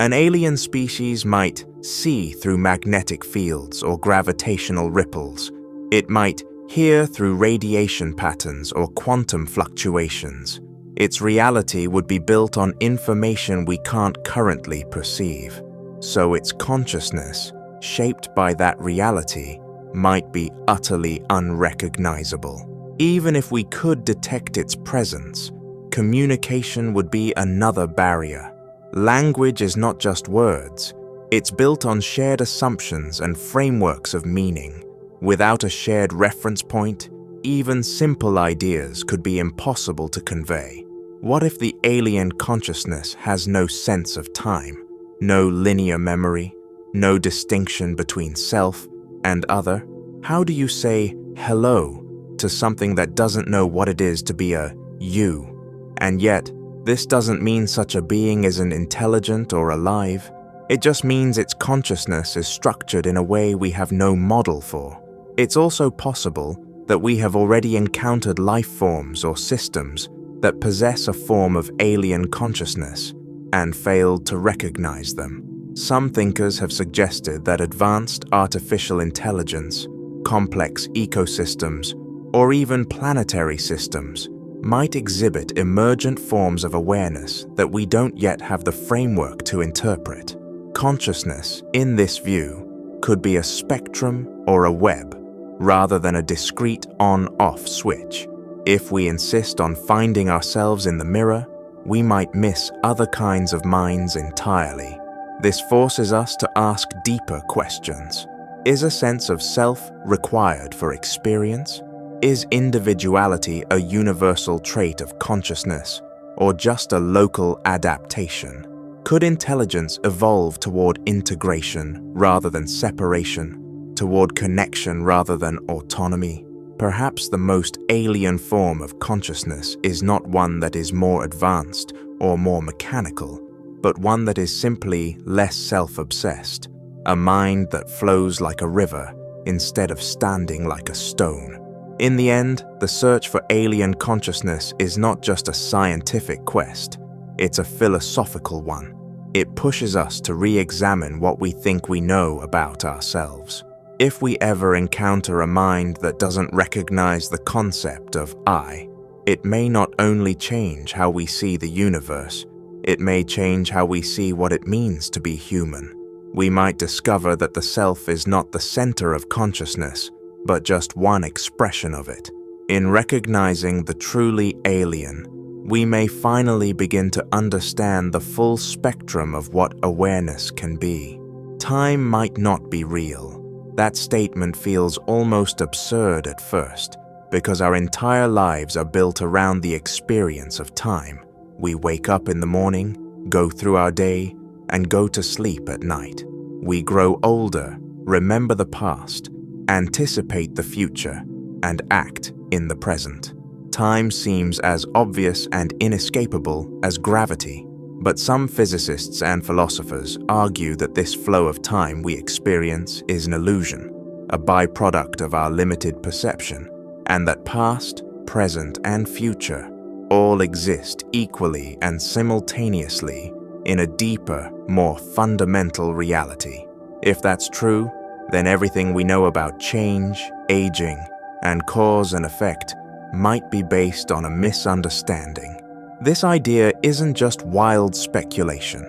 An alien species might see through magnetic fields or gravitational ripples. It might hear through radiation patterns or quantum fluctuations. Its reality would be built on information we can't currently perceive. So its consciousness, shaped by that reality, might be utterly unrecognizable. Even if we could detect its presence, communication would be another barrier. Language is not just words. It's built on shared assumptions and frameworks of meaning. Without a shared reference point, even simple ideas could be impossible to convey. What if the alien consciousness has no sense of time, no linear memory, no distinction between self and other? How do you say hello to something that doesn't know what it is to be a you? And yet, this doesn't mean such a being isn't intelligent or alive. It just means its consciousness is structured in a way we have no model for. It's also possible that we have already encountered life forms or systems that possess a form of alien consciousness and failed to recognize them. Some thinkers have suggested that advanced artificial intelligence, complex ecosystems, or even planetary systems might exhibit emergent forms of awareness that we don't yet have the framework to interpret. Consciousness, in this view, could be a spectrum or a web, rather than a discrete on-off switch. If we insist on finding ourselves in the mirror, we might miss other kinds of minds entirely. This forces us to ask deeper questions. Is a sense of self required for experience? Is individuality a universal trait of consciousness, or just a local adaptation? Could intelligence evolve toward integration rather than separation, toward connection rather than autonomy? Perhaps the most alien form of consciousness is not one that is more advanced or more mechanical, but one that is simply less self-obsessed, a mind that flows like a river instead of standing like a stone. In the end, the search for alien consciousness is not just a scientific quest, it's a philosophical one. It pushes us to re-examine what we think we know about ourselves. If we ever encounter a mind that doesn't recognize the concept of I, it may not only change how we see the universe, it may change how we see what it means to be human. We might discover that the self is not the center of consciousness, but just one expression of it. In recognizing the truly alien, we may finally begin to understand the full spectrum of what awareness can be. Time might not be real. That statement feels almost absurd at first, because our entire lives are built around the experience of time. We wake up in the morning, go through our day, and go to sleep at night. We grow older, remember the past, anticipate the future, and act in the present. Time seems as obvious and inescapable as gravity, but some physicists and philosophers argue that this flow of time we experience is an illusion, a byproduct of our limited perception, and that past, present, and future all exist equally and simultaneously in a deeper, more fundamental reality. If that's true, then everything we know about change, aging, and cause and effect might be based on a misunderstanding. This idea isn't just wild speculation.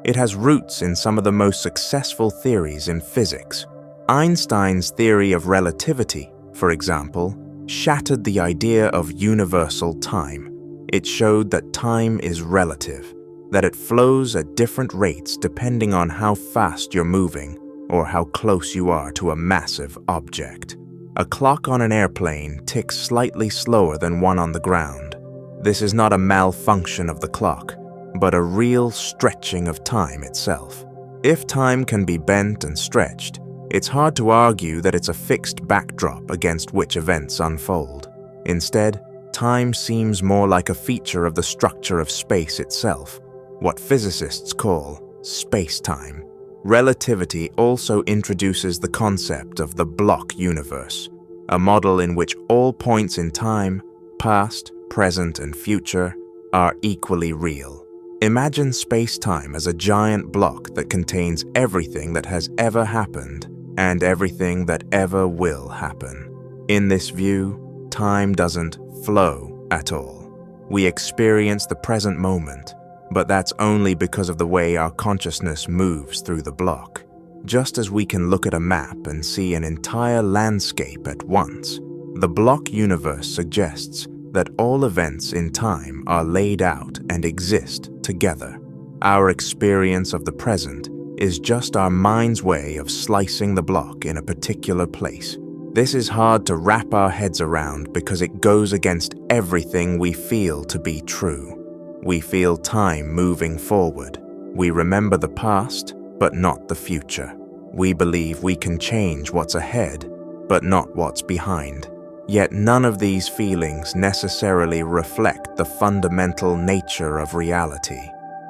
It has roots in some of the most successful theories in physics. Einstein's theory of relativity, for example, shattered the idea of universal time. It showed that time is relative, that it flows at different rates depending on how fast you're moving or how close you are to a massive object. A clock on an airplane ticks slightly slower than one on the ground. This is not a malfunction of the clock, but a real stretching of time itself. If time can be bent and stretched, it's hard to argue that it's a fixed backdrop against which events unfold. Instead, time seems more like a feature of the structure of space itself, what physicists call space-time. Relativity also introduces the concept of the block universe, a model in which all points in time, past, present, and future, are equally real. Imagine space-time as a giant block that contains everything that has ever happened and everything that ever will happen. In this view, time doesn't flow at all. We experience the present moment, but that's only because of the way our consciousness moves through the block. Just as we can look at a map and see an entire landscape at once, the block universe suggests that all events in time are laid out and exist together. Our experience of the present is just our mind's way of slicing the block in a particular place. This is hard to wrap our heads around because it goes against everything we feel to be true. We feel time moving forward. We remember the past, but not the future. We believe we can change what's ahead, but not what's behind. Yet none of these feelings necessarily reflect the fundamental nature of reality.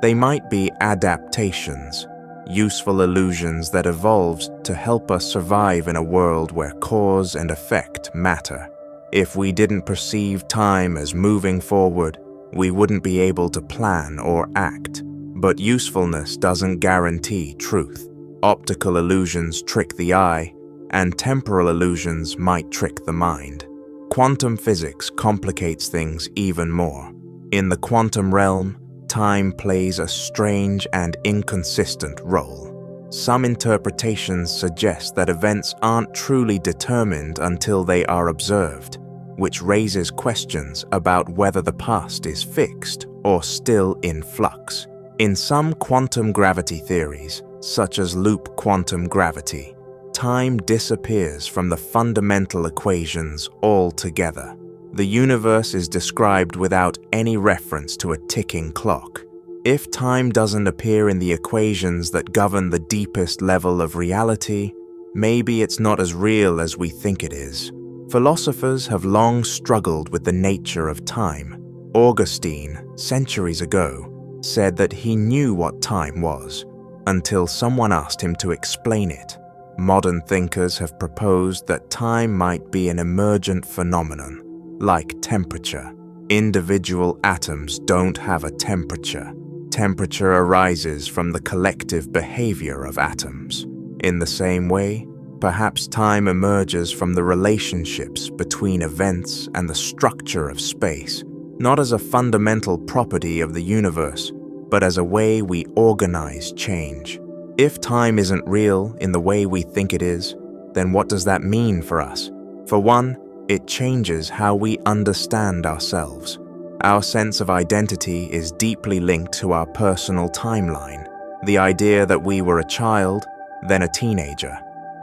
They might be adaptations, useful illusions that evolved to help us survive in a world where cause and effect matter. If we didn't perceive time as moving forward, we wouldn't be able to plan or act. But usefulness doesn't guarantee truth. Optical illusions trick the eye, and temporal illusions might trick the mind. Quantum physics complicates things even more. In the quantum realm, time plays a strange and inconsistent role. Some interpretations suggest that events aren't truly determined until they are observed, which raises questions about whether the past is fixed or still in flux. In some quantum gravity theories, such as loop quantum gravity, time disappears from the fundamental equations altogether. The universe is described without any reference to a ticking clock. If time doesn't appear in the equations that govern the deepest level of reality, maybe it's not as real as we think it is. Philosophers have long struggled with the nature of time. Augustine, centuries ago, said that he knew what time was, until someone asked him to explain it. Modern thinkers have proposed that time might be an emergent phenomenon, like temperature. Individual atoms don't have a temperature. Temperature arises from the collective behavior of atoms. In the same way, perhaps time emerges from the relationships between events and the structure of space, not as a fundamental property of the universe, but as a way we organize change. If time isn't real in the way we think it is, then what does that mean for us? For one, it changes how we understand ourselves. Our sense of identity is deeply linked to our personal timeline. The idea that we were a child, then a teenager,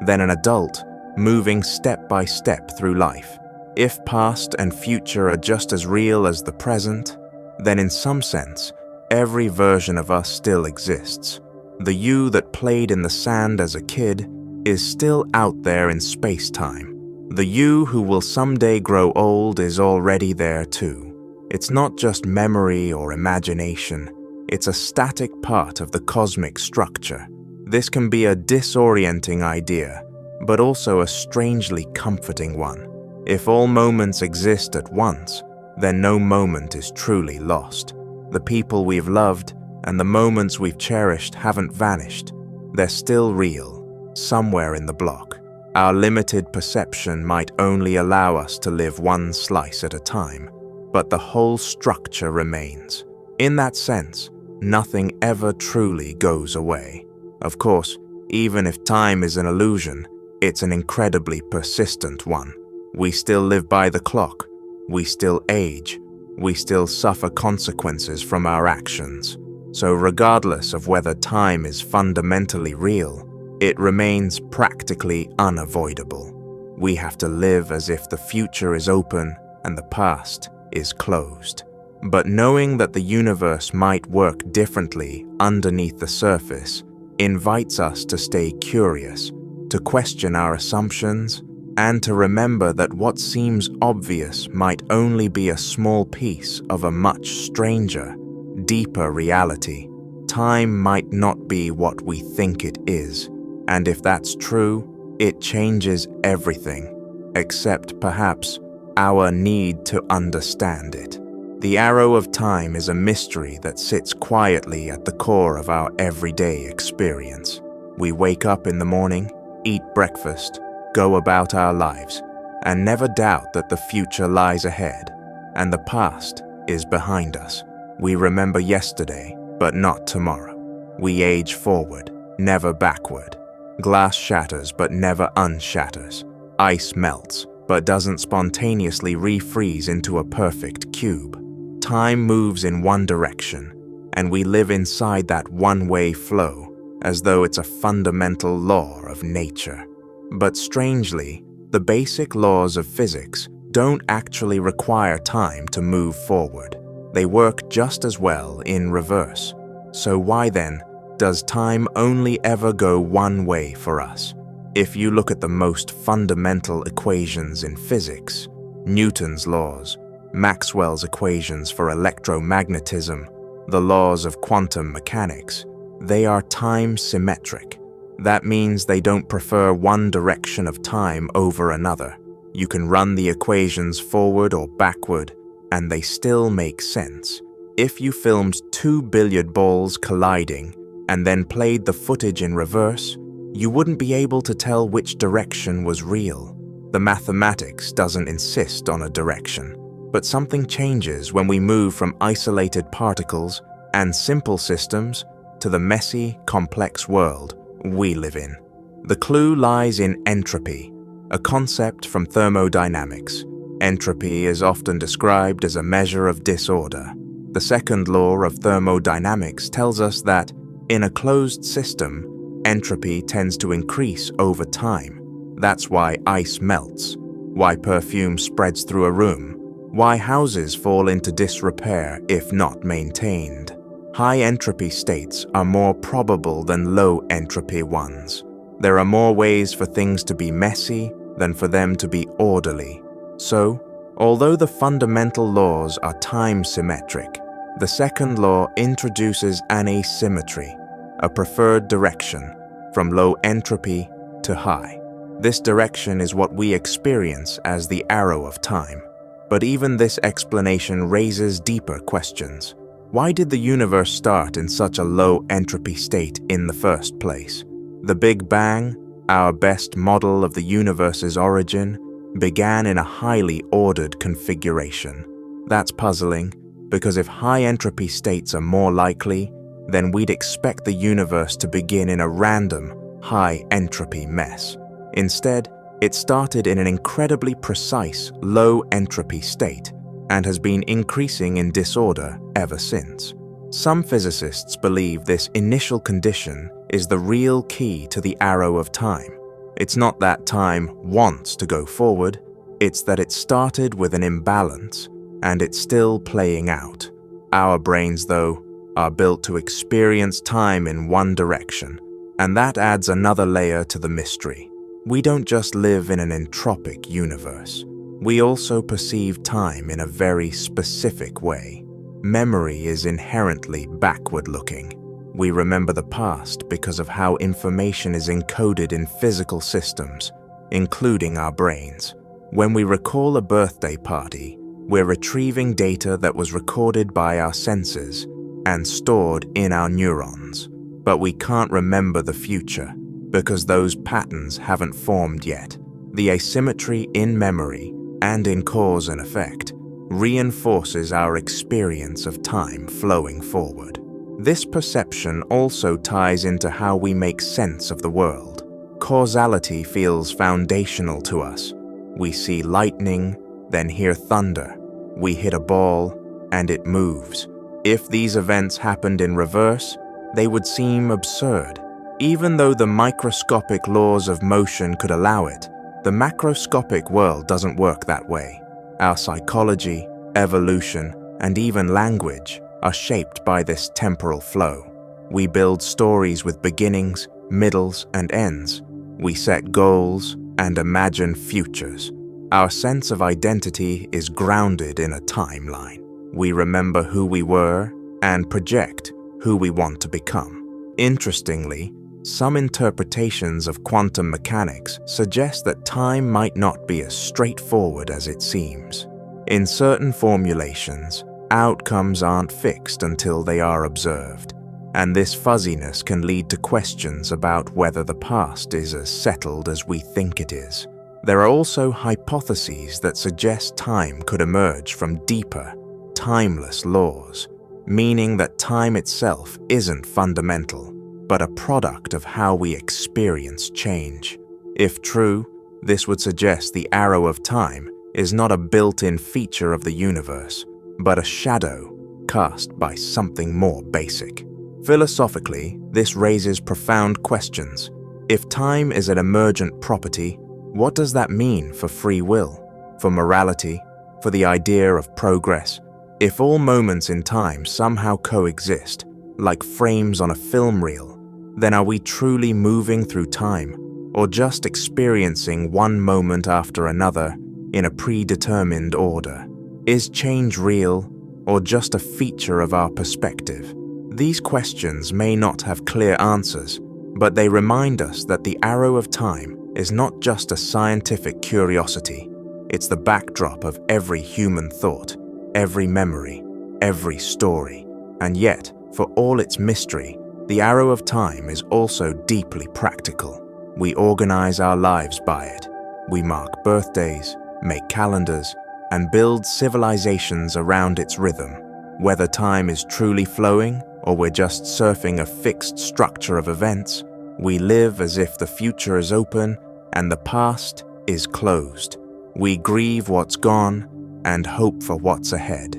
then an adult, moving step by step through life. If past and future are just as real as the present, then in some sense, every version of us still exists. The you that played in the sand as a kid is still out there in space-time. The you who will someday grow old is already there too. It's not just memory or imagination, it's a static part of the cosmic structure. This can be a disorienting idea, but also a strangely comforting one. If all moments exist at once, then no moment is truly lost. The people we've loved and the moments we've cherished haven't vanished. They're still real, somewhere in the block. Our limited perception might only allow us to live one slice at a time, but the whole structure remains. In that sense, nothing ever truly goes away. Of course, even if time is an illusion, it's an incredibly persistent one. We still live by the clock. We still age. We still suffer consequences from our actions. So regardless of whether time is fundamentally real, it remains practically unavoidable. We have to live as if the future is open and the past is closed. But knowing that the universe might work differently underneath the surface invites us to stay curious, to question our assumptions, and to remember that what seems obvious might only be a small piece of a much stranger, deeper reality. Time might not be what we think it is. And if that's true, it changes everything, except perhaps our need to understand it. The arrow of time is a mystery that sits quietly at the core of our everyday experience. We wake up in the morning, eat breakfast, go about our lives, and never doubt that the future lies ahead, and the past is behind us. We remember yesterday, but not tomorrow. We age forward, never backward. Glass shatters but never unshatters. Ice melts but doesn't spontaneously refreeze into a perfect cube. Time moves in one direction, and we live inside that one-way flow as though it's a fundamental law of nature. But strangely, the basic laws of physics don't actually require time to move forward. They work just as well in reverse. So why then does time only ever go one way for us? If you look at the most fundamental equations in physics, Newton's laws, Maxwell's equations for electromagnetism, the laws of quantum mechanics, they are time symmetric. That means they don't prefer one direction of time over another. You can run the equations forward or backward, and they still make sense. if you filmed 2 billiard balls colliding and then played the footage in reverse, you wouldn't be able to tell which direction was real. The mathematics doesn't insist on a direction, but something changes when we move from isolated particles and simple systems to the messy, complex world we live in. The clue lies in entropy, a concept from thermodynamics. Entropy is often described as a measure of disorder. The second law of thermodynamics tells us that, in a closed system, entropy tends to increase over time. That's why ice melts, why perfume spreads through a room, why houses fall into disrepair if not maintained. High entropy states are more probable than low entropy ones. There are more ways for things to be messy than for them to be orderly. So, although the fundamental laws are time-symmetric, the second law introduces an asymmetry, a preferred direction, from low entropy to high. This direction is what we experience as the arrow of time. But even this explanation raises deeper questions. Why did the universe start in such a low entropy state in the first place? The Big Bang, our best model of the universe's origin, began in a highly ordered configuration. That's puzzling, because if high entropy states are more likely, then we'd expect the universe to begin in a random, high entropy mess. Instead, it started in an incredibly precise, low entropy state and has been increasing in disorder ever since. Some physicists believe this initial condition is the real key to the arrow of time. It's not that time wants to go forward, it's that it started with an imbalance and it's still playing out. Our brains, though, are built to experience time in one direction, and that adds another layer to the mystery. We don't just live in an entropic universe. We also perceive time in a very specific way. Memory is inherently backward-looking. We remember the past because of how information is encoded in physical systems, including our brains. When we recall a birthday party, we're retrieving data that was recorded by our senses and stored in our neurons. But we can't remember the future because those patterns haven't formed yet. The asymmetry in memory and in cause and effect reinforces our experience of time flowing forward. This perception also ties into how we make sense of the world. Causality feels foundational to us. We see lightning, then hear thunder. We hit a ball, and it moves. If these events happened in reverse, they would seem absurd. Even though the microscopic laws of motion could allow it, the macroscopic world doesn't work that way. Our psychology, evolution, and even language are shaped by this temporal flow. We build stories with beginnings, middles, and ends. We set goals and imagine futures. Our sense of identity is grounded in a timeline. We remember who we were and project who we want to become. Interestingly, some interpretations of quantum mechanics suggest that time might not be as straightforward as it seems. In certain formulations, outcomes aren't fixed until they are observed, and this fuzziness can lead to questions about whether the past is as settled as we think it is. There are also hypotheses that suggest time could emerge from deeper, timeless laws, meaning that time itself isn't fundamental, but a product of how we experience change. If true, this would suggest the arrow of time is not a built-in feature of the universe, but a shadow cast by something more basic. Philosophically, this raises profound questions. If time is an emergent property, what does that mean for free will, for morality, for the idea of progress? If all moments in time somehow coexist, like frames on a film reel, then are we truly moving through time, or just experiencing one moment after another in a predetermined order? Is change real, or just a feature of our perspective? These questions may not have clear answers, but they remind us that the arrow of time is not just a scientific curiosity. It's the backdrop of every human thought, every memory, every story. And yet, for all its mystery, the arrow of time is also deeply practical. We organize our lives by it. We mark birthdays, make calendars, and build civilizations around its rhythm. Whether time is truly flowing or we're just surfing a fixed structure of events, we live as if the future is open and the past is closed. We grieve what's gone and hope for what's ahead.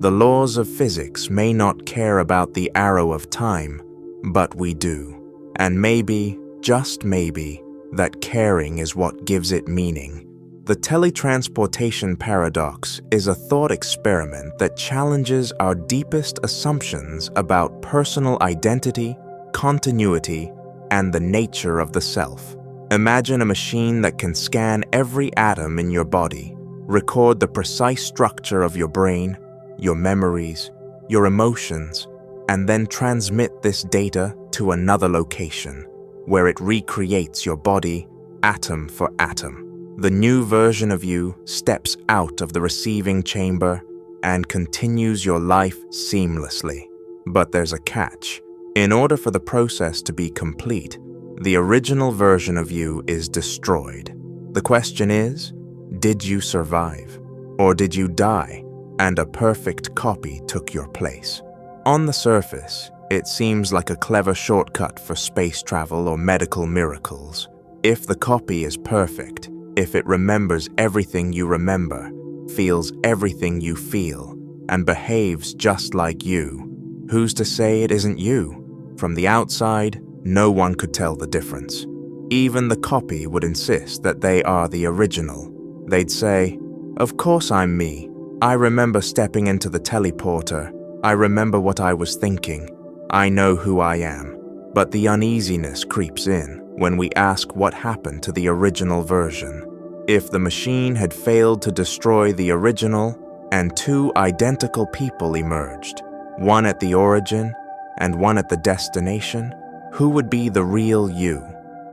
The laws of physics may not care about the arrow of time, but we do. And maybe, just maybe, that caring is what gives it meaning. The Teletransportation Paradox is a thought experiment that challenges our deepest assumptions about personal identity, continuity, and the nature of the self. Imagine a machine that can scan every atom in your body, record the precise structure of your brain, your memories, your emotions, and then transmit this data to another location, where it recreates your body atom for atom. The new version of you steps out of the receiving chamber and continues your life seamlessly. But there's a catch. In order for the process to be complete, the original version of you is destroyed. The question is, did you survive? Or did you die and a perfect copy took your place? On the surface, it seems like a clever shortcut for space travel or medical miracles. If the copy is perfect, if it remembers everything you remember, feels everything you feel, and behaves just like you, who's to say it isn't you? From the outside, no one could tell the difference. Even the copy would insist that they are the original. They'd say, "Of course I'm me. I remember stepping into the teleporter. I remember what I was thinking. I know who I am." But the uneasiness creeps in when we ask what happened to the original version. If the machine had failed to destroy the original and two identical people emerged, one at the origin and one at the destination, who would be the real you?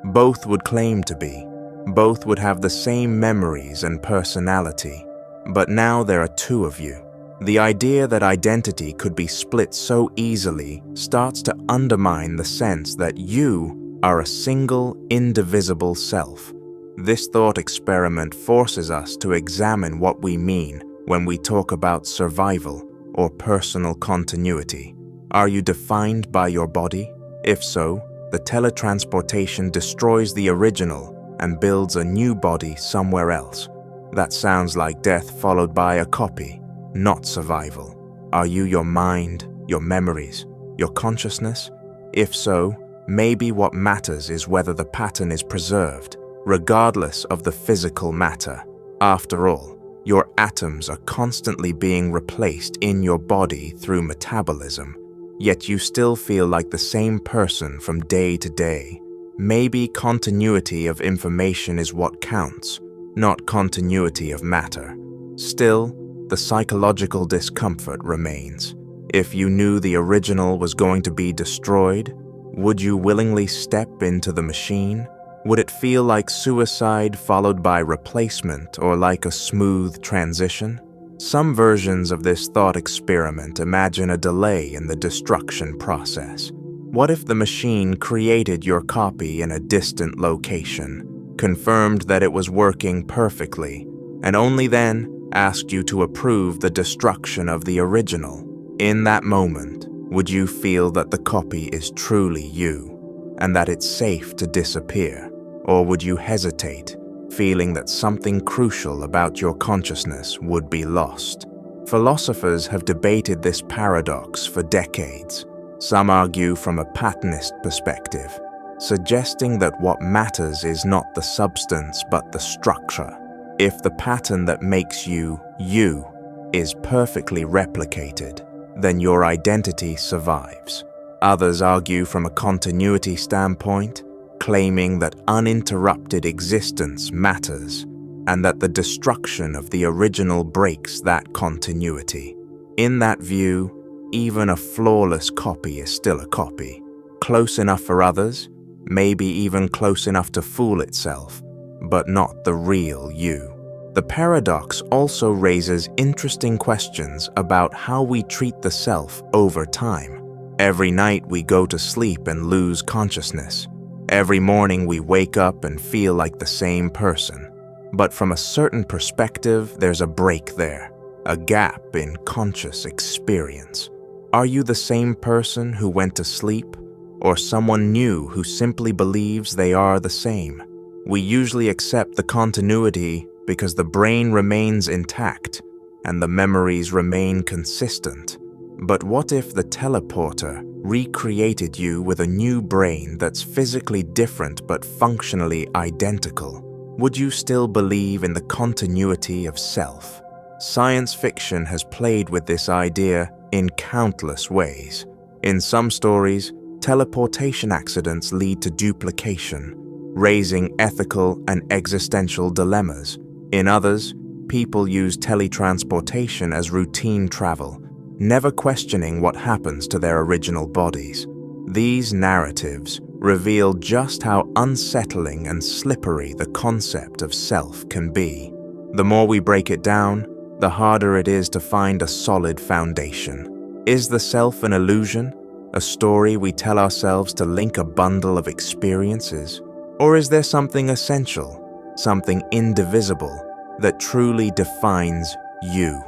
Both would claim to be. Both would have the same memories and personality. But now there are two of you. The idea that identity could be split so easily starts to undermine the sense that you are a single, indivisible self. This thought experiment forces us to examine what we mean when we talk about survival or personal continuity. Are you defined by your body? If so, the teletransportation destroys the original and builds a new body somewhere else. That sounds like death followed by a copy, not survival. Are you your mind, your memories, your consciousness? If so, maybe what matters is whether the pattern is preserved, regardless of the physical matter. After all, your atoms are constantly being replaced in your body through metabolism, yet you still feel like the same person from day to day. Maybe continuity of information is what counts, not continuity of matter. Still, the psychological discomfort remains. If you knew the original was going to be destroyed, would you willingly step into the machine? Would it feel like suicide followed by replacement or like a smooth transition? Some versions of this thought experiment imagine a delay in the destruction process. What if the machine created your copy in a distant location, confirmed that it was working perfectly, and only then asked you to approve the destruction of the original? In that moment, would you feel that the copy is truly you, and that it's safe to disappear? Or would you hesitate, feeling that something crucial about your consciousness would be lost? Philosophers have debated this paradox for decades. Some argue from a patternist perspective, suggesting that what matters is not the substance but the structure. If the pattern that makes you, you, is perfectly replicated, then your identity survives. Others argue from a continuity standpoint, claiming that uninterrupted existence matters, and that the destruction of the original breaks that continuity. In that view, even a flawless copy is still a copy, close enough for others, maybe even close enough to fool itself, but not the real you. The paradox also raises interesting questions about how we treat the self over time. Every night we go to sleep and lose consciousness. Every morning we wake up and feel like the same person. But from a certain perspective, there's a break there, a gap in conscious experience. Are you the same person who went to sleep, or someone new who simply believes they are the same? We usually accept the continuity because the brain remains intact and the memories remain consistent. But what if the teleporter recreated you with a new brain that's physically different but functionally identical? Would you still believe in the continuity of self? Science fiction has played with this idea in countless ways. In some stories, teleportation accidents lead to duplication, raising ethical and existential dilemmas. In others, people use teletransportation as routine travel, never questioning what happens to their original bodies. These narratives reveal just how unsettling and slippery the concept of self can be. The more we break it down, the harder it is to find a solid foundation. Is the self an illusion, a story we tell ourselves to link a bundle of experiences? Or is there something essential, something indivisible, that truly defines you?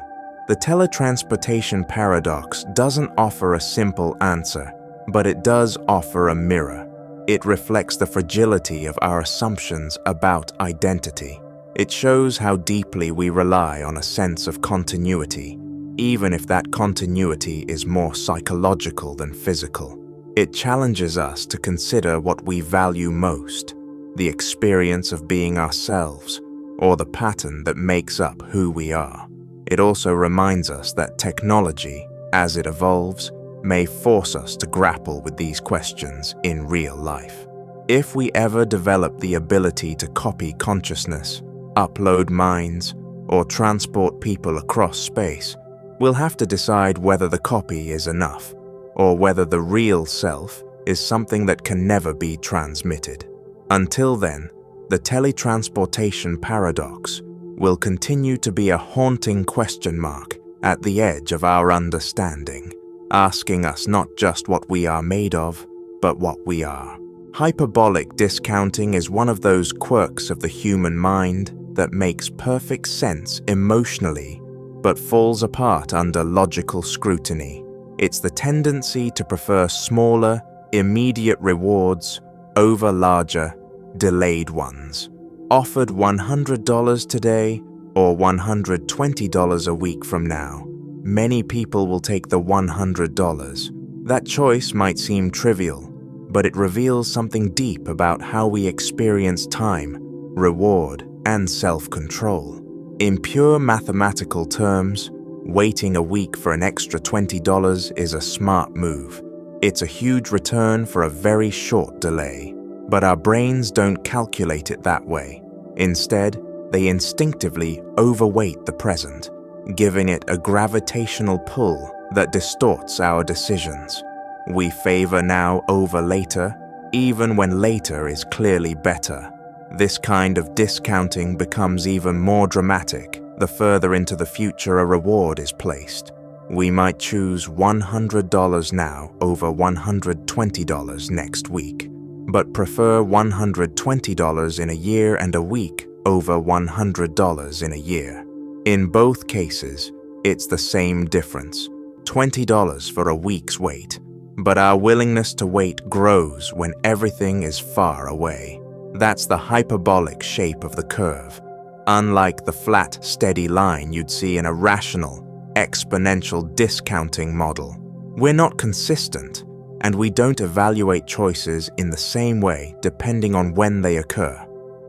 The teletransportation paradox doesn't offer a simple answer, but it does offer a mirror. It reflects the fragility of our assumptions about identity. It shows how deeply we rely on a sense of continuity, even if that continuity is more psychological than physical. It challenges us to consider what we value most, the experience of being ourselves, or the pattern that makes up who we are. It also reminds us that technology, as it evolves, may force us to grapple with these questions in real life. If we ever develop the ability to copy consciousness, upload minds, or transport people across space, we'll have to decide whether the copy is enough, or whether the real self is something that can never be transmitted. Until then, the teletransportation paradox will continue to be a haunting question mark at the edge of our understanding, asking us not just what we are made of, but what we are. Hyperbolic discounting is one of those quirks of the human mind that makes perfect sense emotionally, but falls apart under logical scrutiny. It's the tendency to prefer smaller, immediate rewards over larger, delayed ones. Offered $100 today or $120 a week from now, many people will take the $100. That choice might seem trivial, but it reveals something deep about how we experience time, reward, and self-control. In pure mathematical terms, waiting a week for an extra $20 is a smart move. It's a huge return for a very short delay. But our brains don't calculate it that way. Instead, they instinctively overweight the present, giving it a gravitational pull that distorts our decisions. We favor now over later, even when later is clearly better. This kind of discounting becomes even more dramatic the further into the future a reward is placed. We might choose $100 now over $120 next week, but prefer $120 in a year and a week over $100 in a year. In both cases, it's the same difference, $20 for a week's wait. But our willingness to wait grows when everything is far away. That's the hyperbolic shape of the curve. Unlike the flat, steady line you'd see in a rational, exponential discounting model, we're not consistent, and we don't evaluate choices in the same way depending on when they occur.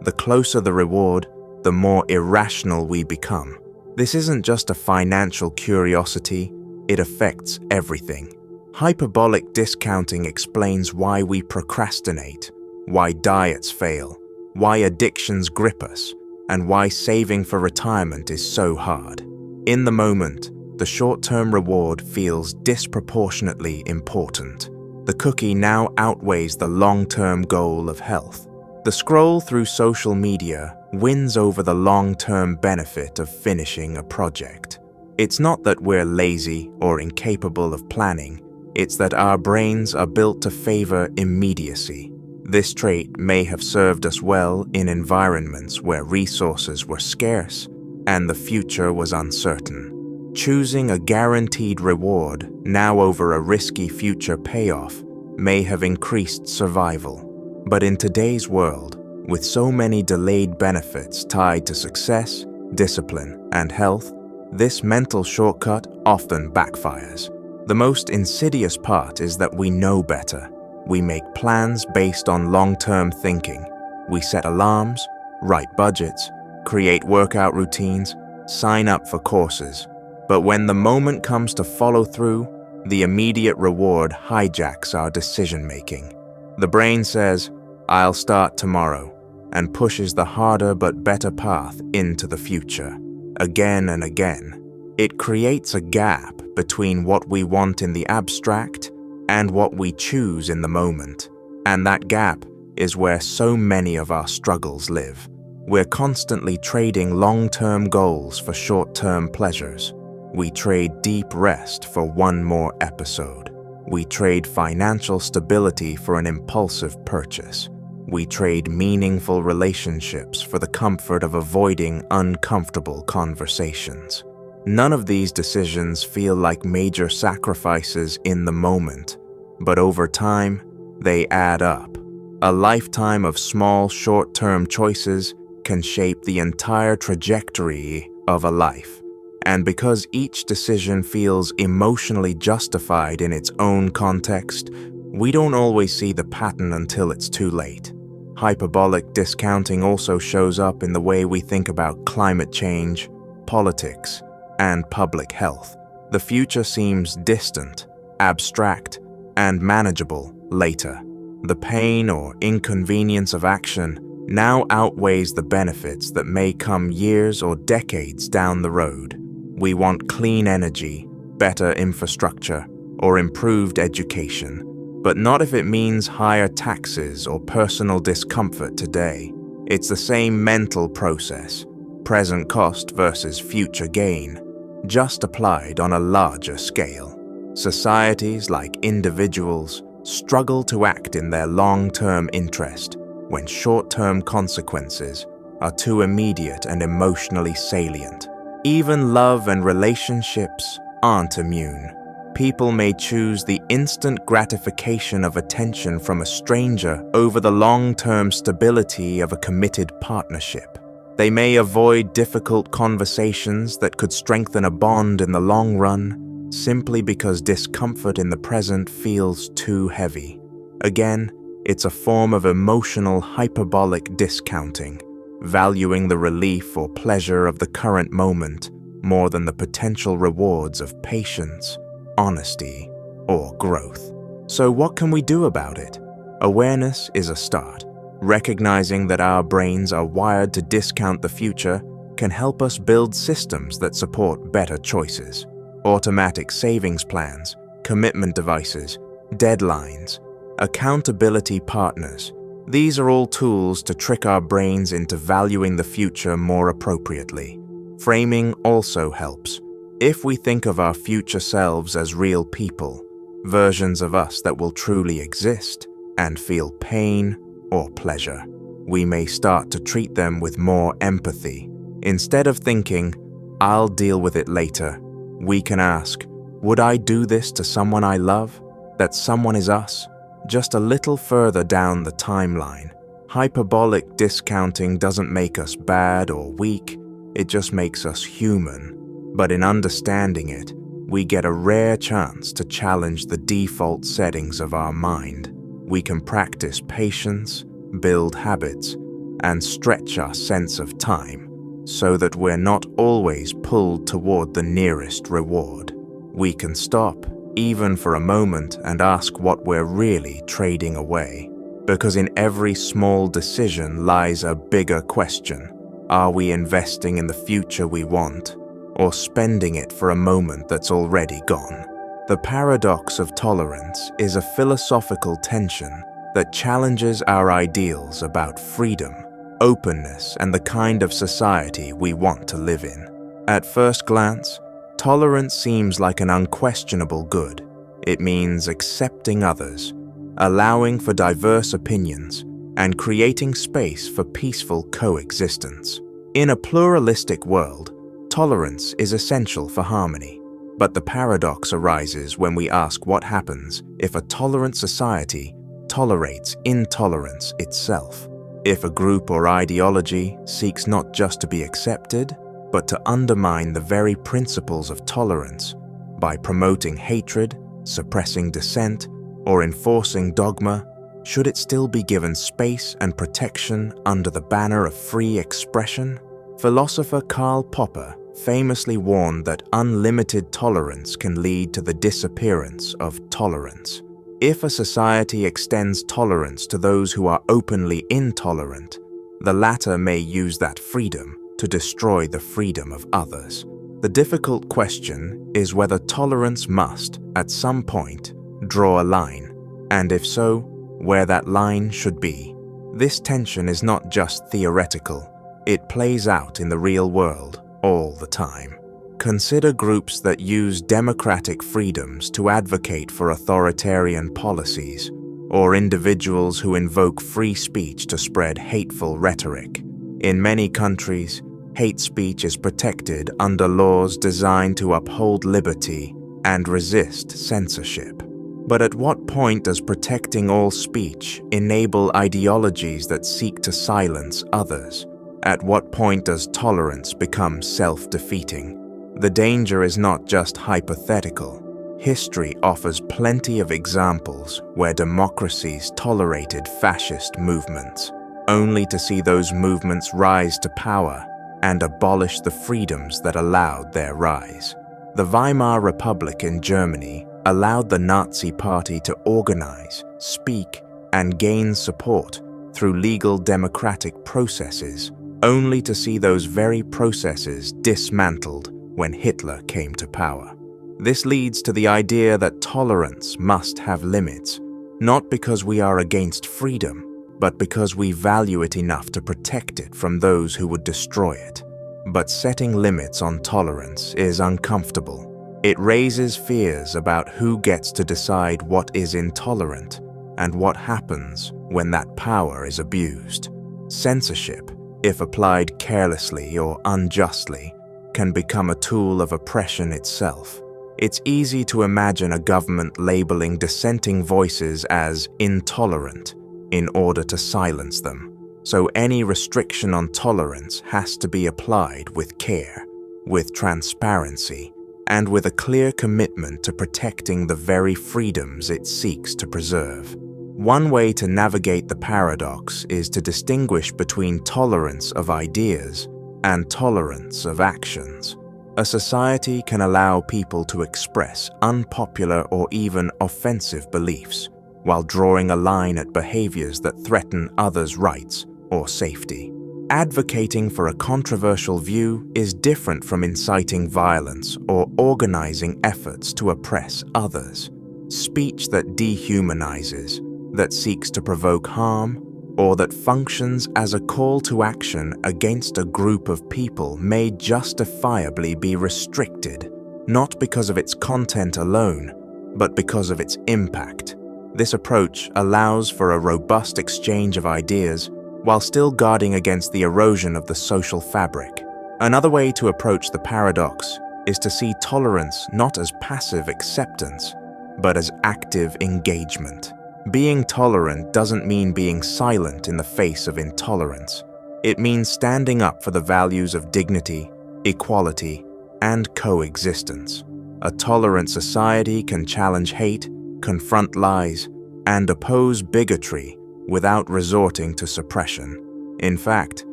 The closer the reward, the more irrational we become. This isn't just a financial curiosity, it affects everything. Hyperbolic discounting explains why we procrastinate, why diets fail, why addictions grip us, and why saving for retirement is so hard. In the moment, the short-term reward feels disproportionately important. The cookie now outweighs the long-term goal of health. The scroll through social media wins over the long-term benefit of finishing a project. It's not that we're lazy or incapable of planning, it's that our brains are built to favor immediacy. This trait may have served us well in environments where resources were scarce and the future was uncertain. Choosing a guaranteed reward now over a risky future payoff may have increased survival. But in today's world, with so many delayed benefits tied to success, discipline, and health, this mental shortcut often backfires. The most insidious part is that we know better. We make plans based on long-term thinking. We set alarms, write budgets, create workout routines, sign up for courses. But when the moment comes to follow through, the immediate reward hijacks our decision-making. The brain says, "I'll start tomorrow," and pushes the harder but better path into the future. Again and again, it creates a gap between what we want in the abstract and what we choose in the moment. And that gap is where so many of our struggles live. We're constantly trading long-term goals for short-term pleasures. We trade deep rest for one more episode. We trade financial stability for an impulsive purchase. We trade meaningful relationships for the comfort of avoiding uncomfortable conversations. None of these decisions feel like major sacrifices in the moment, but over time, they add up. A lifetime of small, short-term choices can shape the entire trajectory of a life. And because each decision feels emotionally justified in its own context, we don't always see the pattern until it's too late. Hyperbolic discounting also shows up in the way we think about climate change, politics, and public health. The future seems distant, abstract, and manageable later. The pain or inconvenience of action now outweighs the benefits that may come years or decades down the road. We want clean energy, better infrastructure, or improved education, but not if it means higher taxes or personal discomfort today. It's the same mental process, present cost versus future gain, just applied on a larger scale. Societies, like individuals, struggle to act in their long-term interest when short-term consequences are too immediate and emotionally salient. Even love and relationships aren't immune. People may choose the instant gratification of attention from a stranger over the long-term stability of a committed partnership. They may avoid difficult conversations that could strengthen a bond in the long run, simply because discomfort in the present feels too heavy. Again, it's a form of emotional hyperbolic discounting, valuing the relief or pleasure of the current moment more than the potential rewards of patience, honesty, or growth. So what can we do about it? Awareness is a start. Recognizing that our brains are wired to discount the future can help us build systems that support better choices. Automatic savings plans, commitment devices, deadlines, accountability partners. These are all tools to trick our brains into valuing the future more appropriately. Framing also helps. If we think of our future selves as real people, versions of us that will truly exist and feel pain or pleasure, we may start to treat them with more empathy. Instead of thinking, "I'll deal with it later," we can ask, "Would I do this to someone I love?" That someone is us, just a little further down the timeline. Hyperbolic discounting doesn't make us bad or weak, it just makes us human. But in understanding it, we get a rare chance to challenge the default settings of our mind. We can practice patience, build habits, and stretch our sense of time so that we're not always pulled toward the nearest reward. We can stop, even for a moment, and ask what we're really trading away. Because in every small decision lies a bigger question. Are we investing in the future we want, or spending it for a moment that's already gone? The paradox of tolerance is a philosophical tension that challenges our ideals about freedom, openness, and the kind of society we want to live in. At first glance, tolerance seems like an unquestionable good. It means accepting others, allowing for diverse opinions, and creating space for peaceful coexistence. In a pluralistic world, tolerance is essential for harmony. But the paradox arises when we ask what happens if a tolerant society tolerates intolerance itself. If a group or ideology seeks not just to be accepted, but to undermine the very principles of tolerance by promoting hatred, suppressing dissent, or enforcing dogma, should it still be given space and protection under the banner of free expression? Philosopher Karl Popper famously warned that unlimited tolerance can lead to the disappearance of tolerance. If a society extends tolerance to those who are openly intolerant, the latter may use that freedom to destroy the freedom of others. The difficult question is whether tolerance must, at some point, draw a line, and if so, where that line should be. This tension is not just theoretical, it plays out in the real world all the time. Consider groups that use democratic freedoms to advocate for authoritarian policies, or individuals who invoke free speech to spread hateful rhetoric. In many countries, hate speech is protected under laws designed to uphold liberty and resist censorship. But at what point does protecting all speech enable ideologies that seek to silence others? At what point does tolerance become self-defeating? The danger is not just hypothetical. History offers plenty of examples where democracies tolerated fascist movements, only to see those movements rise to power and abolish the freedoms that allowed their rise. The Weimar Republic in Germany allowed the Nazi Party to organize, speak, and gain support through legal democratic processes, only to see those very processes dismantled when Hitler came to power. This leads to the idea that tolerance must have limits, not because we are against freedom, but because we value it enough to protect it from those who would destroy it. But setting limits on tolerance is uncomfortable. It raises fears about who gets to decide what is intolerant and what happens when that power is abused. Censorship, if applied carelessly or unjustly, can become a tool of oppression itself. It's easy to imagine a government labeling dissenting voices as intolerant in order to silence them. So any restriction on tolerance has to be applied with care, with transparency, and with a clear commitment to protecting the very freedoms it seeks to preserve. One way to navigate the paradox is to distinguish between tolerance of ideas and tolerance of actions. A society can allow people to express unpopular or even offensive beliefs, while drawing a line at behaviors that threaten others' rights or safety. Advocating for a controversial view is different from inciting violence or organizing efforts to oppress others. Speech that dehumanizes, that seeks to provoke harm, or that functions as a call to action against a group of people may justifiably be restricted, not because of its content alone, but because of its impact. This approach allows for a robust exchange of ideas while still guarding against the erosion of the social fabric. Another way to approach the paradox is to see tolerance not as passive acceptance, but as active engagement. Being tolerant doesn't mean being silent in the face of intolerance. It means standing up for the values of dignity, equality, and coexistence. A tolerant society can challenge hate, confront lies, and oppose bigotry without resorting to suppression. In fact,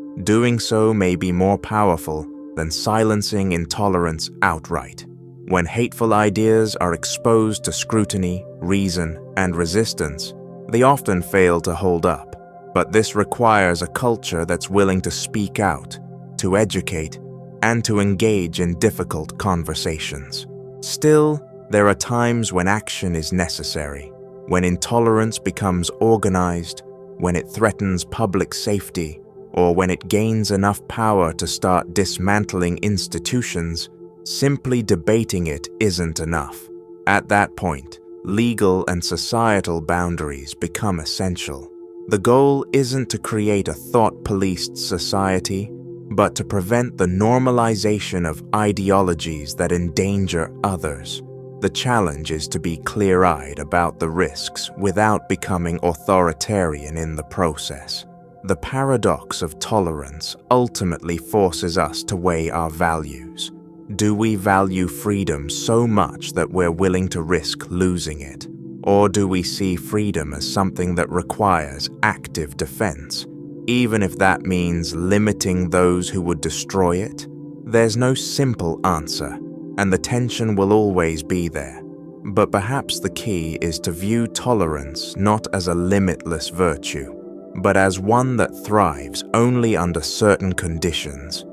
doing so may be more powerful than silencing intolerance outright. When hateful ideas are exposed to scrutiny, reason, and resistance, they often fail to hold up. But this requires a culture that's willing to speak out, to educate, and to engage in difficult conversations. Still, there are times when action is necessary. when intolerance becomes organized, when it threatens public safety, or when it gains enough power to start dismantling institutions, simply debating it isn't enough. At that point, legal and societal boundaries become essential. The goal isn't to create a thought-policed society, but to prevent the normalization of ideologies that endanger others. The challenge is to be clear-eyed about the risks without becoming authoritarian in the process. The paradox of tolerance ultimately forces us to weigh our values. Do we value freedom so much that we're willing to risk losing it? Or do we see freedom as something that requires active defense, even if that means limiting those who would destroy it? There's no simple answer, and the tension will always be there. But perhaps the key is to view tolerance not as a limitless virtue, but as one that thrives only under certain conditions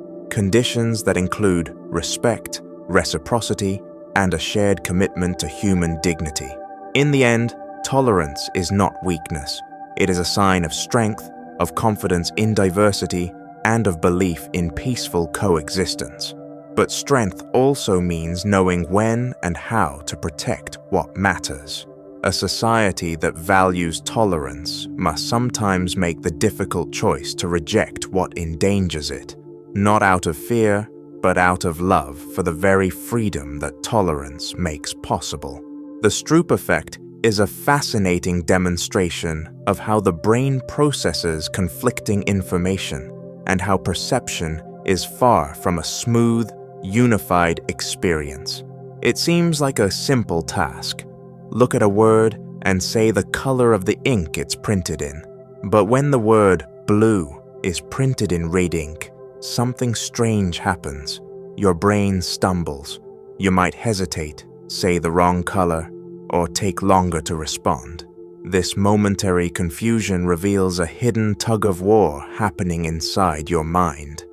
that include respect, reciprocity, and a shared commitment to human dignity. In the end, tolerance is not weakness. It is a sign of strength, of confidence in diversity, and of belief in peaceful coexistence. But strength also means knowing when and how to protect what matters. A society that values tolerance must sometimes make the difficult choice to reject what endangers it, not out of fear, but out of love for the very freedom that tolerance makes possible. The Stroop Effect is a fascinating demonstration of how the brain processes conflicting information and how perception is far from a smooth, unified experience. It seems like a simple task. Look at a word and say the color of the ink it's printed in. But when the word blue is printed in red ink, something strange happens. Your brain stumbles. You might hesitate, say the wrong color, or take longer to respond. This momentary confusion reveals a hidden tug-of-war happening inside your mind.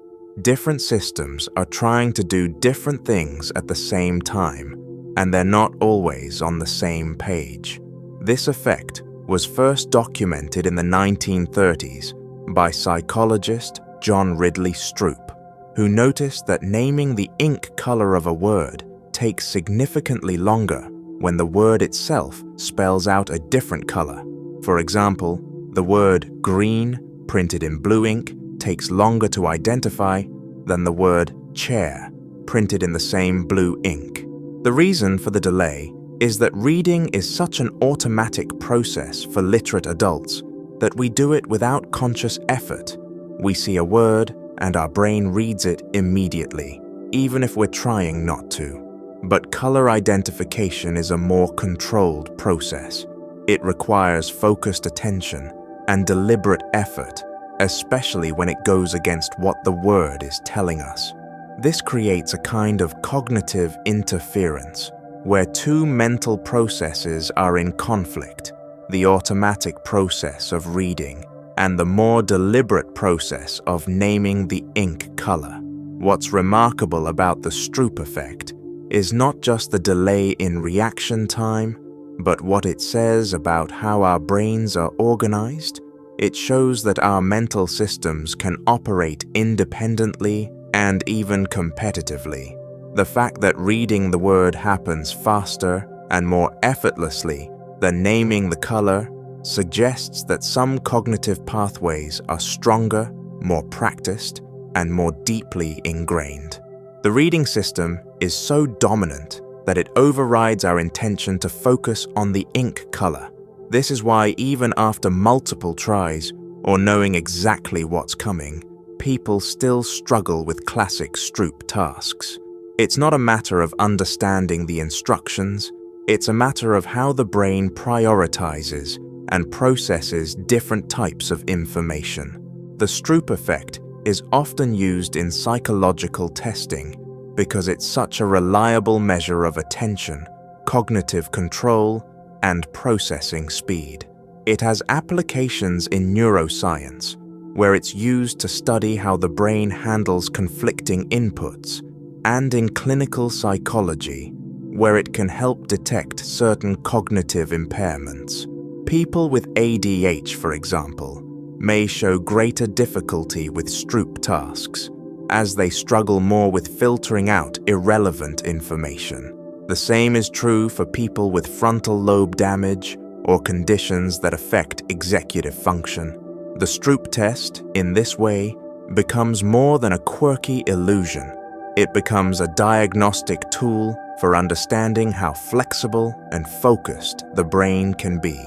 Different systems are trying to do different things at the same time, and they're not always on the same page. This effect was first documented in the 1930s by psychologist John Ridley Stroop, who noticed that naming the ink color of a word takes significantly longer when the word itself spells out a different color. For example, the word green, printed in blue ink, takes longer to identify than the word chair, printed in the same blue ink. The reason for the delay is that reading is such an automatic process for literate adults that we do it without conscious effort. We see a word and our brain reads it immediately, even if we're trying not to. But color identification is a more controlled process. It requires focused attention and deliberate effort, especially when it goes against what the word is telling us. This creates a kind of cognitive interference, where two mental processes are in conflict: the automatic process of reading and the more deliberate process of naming the ink color. What's remarkable about the Stroop Effect is not just the delay in reaction time, but what it says about how our brains are organized. It shows that our mental systems can operate independently and even competitively. The fact that reading the word happens faster and more effortlessly than naming the color suggests that some cognitive pathways are stronger, more practiced, and more deeply ingrained. The reading system is so dominant that it overrides our intention to focus on the ink color. This is why even after multiple tries, or knowing exactly what's coming, people still struggle with classic Stroop tasks. It's not a matter of understanding the instructions, it's a matter of how the brain prioritizes and processes different types of information. The Stroop Effect is often used in psychological testing because it's such a reliable measure of attention, cognitive control, and processing speed. It has applications in neuroscience, where it's used to study how the brain handles conflicting inputs, and in clinical psychology, where it can help detect certain cognitive impairments. People with ADHD, for example, may show greater difficulty with Stroop tasks, as they struggle more with filtering out irrelevant information. The same is true for people with frontal lobe damage or conditions that affect executive function. The Stroop test, in this way, becomes more than a quirky illusion. It becomes a diagnostic tool for understanding how flexible and focused the brain can be.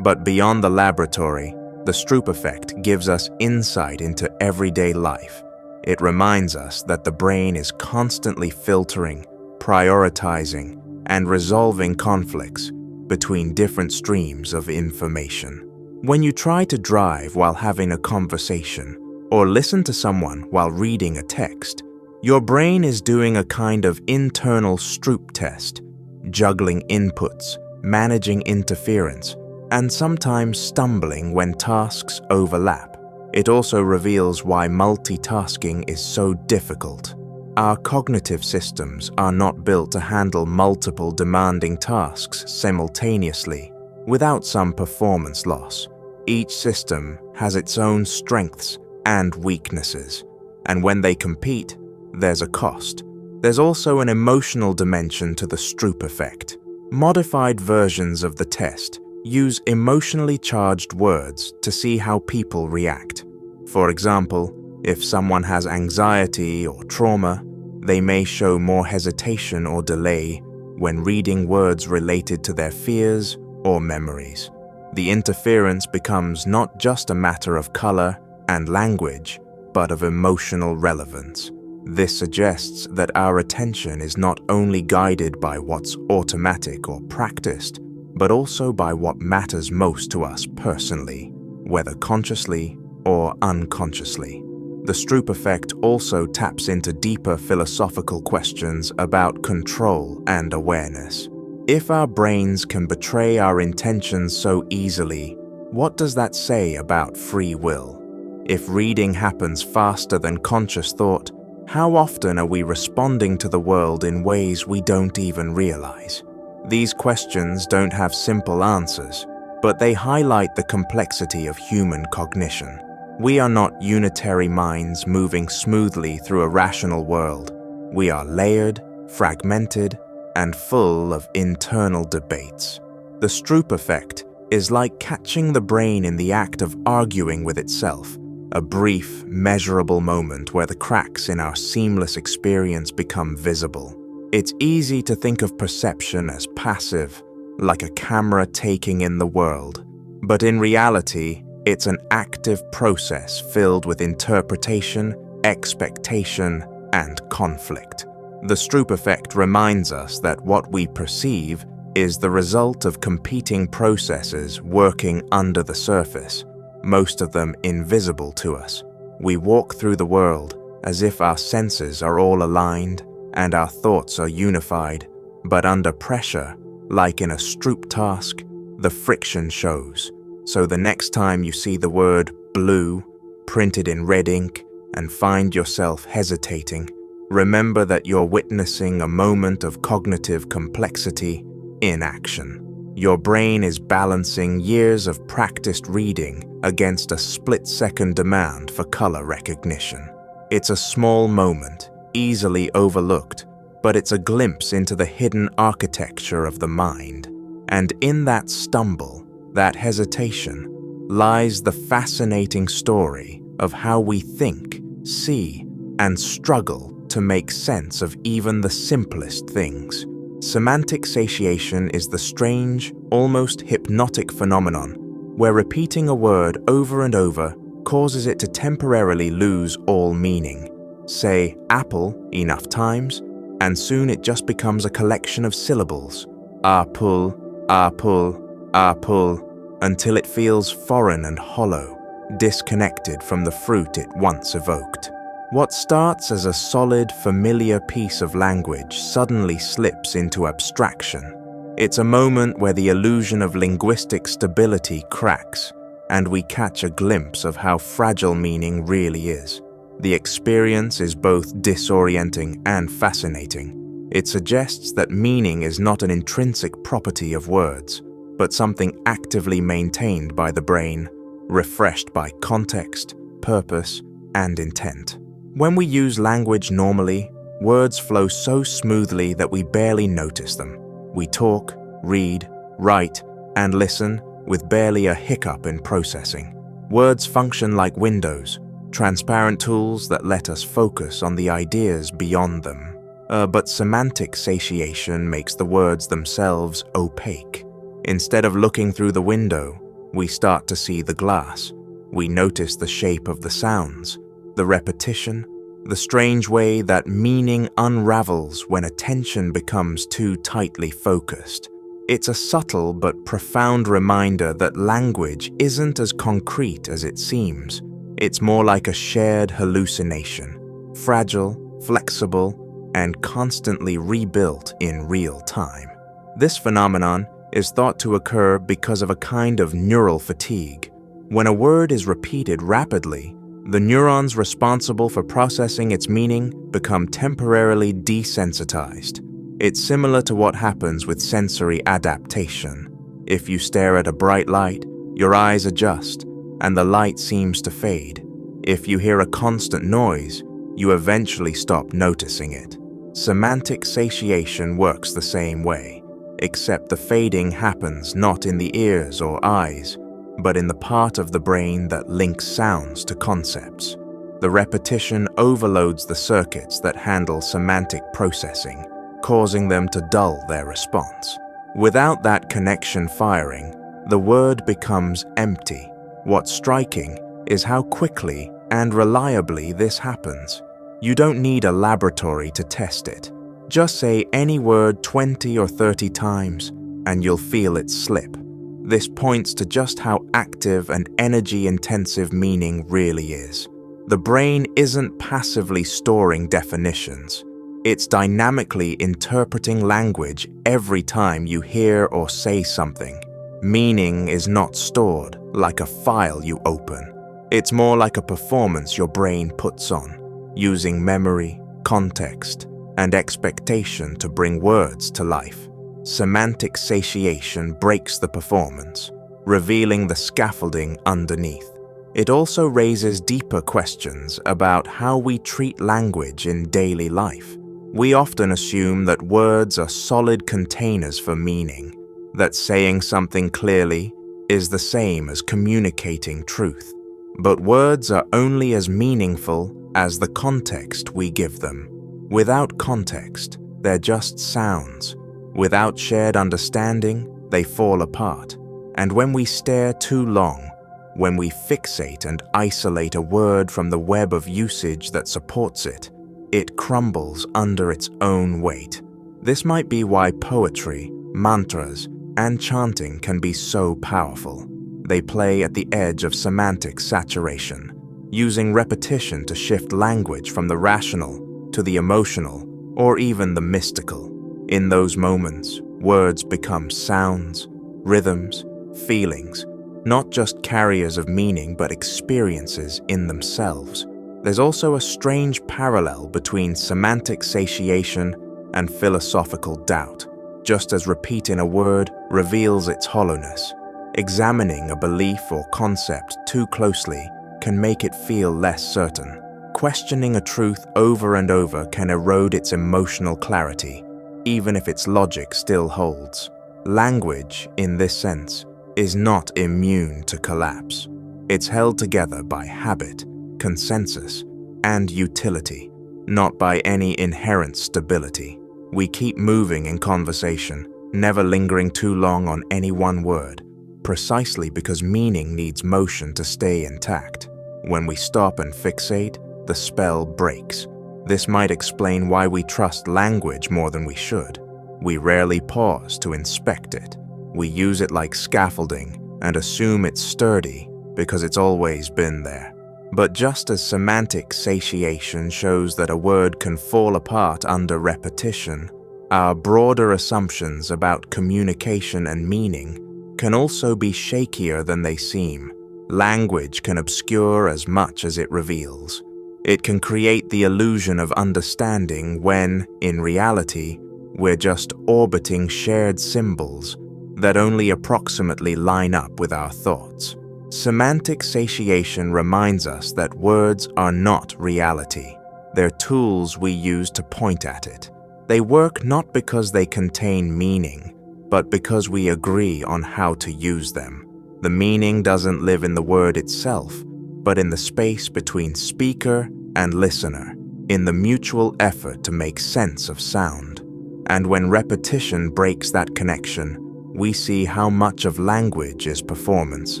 But beyond the laboratory, the Stroop effect gives us insight into everyday life. It reminds us that the brain is constantly filtering, prioritizing, and resolving conflicts between different streams of information. When you try to drive while having a conversation, or listen to someone while reading a text, your brain is doing a kind of internal Stroop test, juggling inputs, managing interference, and sometimes stumbling when tasks overlap. It also reveals why multitasking is so difficult. Our cognitive systems are not built to handle multiple demanding tasks simultaneously without some performance loss. Each system has its own strengths and weaknesses, and when they compete, there's a cost. There's also an emotional dimension to the Stroop effect. Modified versions of the test use emotionally charged words to see how people react. For example, if someone has anxiety or trauma, they may show more hesitation or delay when reading words related to their fears or memories. The interference becomes not just a matter of color and language, but of emotional relevance. This suggests that our attention is not only guided by what's automatic or practiced, but also by what matters most to us personally, whether consciously or unconsciously. The Stroop effect also taps into deeper philosophical questions about control and awareness. If our brains can betray our intentions so easily, what does that say about free will? If reading happens faster than conscious thought, how often are we responding to the world in ways we don't even realize? These questions don't have simple answers, but they highlight the complexity of human cognition. We are not unitary minds moving smoothly through a rational world. We are layered, fragmented, and full of internal debates. The Stroop effect is like catching the brain in the act of arguing with itself, a brief, measurable moment where the cracks in our seamless experience become visible. It's easy to think of perception as passive, like a camera taking in the world. But in reality, it's an active process filled with interpretation, expectation, and conflict. The Stroop effect reminds us that what we perceive is the result of competing processes working under the surface, most of them invisible to us. We walk through the world as if our senses are all aligned and our thoughts are unified, but under pressure, like in a Stroop task, the friction shows. So the next time you see the word blue printed in red ink and find yourself hesitating, remember that you're witnessing a moment of cognitive complexity in action. Your brain is balancing years of practiced reading against a split-second demand for color recognition. It's a small moment, easily overlooked, but it's a glimpse into the hidden architecture of the mind. And in that stumble, that hesitation, lies the fascinating story of how we think, see, and struggle to make sense of even the simplest things. Semantic satiation is the strange, almost hypnotic phenomenon where repeating a word over and over causes it to temporarily lose all meaning. Say apple enough times, and soon it just becomes a collection of syllables. Apple, apple, apple, until it feels foreign and hollow, disconnected from the fruit it once evoked. What starts as a solid, familiar piece of language suddenly slips into abstraction. It's a moment where the illusion of linguistic stability cracks, and we catch a glimpse of how fragile meaning really is. The experience is both disorienting and fascinating. It suggests that meaning is not an intrinsic property of words, but something actively maintained by the brain, refreshed by context, purpose, and intent. When we use language normally, words flow so smoothly that we barely notice them. We talk, read, write, and listen with barely a hiccup in processing. Words function like windows, transparent tools that let us focus on the ideas beyond them. But semantic satiation makes the words themselves opaque. Instead of looking through the window, we start to see the glass. We notice the shape of the sounds, the repetition, the strange way that meaning unravels when attention becomes too tightly focused. It's a subtle but profound reminder that language isn't as concrete as it seems. It's more like a shared hallucination, fragile, flexible, and constantly rebuilt in real time. This phenomenon is thought to occur because of a kind of neural fatigue. When a word is repeated rapidly, the neurons responsible for processing its meaning become temporarily desensitized. It's similar to what happens with sensory adaptation. If you stare at a bright light, your eyes adjust, and the light seems to fade. If you hear a constant noise, you eventually stop noticing it. Semantic satiation works the same way, except the fading happens not in the ears or eyes, but in the part of the brain that links sounds to concepts. The repetition overloads the circuits that handle semantic processing, causing them to dull their response. Without that connection firing, the word becomes empty. What's striking is how quickly and reliably this happens. You don't need a laboratory to test it. Just say any word 20 or 30 times, and you'll feel it slip. This points to just how active and energy-intensive meaning really is. The brain isn't passively storing definitions. It's dynamically interpreting language every time you hear or say something. Meaning is not stored like a file you open. It's more like a performance your brain puts on, using memory, context, and expectation to bring words to life. Semantic satiation breaks the performance, revealing the scaffolding underneath. It also raises deeper questions about how we treat language in daily life. We often assume that words are solid containers for meaning, that saying something clearly is the same as communicating truth. But words are only as meaningful as the context we give them. Without context, they're just sounds. Without shared understanding, they fall apart. And when we stare too long, when we fixate and isolate a word from the web of usage that supports it, it crumbles under its own weight. This might be why poetry, mantras, and chanting can be so powerful. They play at the edge of semantic saturation, using repetition to shift language from the rational to the emotional or even the mystical. In those moments, words become sounds, rhythms, feelings, not just carriers of meaning but experiences in themselves. There's also a strange parallel between semantic satiation and philosophical doubt. Just as repeating a word reveals its hollowness, examining a belief or concept too closely can make it feel less certain. Questioning a truth over and over can erode its emotional clarity, even if its logic still holds. Language, in this sense, is not immune to collapse. It's held together by habit, consensus, and utility, not by any inherent stability. We keep moving in conversation, never lingering too long on any one word, precisely because meaning needs motion to stay intact. When we stop and fixate, the spell breaks. This might explain why we trust language more than we should. We rarely pause to inspect it. We use it like scaffolding and assume it's sturdy because it's always been there. But just as semantic satiation shows that a word can fall apart under repetition, our broader assumptions about communication and meaning can also be shakier than they seem. Language can obscure as much as it reveals. It can create the illusion of understanding when, in reality, we're just orbiting shared symbols that only approximately line up with our thoughts. Semantic satiation reminds us that words are not reality. They're tools we use to point at it. They work not because they contain meaning, but because we agree on how to use them. The meaning doesn't live in the word itself, but in the space between speaker and listener, in the mutual effort to make sense of sound. And when repetition breaks that connection, we see how much of language is performance,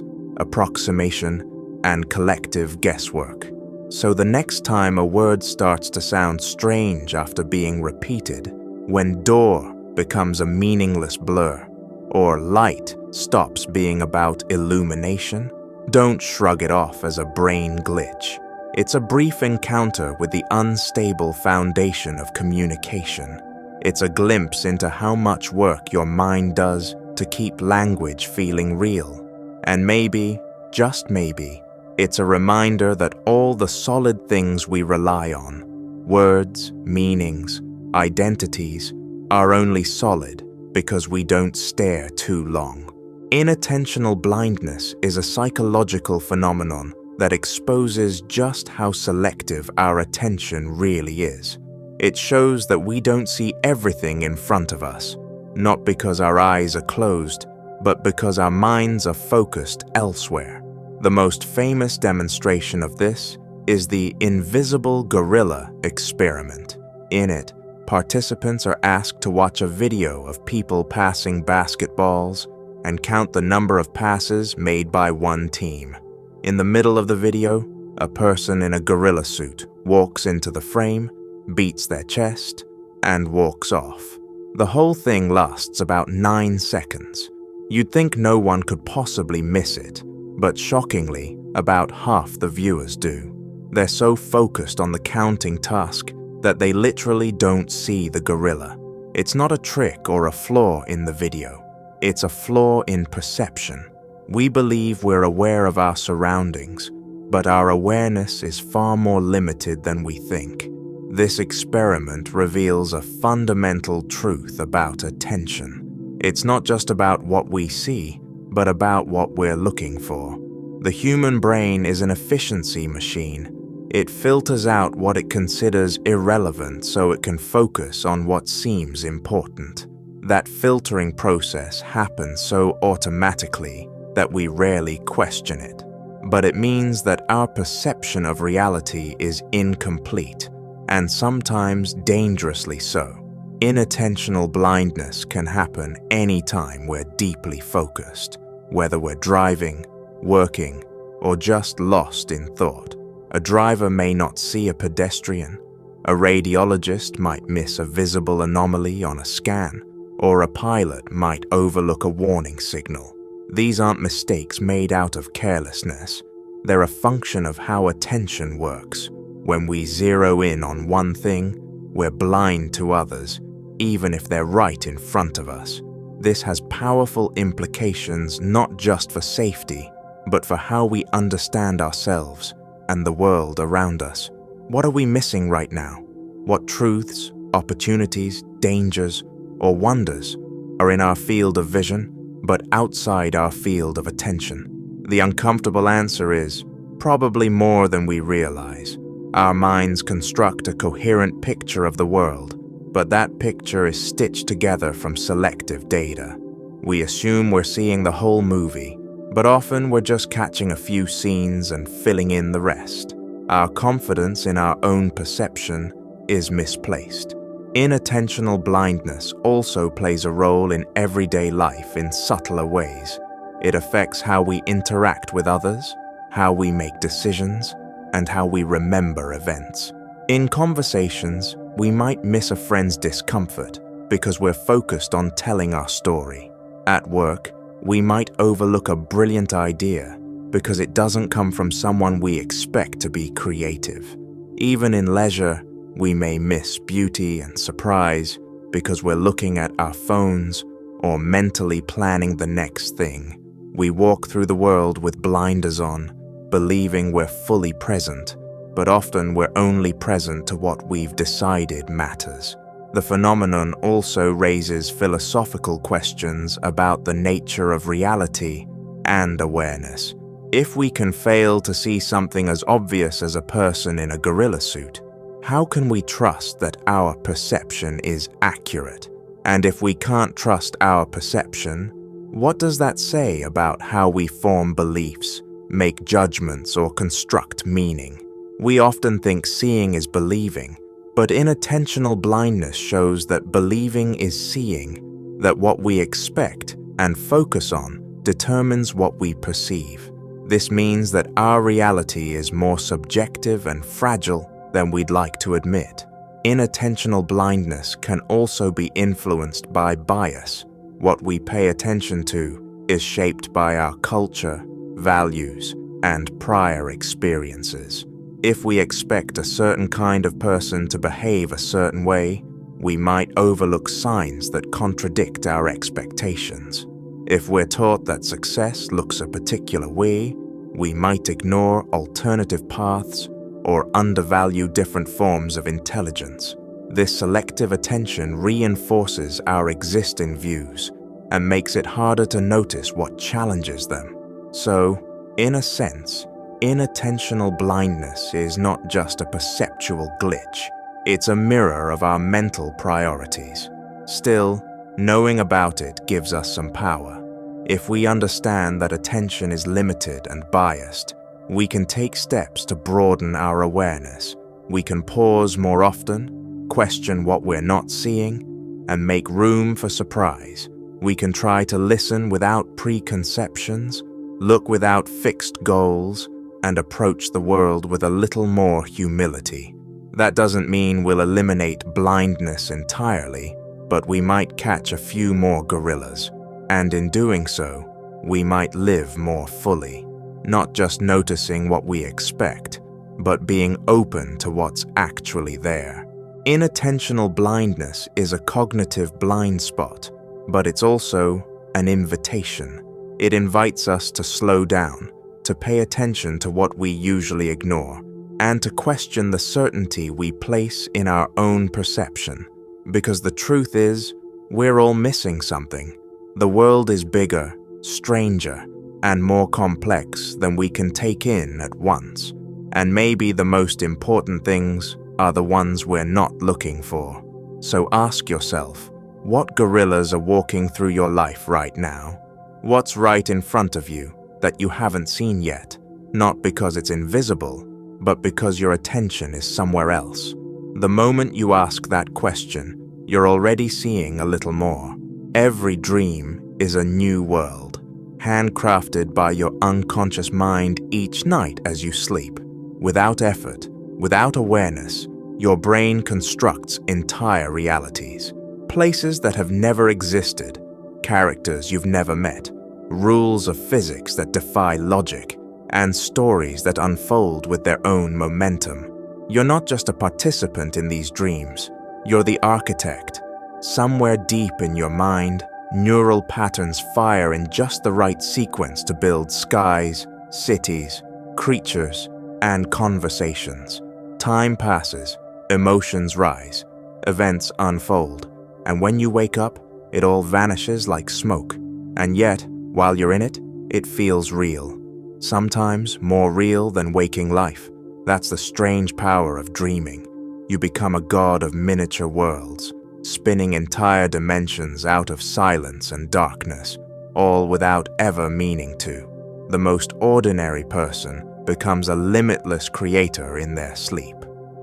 approximation, and collective guesswork. So the next time a word starts to sound strange after being repeated, when door becomes a meaningless blur, or light stops being about illumination, don't shrug it off as a brain glitch. It's a brief encounter with the unstable foundation of communication. It's a glimpse into how much work your mind does to keep language feeling real. And maybe, just maybe, it's a reminder that all the solid things we rely on, words, meanings, identities, are only solid because we don't stare too long. Inattentional blindness is a psychological phenomenon that exposes just how selective our attention really is. It shows that we don't see everything in front of us, not because our eyes are closed, but because our minds are focused elsewhere. The most famous demonstration of this is the invisible gorilla experiment. In it, participants are asked to watch a video of people passing basketballs and count the number of passes made by one team. In the middle of the video, a person in a gorilla suit walks into the frame, beats their chest, and walks off. The whole thing lasts about 9 seconds. You'd think no one could possibly miss it, but shockingly, about half the viewers do. They're so focused on the counting task that they literally don't see the gorilla. It's not a trick or a flaw in the video. It's a flaw in perception. We believe we're aware of our surroundings, but our awareness is far more limited than we think. This experiment reveals a fundamental truth about attention. It's not just about what we see, but about what we're looking for. The human brain is an efficiency machine. It filters out what it considers irrelevant so it can focus on what seems important. That filtering process happens so automatically that we rarely question it. But it means that our perception of reality is incomplete, and sometimes dangerously so. Inattentional blindness can happen anytime we're deeply focused, whether we're driving, working, or just lost in thought. A driver may not see a pedestrian, a radiologist might miss a visible anomaly on a scan, or a pilot might overlook a warning signal. These aren't mistakes made out of carelessness. They're a function of how attention works. When we zero in on one thing, we're blind to others, even if they're right in front of us. This has powerful implications not just for safety, but for how we understand ourselves and the world around us. What are we missing right now? What truths, opportunities, dangers, or wonders are in our field of vision, but outside our field of attention? The uncomfortable answer is probably more than we realize. Our minds construct a coherent picture of the world, but that picture is stitched together from selective data. We assume we're seeing the whole movie, but often we're just catching a few scenes and filling in the rest. Our confidence in our own perception is misplaced. Inattentional blindness also plays a role in everyday life in subtler ways. It affects how we interact with others, how we make decisions, and how we remember events. In conversations, we might miss a friend's discomfort because we're focused on telling our story. At work, we might overlook a brilliant idea because it doesn't come from someone we expect to be creative. Even in leisure, we may miss beauty and surprise because we're looking at our phones or mentally planning the next thing. We walk through the world with blinders on, believing we're fully present, but often we're only present to what we've decided matters. The phenomenon also raises philosophical questions about the nature of reality and awareness. If we can fail to see something as obvious as a person in a gorilla suit, how can we trust that our perception is accurate? And if we can't trust our perception, what does that say about how we form beliefs, make judgments, or construct meaning? We often think seeing is believing, but inattentional blindness shows that believing is seeing, that what we expect and focus on determines what we perceive. This means that our reality is more subjective and fragile than we'd like to admit. Inattentional blindness can also be influenced by bias. What we pay attention to is shaped by our culture, values, and prior experiences. If we expect a certain kind of person to behave a certain way, we might overlook signs that contradict our expectations. If we're taught that success looks a particular way, we might ignore alternative paths or undervalue different forms of intelligence. This selective attention reinforces our existing views and makes it harder to notice what challenges them. So, in a sense, inattentional blindness is not just a perceptual glitch, it's a mirror of our mental priorities. Still, knowing about it gives us some power. If we understand that attention is limited and biased, we can take steps to broaden our awareness. We can pause more often, question what we're not seeing, and make room for surprise. We can try to listen without preconceptions, look without fixed goals, and approach the world with a little more humility. That doesn't mean we'll eliminate blindness entirely, but we might catch a few more gorillas. And in doing so, we might live more fully, not just noticing what we expect, but being open to what's actually there. Inattentional blindness is a cognitive blind spot, but it's also an invitation. It invites us to slow down, to pay attention to what we usually ignore, and to question the certainty we place in our own perception. Because the truth is, we're all missing something. The world is bigger, stranger, and more complex than we can take in at once. And maybe the most important things are the ones we're not looking for. So ask yourself, what gorillas are walking through your life right now? What's right in front of you that you haven't seen yet? Not because it's invisible, but because your attention is somewhere else. The moment you ask that question, you're already seeing a little more. Every dream is a new world, handcrafted by your unconscious mind each night as you sleep. Without effort, without awareness, your brain constructs entire realities. Places that have never existed, characters you've never met, rules of physics that defy logic, and stories that unfold with their own momentum. You're not just a participant in these dreams, you're the architect. Somewhere deep in your mind, neural patterns fire in just the right sequence to build skies, cities, creatures, and conversations. Time passes, emotions rise, events unfold, and when you wake up, it all vanishes like smoke. And yet, while you're in it, it feels real. Sometimes more real than waking life. That's the strange power of dreaming. You become a god of miniature worlds, spinning entire dimensions out of silence and darkness, all without ever meaning to. The most ordinary person becomes a limitless creator in their sleep.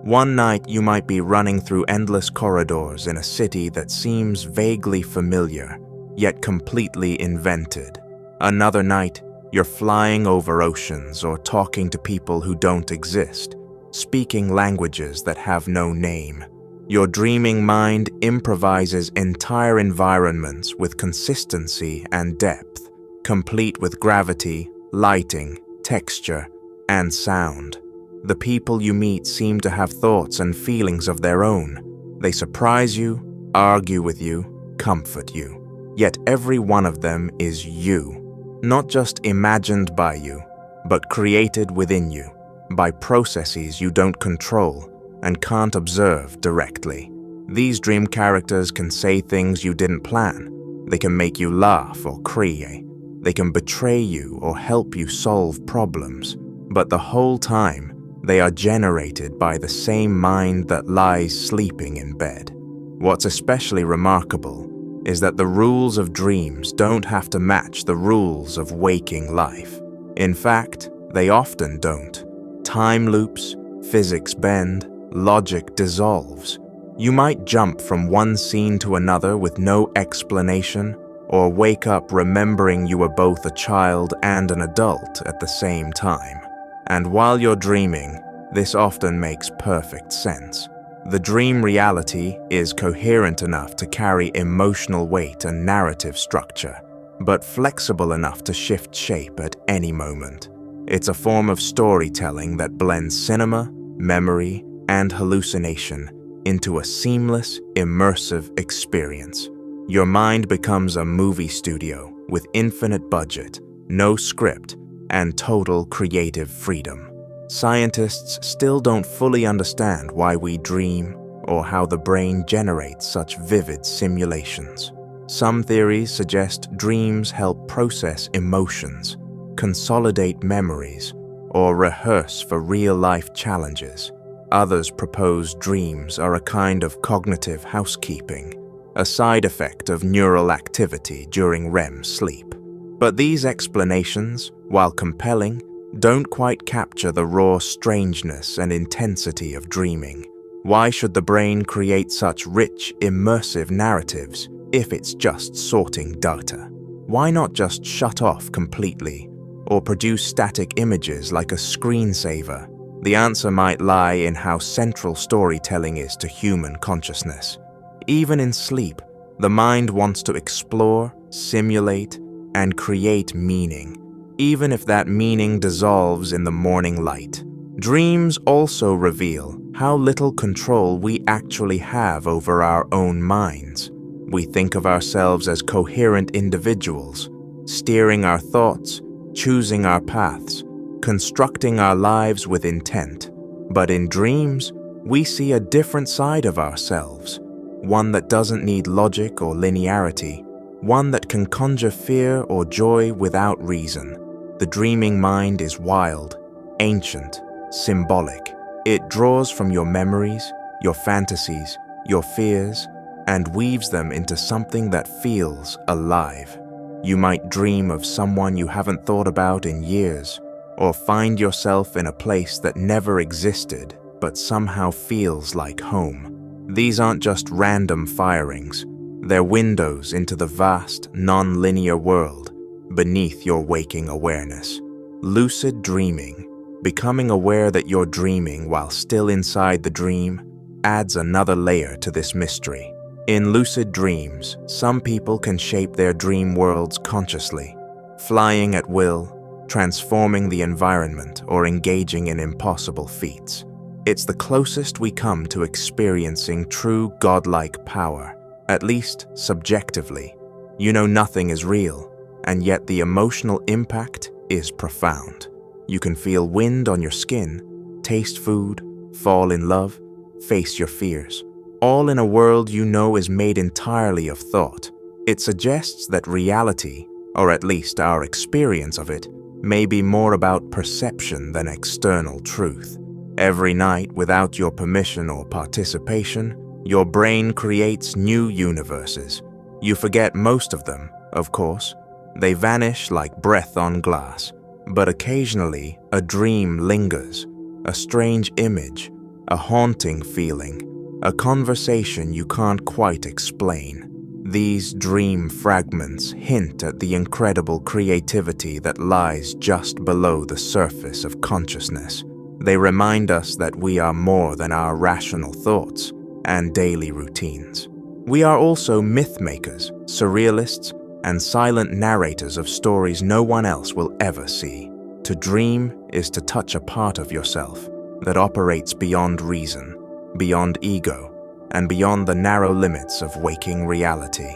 One night you might be running through endless corridors in a city that seems vaguely familiar, yet completely invented. Another night, you're flying over oceans or talking to people who don't exist, speaking languages that have no name. Your dreaming mind improvises entire environments with consistency and depth, complete with gravity, lighting, texture, and sound. The people you meet seem to have thoughts and feelings of their own. They surprise you, argue with you, comfort you. Yet every one of them is you, not just imagined by you, but created within you. by processes you don't control and can't observe directly. These dream characters can say things you didn't plan. They can make you laugh or cry. They can betray you or help you solve problems. But the whole time, they are generated by the same mind that lies sleeping in bed. What's especially remarkable is that the rules of dreams don't have to match the rules of waking life. In fact, they often don't. Time loops, physics bend, logic dissolves. You might jump from one scene to another with no explanation, or wake up remembering you were both a child and an adult at the same time. And while you're dreaming, this often makes perfect sense. The dream reality is coherent enough to carry emotional weight and narrative structure, but flexible enough to shift shape at any moment. It's a form of storytelling that blends cinema, memory, and hallucination into a seamless, immersive experience. Your mind becomes a movie studio with infinite budget, no script, and total creative freedom. Scientists still don't fully understand why we dream or how the brain generates such vivid simulations. Some theories suggest dreams help process emotions, consolidate memories, or rehearse for real-life challenges. Others propose dreams are a kind of cognitive housekeeping, a side effect of neural activity during REM sleep. But these explanations, while compelling, don't quite capture the raw strangeness and intensity of dreaming. Why should the brain create such rich, immersive narratives if it's just sorting data? Why not just shut off completely, or produce static images like a screensaver? The answer might lie in how central storytelling is to human consciousness. Even in sleep, the mind wants to explore, simulate, and create meaning, even if that meaning dissolves in the morning light. Dreams also reveal how little control we actually have over our own minds. We think of ourselves as coherent individuals, steering our thoughts, choosing our paths, constructing our lives with intent. But in dreams, we see a different side of ourselves, one that doesn't need logic or linearity, one that can conjure fear or joy without reason. The dreaming mind is wild, ancient, symbolic. It draws from your memories, your fantasies, your fears, and weaves them into something that feels alive. You might dream of someone you haven't thought about in years, or find yourself in a place that never existed but somehow feels like home. These aren't just random firings. They're windows into the vast, non-linear world beneath your waking awareness. Lucid dreaming, becoming aware that you're dreaming while still inside the dream, adds another layer to this mystery. In lucid dreams, some people can shape their dream worlds consciously, flying at will, transforming the environment, or engaging in impossible feats. It's the closest we come to experiencing true godlike power, at least subjectively. You know nothing is real, and yet the emotional impact is profound. You can feel wind on your skin, taste food, fall in love, face your fears, all in a world you know is made entirely of thought. It suggests that reality, or at least our experience of it, may be more about perception than external truth. Every night, without your permission or participation, your brain creates new universes. You forget most of them, of course. They vanish like breath on glass. But occasionally, a dream lingers, a strange image, a haunting feeling, a conversation you can't quite explain. These dream fragments hint at the incredible creativity that lies just below the surface of consciousness. They remind us that we are more than our rational thoughts and daily routines. We are also myth makers, surrealists, and silent narrators of stories no one else will ever see. To dream is to touch a part of yourself that operates beyond reason, beyond ego, and beyond the narrow limits of waking reality.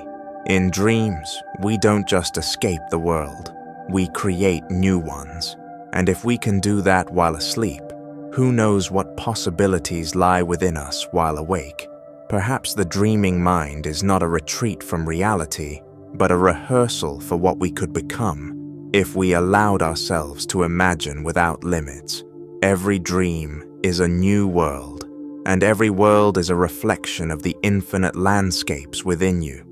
In dreams, we don't just escape the world, we create new ones. And if we can do that while asleep, Who knows what possibilities lie within us while awake? Perhaps the dreaming mind is not a retreat from reality, but a rehearsal for what we could become if we allowed ourselves to imagine without limits. Every dream is a new world, and every world is a reflection of the infinite landscapes within you.